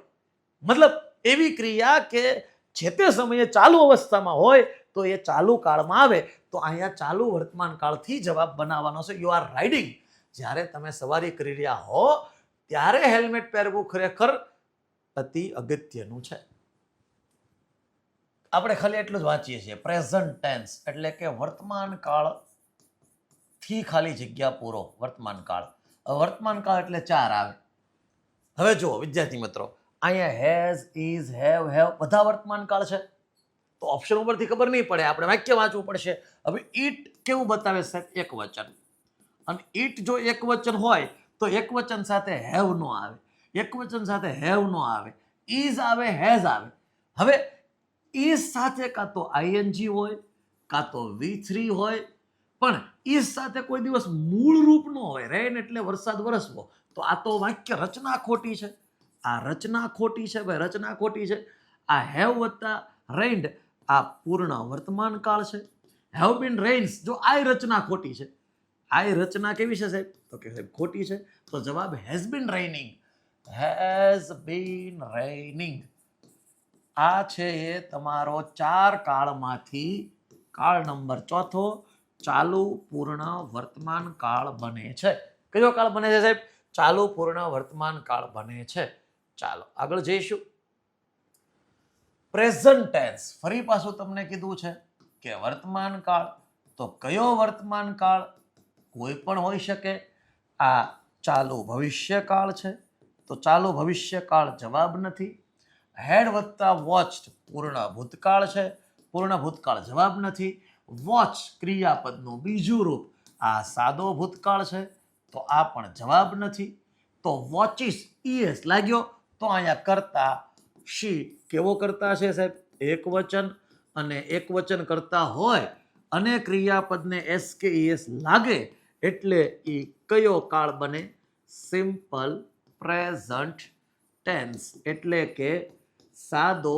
મતલબ એવી ક્રિયા કે જે તે સમયે ચાલુ અવસ્થામાં હોય તો એ ચાલુ કાળમાં આવે. તો અહીંયા ચાલુ વર્તમાન કાળથી જવાબ બનાવવાનો છે. You are riding. જ્યારે તમે સવારી કરી રહ્યા હો ત્યારે હેલ્મેટ પહેરવું ખરેખર અતિ અગત્યનું છે. આપણે ખાલી એટલું જ વાંચીએ છીએ. પ્રેઝન્ટ ટેન્સ એટલે કે વર્તમાન કાળ થી ખાલી જગ્યા પૂરો. વર્તમાન કાળ, વર્તમાન કાળ એટલે 4 આવે. હવે જુઓ વિદ્યાર્થી મિત્રો, અહીંયા હેઝ, ઇઝ, હેવ બધા વર્તમાન કાળ છે. તો ઓપ્શન ઉપરથી ખબર નહીં પડે, આપણે વાક્ય વાંચવું પડશે. હવે ઈટ કેવું બતાવે સાહેબ? એક વચન. અને ઈટ જો એક વચન હોય તો એક વચન સાથે હેવ નો આવે, એક વચન સાથે હેવ નો આવે, ઇઝ આવે, હેઝ આવે. હવે ઇઝ સાથે કાં તો આઈએનજી હોય કાં તો V3 હોય, પણ ઇઝ સાથે કોઈ દિવસ મૂળ રૂપ ન હોય. રેન એટલે વરસાદ વરસવો. તો આ તો વાક્ય રચના ખોટી છે. આ રચના ખોટી છે ભાઈ, રચના ખોટી છે. આ હેવ વત્તા રેન્ડ આ પૂર્ણ વર્તમાન કાળ છે. હેવ બીન રેન્સ, જો આ રચના ખોટી છે. આ રચના કેવી છે સાહેબ? તો કે સાહેબ ખોટી છે. તો જવાબ હેઝ બીન રેઇનિંગ. Has been રેઇનિંગ. આ છે એ તમારો 4 કાળમાંથી કાળ નંબર 4 ચાલુ પૂર્ણ વર્તમાન કાળ બને છે. કયો કાળ બને છે સાહેબ? ચાલુ પૂર્ણ વર્તમાન કાળ બને છે. ચાલો આગળ જઈશું. પ્રેઝન્ટ ટેન્સ, ફરી પાછું તમને કીધું છે કે વર્તમાન કાળ, તો કયો વર્તમાન કાળ? કોઈ પણ હોઈ શકે. આ ચાલુ ભવિષ્યકાળ છે, તો ચાલુ ભવિષ્યકાળ જવાબ નથી. હેડ વત્તા વોચ્ડ પૂર્ણ ભૂતકાળ છે, પૂર્ણ ભૂતકાળ જવાબ નથી. વોચ ક્રિયાપદનું બીજું રૂપ, આ સાદો ભૂતકાળ છે, તો આ પણ જવાબ નથી. તો વોચિસ ઈએસ લાગ્યો, તો અહીંયા કરતા શી કેવો કરતા છે સાહેબ? એક વચન. અને એક વચન કરતા હોય અને ક્રિયાપદને એસ કે ઈએસ લાગે એટલે એ કયો કાળ બને? સિમ્પલ પ્રેઝન્ટ ટેન્સ એટલે કે સાદો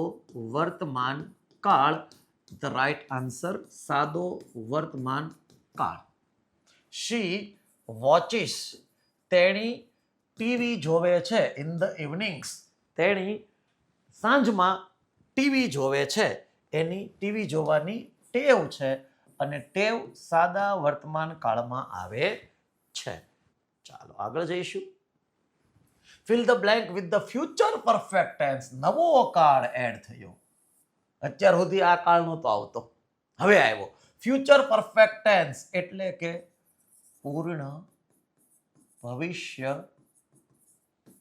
વર્તમાન કાળ. ધ રાઈટ આન્સર સાદો વર્તમાન કાળ. શી વોચિસ, તેણી ટીવી જોવે છે. ઇન ધ ઇવનિંગ્સ, તેણી સાંજમાં ટીવી જોવે છે. એની ટીવી જોવાની ટેવ છે અને ટેવ સાદા વર્તમાન કાળમાં આવે છે. ચાલો આગળ જઈશું. Fill the blank with the future perfect tense. નવો કાળ એડ થયો. અત્યાર સુધી આ કાળ નહોતો આવતો, હવે આવ્યો. ફ્યુચર પરફેક્ટ ટેન્સ એટલે કે પૂર્ણ ભવિષ્ય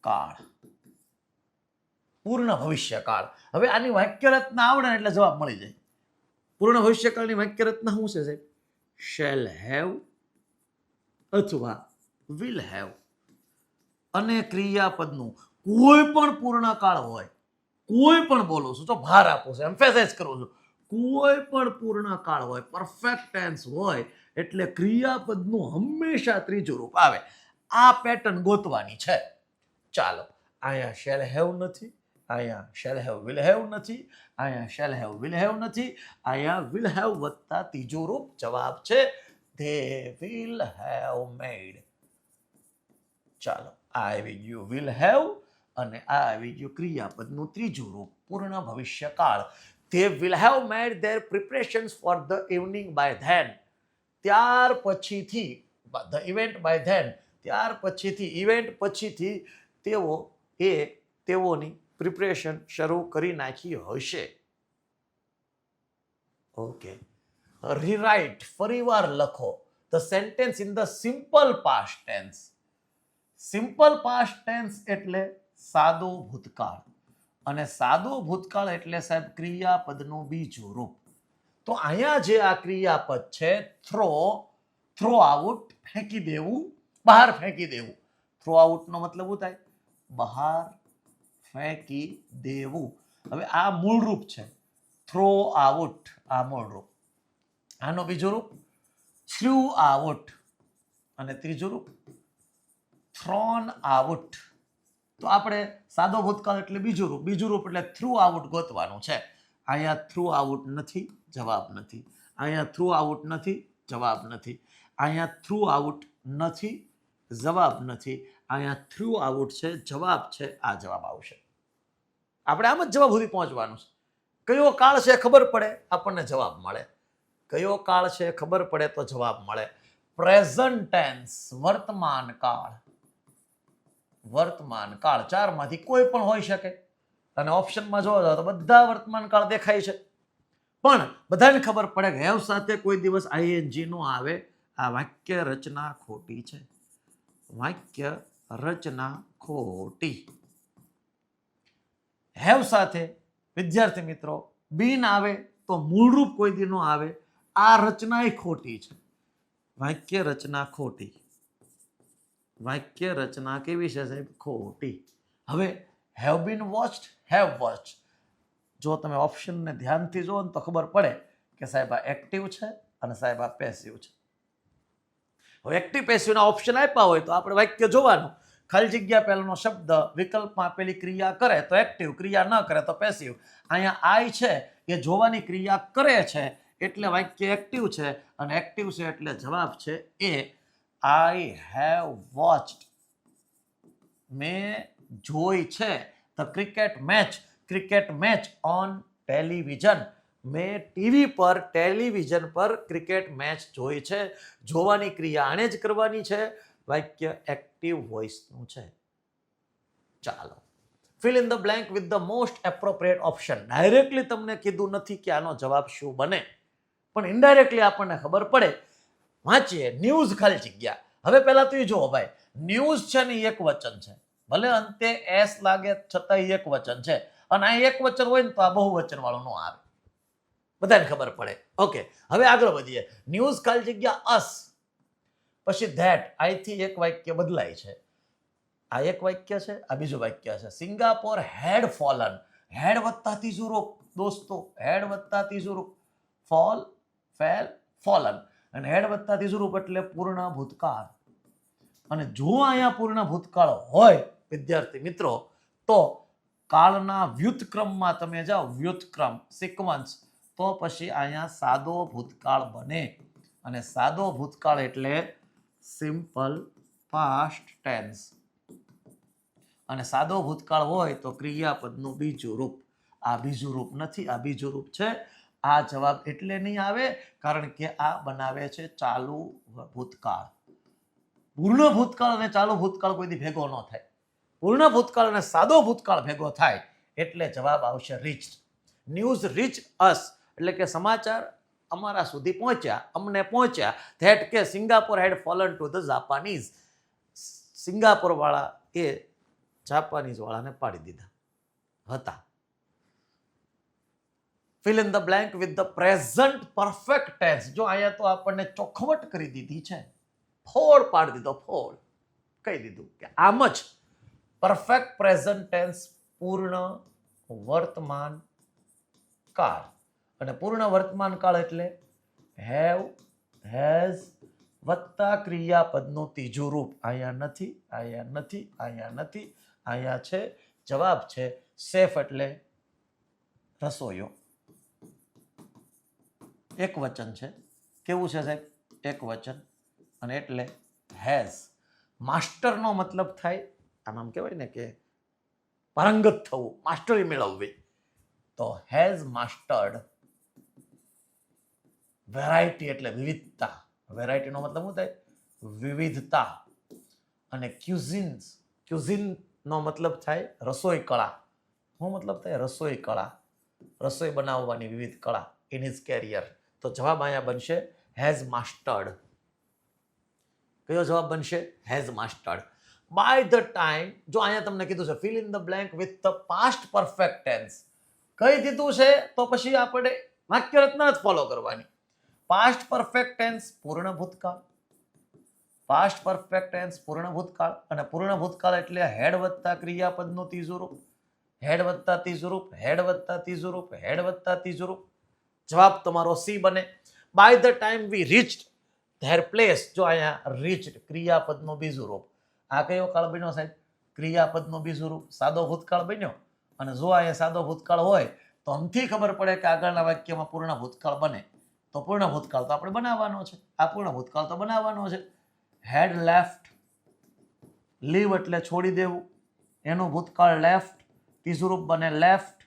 કાળ. પૂર્ણ ભવિષ્યકાળ. હવે આની વાક્ય રચના આવડે એટલે જવાબ મળી જાય. પૂર્ણ ભવિષ્યકાળની વાક્ય રચના શું છે સાહેબ? શેલ હેવ અથવા વિલ હેવ. અને ક્રિયાપદનું કોઈ પણ પૂર્ણકાળ હોય, કોઈ પણ બોલું છું તો ભાર આપું છું, એમ્ફેસાઇઝ કરું છું, કોઈ પણ પૂર્ણકાળ હોય, પરફેક્ટ ટેન્સ હોય એટલે ક્રિયાપદનું હંમેશા ત્રીજું રૂપ આવે. આ પેટર્ન ગોતવાની છે. ચાલો, અહીંયા શેલ હેવ નથી, અહીંયા શેલ હેવ વિલ હેવ નથી, અહીંયા શેલ હેવ વિલ હેવ નથી, અહીંયા વિલ હેવ વત્તા ત્રીજું રૂપ. જવાબ છે ધે વિલ હેવ મેડ. ચાલો, આ આવી ગયું વિલ હેવ અને આ આવી ગયું ક્રિયાપદનું ત્રીજું રૂપ પૂર્ણ ભવિષ્યકાળ. They will have made their preparations for the evening by then. ત્યાર પછીથી the event by then, ત્યાર પછીથી ઇવેન્ટ પછીથી તેઓની પ્રિપરેશન શરૂ કરી નાખી હશે. ઓકે, રીરાઇટ, ફરીવાર લખો the sentence in the simple past tense. Simple past tense એટલે સાદો ભૂતકાળ, અને સાદો ભૂતકાળ એટલે સાહેબ ક્રિયાપદનું બીજું રૂપ. તો અહીંયા જે આ ક્રિયાપદ છે થ્રો આઉટ, ફેંકી દેવું, બહાર ફેંકી દેવું. થ્રો આઉટનો મતલબ શું થાય? બહાર ફેંકી દેવું. હવે આ મૂળ રૂપ છે થ્રો આઉટ, આ મૂળ રૂપ. આનો બીજું રૂપ થ્રુ આઉટ, અને ત્રીજું રૂપ થ્રોન આઉટ. તો આપણે સાદો ભૂતકાળ એટલે બીજું રૂપ એટલે થ્રુ આઉટ ગોતવાનું છે. અહીંયા થ્રુ આઉટ નથી, જવાબ નથી. અહીંયા થ્રુ આઉટ નથી, જવાબ નથી. અહીંયા થ્રુ આઉટ નથી, જવાબ નથી. અહીંયા થ્રુ આઉટ છે, જવાબ છે. આ જવાબ આવશે. આપણે આમ જ જવાબ સુધી પહોંચવાનું છે. કયો કાળ છે ખબર પડે આપણને જવાબ મળે. કયો કાળ છે ખબર પડે તો જવાબ મળે. પ્રેઝન્ટ ટેન્સ, વર્તમાન કાળ. વર્તમાન કાળ ચારમાંથી કોઈ પણ હોઈ શકે, અને ઓપ્શનમાં જોવા જાવ તો બધા વર્તમાન કાળ દેખાય છે. પણ બધાને ખબર પડે કે હેવ સાથે કોઈ દિવસ આઈએનજી નો આવે. આ વાક્ય રચના ખોટી છે. વાક્ય રચના ખોટી. હેવ સાથે વિદ્યાર્થી મિત્રો બીન આવે તો મૂળરૂપ કોઈ દી નો આવે. આ રચના ખોટી છે. વાક્ય રચના ખોટી. વાક્ય રચના કેવી છે સાહેબ? ખોટી. હવે હેવ બીન વોચ્ડ, હેવ વોચ્ડ. જો તમે ઓપ્શનને ધ્યાનથી જુઓ ને તો ખબર પડે કે સાહેબ આ એક્ટિવ છે અને સાહેબ આ પેસિવ છે. હવે એક્ટિવ પેસિવના ઓપ્શન આપ્યા હોય તો આપણે વાક્ય જોવાનું. ખાલી જગ્યા પહેલાનો શબ્દ વિકલ્પમાં આપેલી ક્રિયા કરે તો એક્ટિવ, ક્રિયા ન કરે તો પેસિવ. અહીંયા આઈ છે એ જોવાની ક્રિયા કરે છે એટલે વાક્ય એક્ટિવ છે, અને એક્ટિવ છે એટલે જવાબ છે એ. આઈ હેવ વોચ્ડ, મેં જોઈ છે the cricket match on television. મેં ટીવી પર, ટેલિવિઝન પર ક્રિકેટ મેચ જોઈ છે. જોવાની ક્રિયા આણે જ કરવાની છે. વાક્ય એક્ટિવ વોઇસનું છે. ચાલો, fill in the blank with the most appropriate option. Directly તમને કીધું નથી કે આનો જવાબ શું બને, પણ ઇનડાયરેક્ટલી આપણને ખબર પડે. વાંચીએ ન્યૂઝ ખાલી જગ્યા. હવે પહેલા તો એ જુઓ ભાઈ, ન્યૂઝ છે ને એક વચન છે, ભલે અંતે એસ લાગે છતાં એક વચન છે, અને આ એક વચન હોય ને તો આ બહુવચન વાળું ન આવે. બધાને ખબર પડે. ઓકે, હવે આગળ વધીએ. ન્યૂઝ ખાલી જગ્યા અસ, પછી ધેટ. આઈથી એક વાક્ય બદલાય છે. આ એક વાક્ય છે, આ બીજું વાક્ય છે. Singapore had ફોલન. હેડ વત્તા ત્રીજું રૂપ દોસ્તો, હેડ વત્તા ત્રીજું રૂપ. Fall, fell, fallen. અને હેડ વત્તા ત્રીજું રૂપ એટલે પૂર્ણ ભૂતકાળ. અને જો અહીંયા પૂર્ણ ભૂતકાળ હોય વિદ્યાર્થી મિત્રો, તો કાળના વ્યુત્ક્રમમાં તમે જાઓ, વ્યુત્ક્રમ સિક્વન્સ, તો પછી અહીંયા સાદો ભૂતકાળ બને. અને સાદો ભૂતકાળ એટલે સિમ્પલ પાસ્ટ ટેન્સ. અને સાદો ભૂતકાળ હોય તો ક્રિયાપદનું બીજું રૂપ. આ બીજું રૂપ નથી, આ બીજું રૂપ છે. આ જવાબ એટલે નહીં આવે કારણ કે આ બનાવે છે ચાલુ ભૂતકાળ. પૂર્ણ ભૂતકાળ અને ચાલુ ભૂતકાળ કોઈ દી ભેગો ન થાય. પૂર્ણ ભૂતકાળ અને સાદો ભૂતકાળ ભેગો થાય એટલે જવાબ આવશે રીચ્ડ. ન્યૂઝ રીચ અસ એટલે કે સમાચાર અમારા સુધી પહોંચ્યા, અમને પહોંચ્યા. ધેટ કે Singapore had fallen to the Japanese. Singapore વાળા એ જાપાનીઝ વાળાને પાડી દીધા હતા. fill in the blank with the present perfect tense. જો અહીંયા તો આપણને ચોખવટ કરી દીધી છે, ફોડ પાડી દીધો, ફોડ કહી દીધું કે આમ જ પરફેક્ટ પ્રેઝન્ટ ટેન્સ પૂર્ણ વર્તમાન કાળ. અને પૂર્ણ વર્તમાન કાળ એટલે હેવ, હેઝ વત્તા ક્રિયાપદનું ત્રીજું રૂપ. અહીંયા નથી, અહીંયા નથી, અહીંયા નથી, અહીંયા છે. જવાબ છે શેફ એટલે રસોઈયો, એક વચન છે. કેવું છે સાહેબ? એક વચન. અને એટલે હેઝ. માસ્ટરનો મતલબ થાય, આમ કહેવાય ને કે પારંગત થવું, માસ્ટરી મેળવવી. તો હેઝ માસ્ટર્ડ. વેરાયટી એટલે વિવિધતા. વેરાયટીનો મતલબ શું થાય? વિવિધતા. અને ક્યુઝિનનો મતલબ થાય રસોઈ કળા. શું મતલબ થાય? રસોઈ કળા, રસોઈ બનાવવાની વિવિધ કળા ઇન હિઝ કેરિયર. તો જવાબ અહીંયા બનશે હેઝ માસ્ટર્ડ. કયો જવાબ બનશે? Has mastered. By the time, જો અહીંયા તમને કીધું છે fill in the blank with the past perfect tense. કઈ દીધું છે તો પછી આપણે વાક્ય રચના જ ફોલો કરવાની. પાસ્ટ પરફેક્ટ ટેન્સ પૂર્ણ ભૂતકાળ, પાસ્ટ પરફેક્ટ ટેન્સ પૂર્ણ ભૂતકાળ. અને પૂર્ણ ભૂતકાળ એટલે હેડ વત્તા ક્રિયાપદનું ત્રીજું રૂપ, હેડ વત્તા ત્રીજું રૂપ, હેડ વત્તા ત્રીજું રૂપ, હેડ વત્તા ત્રીજું રૂપ. જવાબ તમારો સી બને. By the time we reached their place. જો અહીંયા રીચ્ડ ક્રિયાપદનું બીજું રૂપ. આ કયો કાળ બન્યો સાહેબ? ક્રિયાપદનું બીજું રૂપ, સાદો ભૂતકાળ બન્યો. અને જો અહીંયા સાદો ભૂતકાળ હોય તો અમથી ખબર પડે કે આગળના વાક્યમાં પૂર્ણ ભૂતકાળ બને. તો પૂર્ણ ભૂતકાળ તો આપણે બનાવવાનો છે. આ પૂર્ણ ભૂતકાળ તો બનાવવાનો છે. હેડ લેફ્ટ, લીવ એટલે છોડી દેવું, એનું ભૂતકાળ લેફ્ટ, ત્રીજું રૂપ બને લેફ્ટ.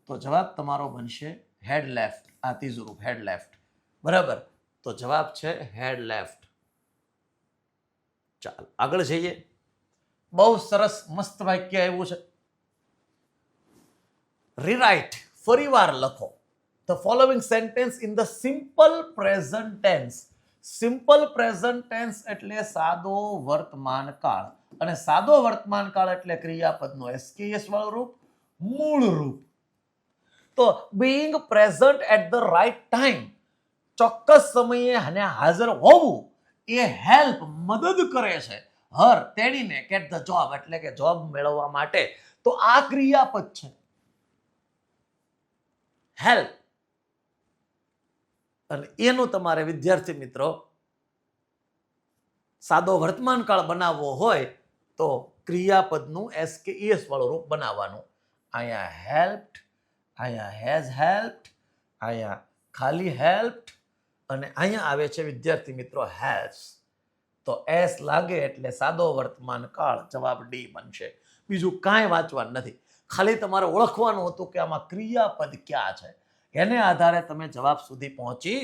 તો જવાબ તમારો બનશે હેડ લેફ્ટ. આ ત્રીજું રૂપ હેડ લેફ્ટ. બરાબર. તો જવાબ છે હેડ લેફ્ટ. ચાલ આગળ જઈએ. બહુ સરસ મસ્ત વાક્ય આવ્યું છે. રીરાઇટ, ફરીવાર લખો the following sentence in the simple present tense. Simple present tense એટલે સાદો વર્તમાન કાળ. અને સાદો વર્તમાન કાળ એટલે ક્રિયાપદનો એસકેએસ વાળું રૂપ, મૂળ રૂપ. તો being present at the right time, ચોક્કસ સમયે અને હાજર હોવું, એ હેલ્પ મદદ કરે છે હર તેણીને ગેટ ધ જોબ, એટલે કે જોબ મેળવવા માટે. તો આ ક્રિયાપદ છે હેલ્પ. અને એનું તમારે વિદ્યાર્થી મિત્રો સાદો વર્તમાન કાળ બનાવવો હોય તો ક્રિયાપદનું એસકેએસ વાળું રૂપ બનાવવાનું. અહીંયા હેલ્પ્ડ, અહીંયા હેઝ હેલ્પ્ડ, અહીંયા ખાલી હેલ્પ્ડ, અને અહીંયા આવે છે વિદ્યાર્થી મિત્રો હેઝ. તો એસ લાગે એટલે સાદો વર્તમાન કાળ. જવાબ ડી બનશે. બીજું કાંઈ વાંચવાનું નથી, ખાલી તમારે ઓળખવાનું હતું કે આમાં ક્રિયાપદ ક્યાં છે. એને આધારે તમે જવાબ સુધી પહોંચી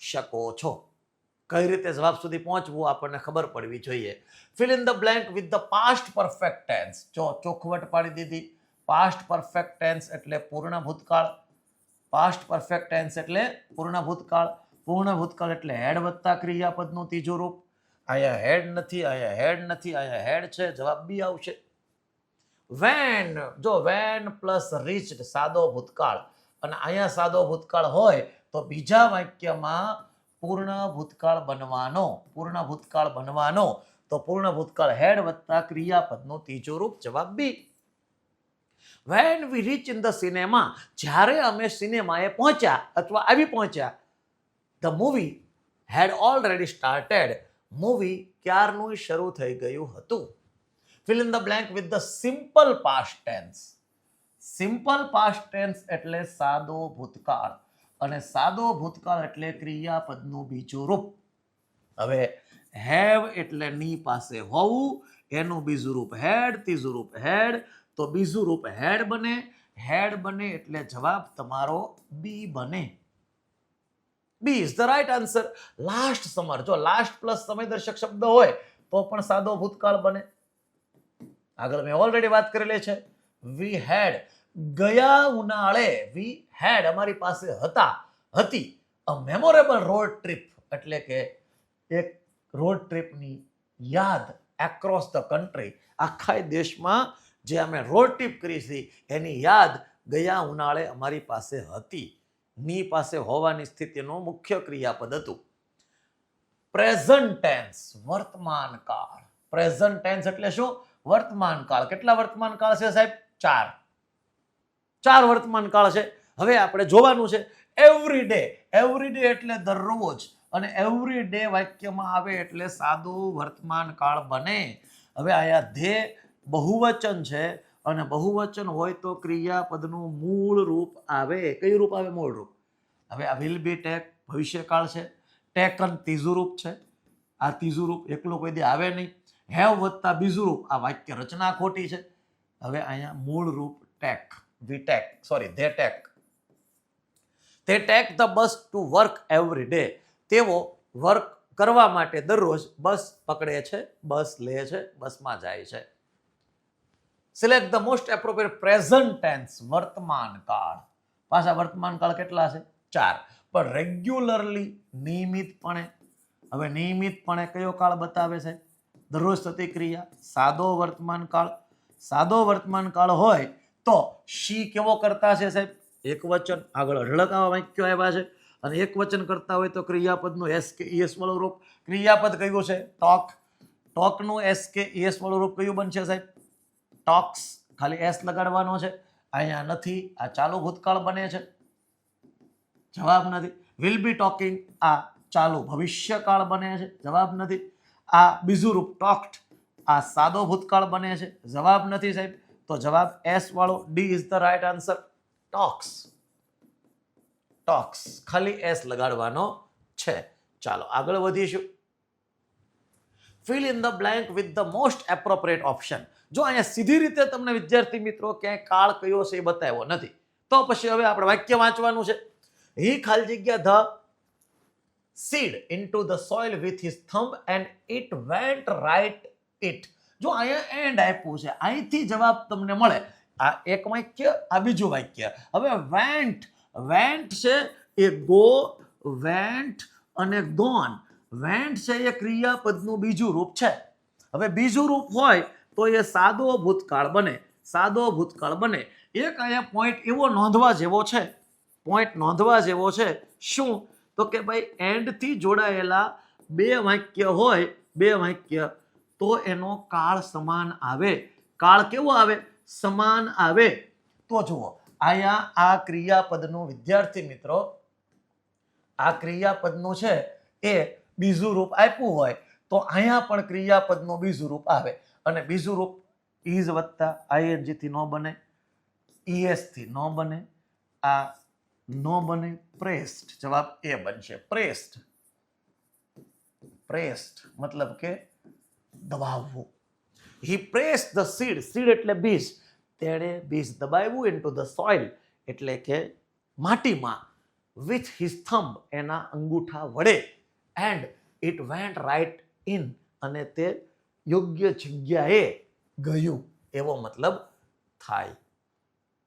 શકો છો. કઈ રીતે જવાબ સુધી પહોંચવું આપણને ખબર પડવી જોઈએ. Fill in the blank with the past perfect tense. જો ચોખવટ પાડી દીધી. પાસ્ટ પરફેક્ટ ટેન્સ એટલે પૂર્ણ ભૂતકાળ, પાસ્ટ પરફેક્ટ ટેન્સ એટલે પૂર્ણ ભૂતકાળ, પૂર્ણ ભૂતકાળ એટલે હેડ વત્તા ક્રિયાપદનું ત્રીજું રૂપ. અહીંયા હેડ નથી, અહીંયા હેડ નથી, અહીંયા હેડ છે. જવાબ બી આવશે. વેન, જો વેન પ્લસ રીચ્ડ સાદો ભૂતકાળ, અને અહીંયા સાદો ભૂતકાળ હોય તો બીજા વાક્યમાં પૂર્ણ ભૂતકાળ બનવાનો, પૂર્ણ ભૂતકાળ બનવાનો. તો પૂર્ણ ભૂતકાળ હેડ વત્તા ક્રિયાપદનું ત્રીજું રૂપ. જવાબ B. When we reach in the cinema, જ્યારે અમે સિનેમાએ પહોંચ્યા અથવા આવી પહોંચ્યા. The movie had already started, movie ક્યારનું શરૂ થઈ ગયું હતું. Fill in the blank with the simple past tense. Simple past tense એટલે સાદો ભૂતકાળ, અને સાદો ભૂતકાળ એટલે ક્રિયાપદનું બીજું રૂપ. હવે હેવ એટલે ની પાસે હોવું, એનું બીજું રૂપ હેડ, ત્રીજું રૂપ હેડ. તો બીજું રૂપ હેડ બને. હેડ બને એટલે જવાબ તમારો બી બને. B is the right answer. Last summer, જો લાસ્ટ પ્લસ સમયદર્શક શબ્દ હોય તો પણ સાદો ભૂતકાળ બને. આગળ મેં ઓલરેડી વાત કરેલી છે. વી હેડ, ગયા ઉનાળે વી હેડ અમારી પાસે હતા, હતી અ મેમોરેબલ રોડ ટ્રીપ, એટલે કે એક રોડ ટ્રીપની યાદ એક્રોસ ધ કન્ટ્રી, આખા દેશમાં જે અમે રોડ ટ્રીપ કરી હતી એની યાદ ગયા ઉનાળે અમારી પાસે હતી. ની પાસે હોવાની સ્થિતિનું મુખ્ય ક્રિયાપદ હતું. પ્રેઝન્ટ ટેન્સ વર્તમાન કાળ. પ્રેઝન્ટ ટેન્સ એટલે શું? વર્તમાન કાળ. કેટલા વર્તમાન કાળ છે સાહેબ? 4. 4 વર્તમાન કાળ છે. હવે આપણે જોવાનું છે એવરી ડે. એવરી ડે એટલે દરરોજ, અને એવરી ડે વાક્યમાં આવે એટલે સાદું વર્તમાન કાળ બને. હવે અહીંયા ધે બહુવચન છે અને બહુવચન હોય તો ક્રિયાપદનું મૂળ રૂપ આવે. કયું રૂપ આવે? મૂળ રૂપ. હવે આ વિલ બી ટેક ભવિષ્યકાળ છે, ટેકન ત્રીજું રૂપ છે. આ ત્રીજું રૂપ એકલું કોઈ દી આવે નહીં. હેવ વત્તા બીજું રૂપ, આ વાક્ય રચના ખોટી છે. હવે અહીંયા મૂળ રૂપ take, we take, sorry they take. તે take the bus to work every day. તેઓ વર્ક કરવા માટે દરરોજ બસ પકડે છે, બસ લે છે, બસમાં જાય છે. Select the most appropriate present tense, વર્તમાન કાળ. પાછા વર્તમાન કાળ કેટલા છે? 4. પણ રેગ્યુલરલી, નિયમિતપણે. હવે નિયમિતપણે કયો કાળ બતાવે છે? દરરોજ થતી ક્રિયા. સાદો વર્તમાન કાળ. સાદો વર્તમાન કાળ હોય તો શી કેવો કરતા છે સાહેબ? એક વચન. આગળ અઢળક આવા વાક્યો આવ્યા છે. અને એક વચન કરતા હોય તો ક્રિયાપદનું એસ કે ઈએસ વાળું રૂપ. ક્રિયાપદ કયું છે? ટોક. ટોકનું એસ કે ઈએસ વાળું રૂપ કયું બનશે સાહેબ? ટોક્સ. ખાલી એસ લગાડવાનો છે. અહીંયા નથી, આ ચાલુ ભૂતકાળ બને છે. જવાબ નથી. વિલ બી ટોકિંગ, આ ચાલુ ભવિષ્યકાળ બને છે. જવાબ નથી. આ બીજું રૂપ ટોક્ડ, આ સાદો ભૂતકાળ બને છે. જવાબ નથી સાહેબ. તો જવાબ એસ વાળો, D is the right answer. Talks. Talks, ખાલી એસ લગાડવાનો છે. ચાલો આગળ વધીશું. Fill in the blank with the most appropriate option. જો અહીંયા સીધી રીતે તમને વિદ્યાર્થી મિત્રો ક્યાંય કાળ કયો છે એ બતાવ્યો નથી, તો પછી હવે આપણે વાક્ય વાંચવાનું છે. હી ખાલી જગ્યા the seed into the soil with his thumb and it went right it. જો અહીંયા એન્ડ આપ્યું છે, અહીંથી જવાબ તમને મળે. આ એક વાક્ય, આ બીજું વાક્ય. હવે વેન્ટ, વેન્ટ છે એ ગો, વેન્ટ અને ગોન. વેન્ટ છે એ ક્રિયાપદનું બીજું રૂપ છે. હવે બીજું રૂપ હોય તો એ સાદો ભૂતકાળ બને. સાદો ભૂતકાળ બને. એક અહીંયા પોઈન્ટ એવો નોંધવા જેવો છે, પોઈન્ટ નોંધવા જેવો છે. શું? તો કે ભાઈ એન્ડથી જોડાયેલા બે વાક્ય હોય, બે વાક્ય, તો એનો કાળ સમાન આવે. કાળ કેવો આવે? સમાન આવે. તો જુઓ અહીંયા આ ક્રિયાપદનું, વિદ્યાર્થી મિત્રો, આ ક્રિયાપદનું છે એ બીજું રૂપ આપ્યું હોય તો અહીંયા પણ ક્રિયાપદનું બીજું રૂપ આવે. અને બીજું રૂપ ઇઝ વત્તા આઈએનજી થી ન બને, ઈએસ થી ન બને, આ નો બને, પ્રેસ્ડ. જવાબ એ બનશે, પ્રેસ્ડ. પ્રેસ્ડ મતલબ કે દબાવવું. હી પ્રેસ્ડ ધ સીડ, સીડ એટલે બીજ, તેણે બીજ દબાવ્યું ઇન્ટુ ધ સોઇલ એટલે કે માટીમાં, વિથ હિઝ થંબ એના અંગૂઠા વડે, and it went right in અને તે યોગ્ય જગ્યાએ ગયું, એવો મતલબ થાય.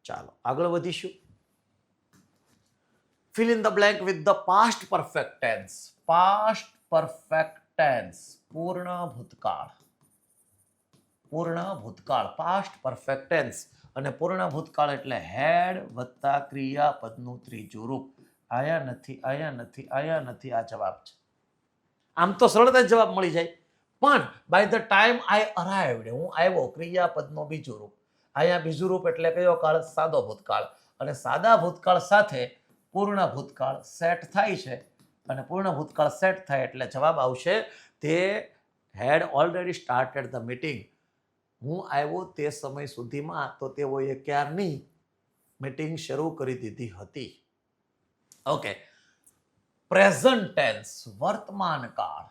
ચાલો આગળ વધીશું. Fill in the blank with the past perfect tense. Past perfect tense, પૂર્ણ ભૂતકાળ. પૂર્ણ ભૂતકાળ, past perfect tense. અને પૂર્ણ ભૂતકાળ એટલે હેડ વત્તા ક્રિયાપદનું ત્રીજું રૂપ. આયા નથી, આયા નથી, આયા નથી, આ જવાબ છે. આમ તો સરળતા જવાબ મળી જાય, પણ બાય ધ ટાઈમ આઈ અરાઇવ્ડ, હું આવ્યો, ક્રિયાપદનું બીજું રૂપ. અહીંયા બીજું રૂપ એટલે કયો કાળ? સાદો ભૂતકાળ. અને સાદા ભૂતકાળ સાથે પૂર્ણ ભૂતકાળ સેટ થાય છે. અને પૂર્ણ ભૂતકાળ સેટ થાય એટલે જવાબ આવશે તે હેડ ઓલરેડી સ્ટાર્ટેડ ધ મીટિંગ. હું આવ્યો તે સમય સુધીમાં તો તેઓએ ક્યારની મીટિંગ શરૂ કરી દીધી હતી. ઓકે. પ્રેઝન્ટ ટેન્સ, વર્તમાન કાળ.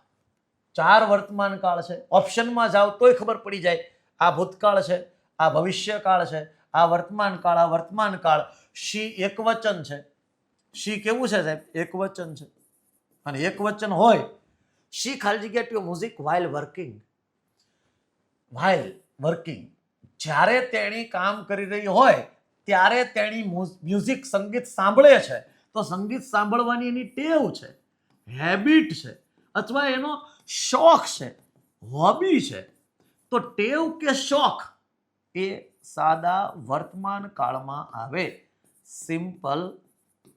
4 વર્તમાન કાળ છે. ઓપ્શનમાં જાઓ તોય ખબર પડી જાય. આ ભૂતકાળ છે, આ ભવિષ્યકાળ છે, આ વર્તમાન કાળ, આ વર્તમાન કાળ. શી એક વચન છે. શી કેવું છે સાહેબ? એક વચન છે. અને એક વચન હોય, શી ખાલી જગ્યા to music while working. While working, જ્યારે તેણી કામ કરી રહી હોય ત્યારે તેણી મ્યુઝિક, સંગીત સાંભળે છે. તો સંગીત સાંભળવાની એની ટેવ છે, હેબિટ છે, અથવા એનો શોખ છે, હોબી છે. તો ટેવ કે શોખ એ સાદા વર્તમાન કાળમાં આવે, સિમ્પલ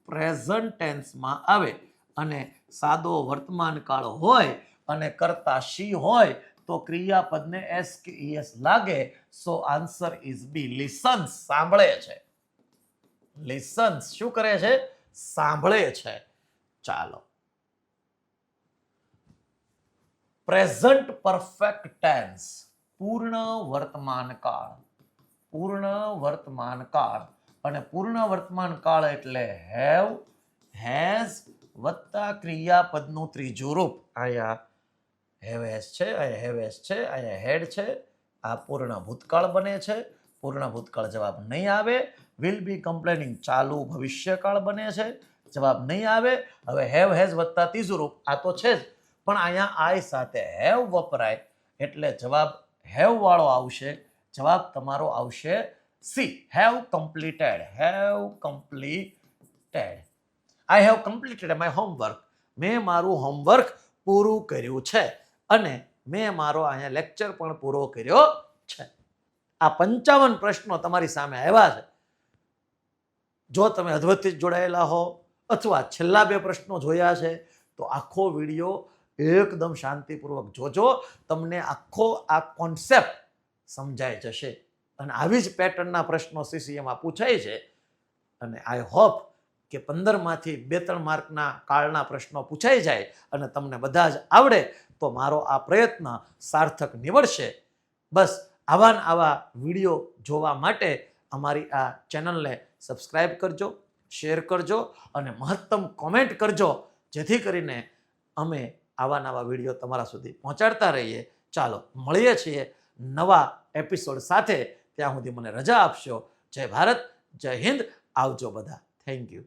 પ્રેઝન્ટ ટેન્સમાં આવે. અને સાદો વર્તમાન કાળ હોય અને કરતા શી હોય તો ક્રિયાપદને એસ કે ઈએસ લાગે. સો આન્સર ઇઝ બી, લિસન્સ, સાંભળે છે. લિસન્સ શું કરે છે? સાંભળે છે. ચાલો. પ્રેઝન્ટ પરફેક્ટ ટેન્સ, પૂર્ણ વર્તમાન કાળ. પૂર્ણ વર્તમાન કાળ. અને પૂર્ણ વર્તમાન કાળ એટલે હેવ, હેઝ વત્તા ક્રિયાપદનું ત્રીજું રૂપ. અહીંયા હેવ હેઝ છે, અહીંયા હેવ હેઝ છે, અહીંયા હેડ છે. આ પૂર્ણ ભૂતકાળ બને છે. પૂર્ણ ભૂતકાળ જવાબ નહીં આવે. વિલ બી કમ્પ્લેનિંગ ચાલુ ભવિષ્યકાળ બને છે, જવાબ નહીં આવે. હવે હેવ હેઝ વત્તા ત્રીજું રૂપ આ તો છે જ, પણ અહીંયા આઈ સાથે હેવ વપરાય એટલે જવાબ હેવ વાળો આવશે. જવાબ તમારો આવશે C, have completed. Have completed. I have completed my homework. મેં મારું હોમવર્ક પૂરું કર્યું છે અને મેં મારો અહીંયા લેક્ચર પણ પૂરો કર્યો છે. આ 55 પ્રશ્નો તમારી સામે આવ્યા છે. જો તમે અધવચ્ચે જોડાયેલા હો અથવા છેલ્લા 2 પ્રશ્નો જોયા છે તો આખો વિડીયો એકદમ શાંતિપૂર્વક જોજો. તમને આખો આ કોન્સેપ્ટ સમજાઈ જશે. અને આવી જ પેટર્નના પ્રશ્નો સીસીએમાં પૂછાય છે. અને આઈ હોપ કે 15માંથી 2-3 માર્કના કાળના પ્રશ્નો પૂછાઈ જાય અને તમને બધા જ આવડે તો મારો આ પ્રયત્ન સાર્થક નીવડશે. બસ આવા વિડીયો જોવા માટે અમારી આ ચેનલને સબસ્ક્રાઈબ કરજો, શેર કરજો અને મહત્તમ કોમેન્ટ કરજો, જેથી કરીને અમે આવા વિડીયો તમારા સુધી પહોંચાડતા રહીએ. ચાલો મળીએ છીએ નવા એપિસોડ સાથે. ત્યાં સુધી મને રજા આપશો. જય ભારત, જય હિન્દ. આવજો બધા. Thank you.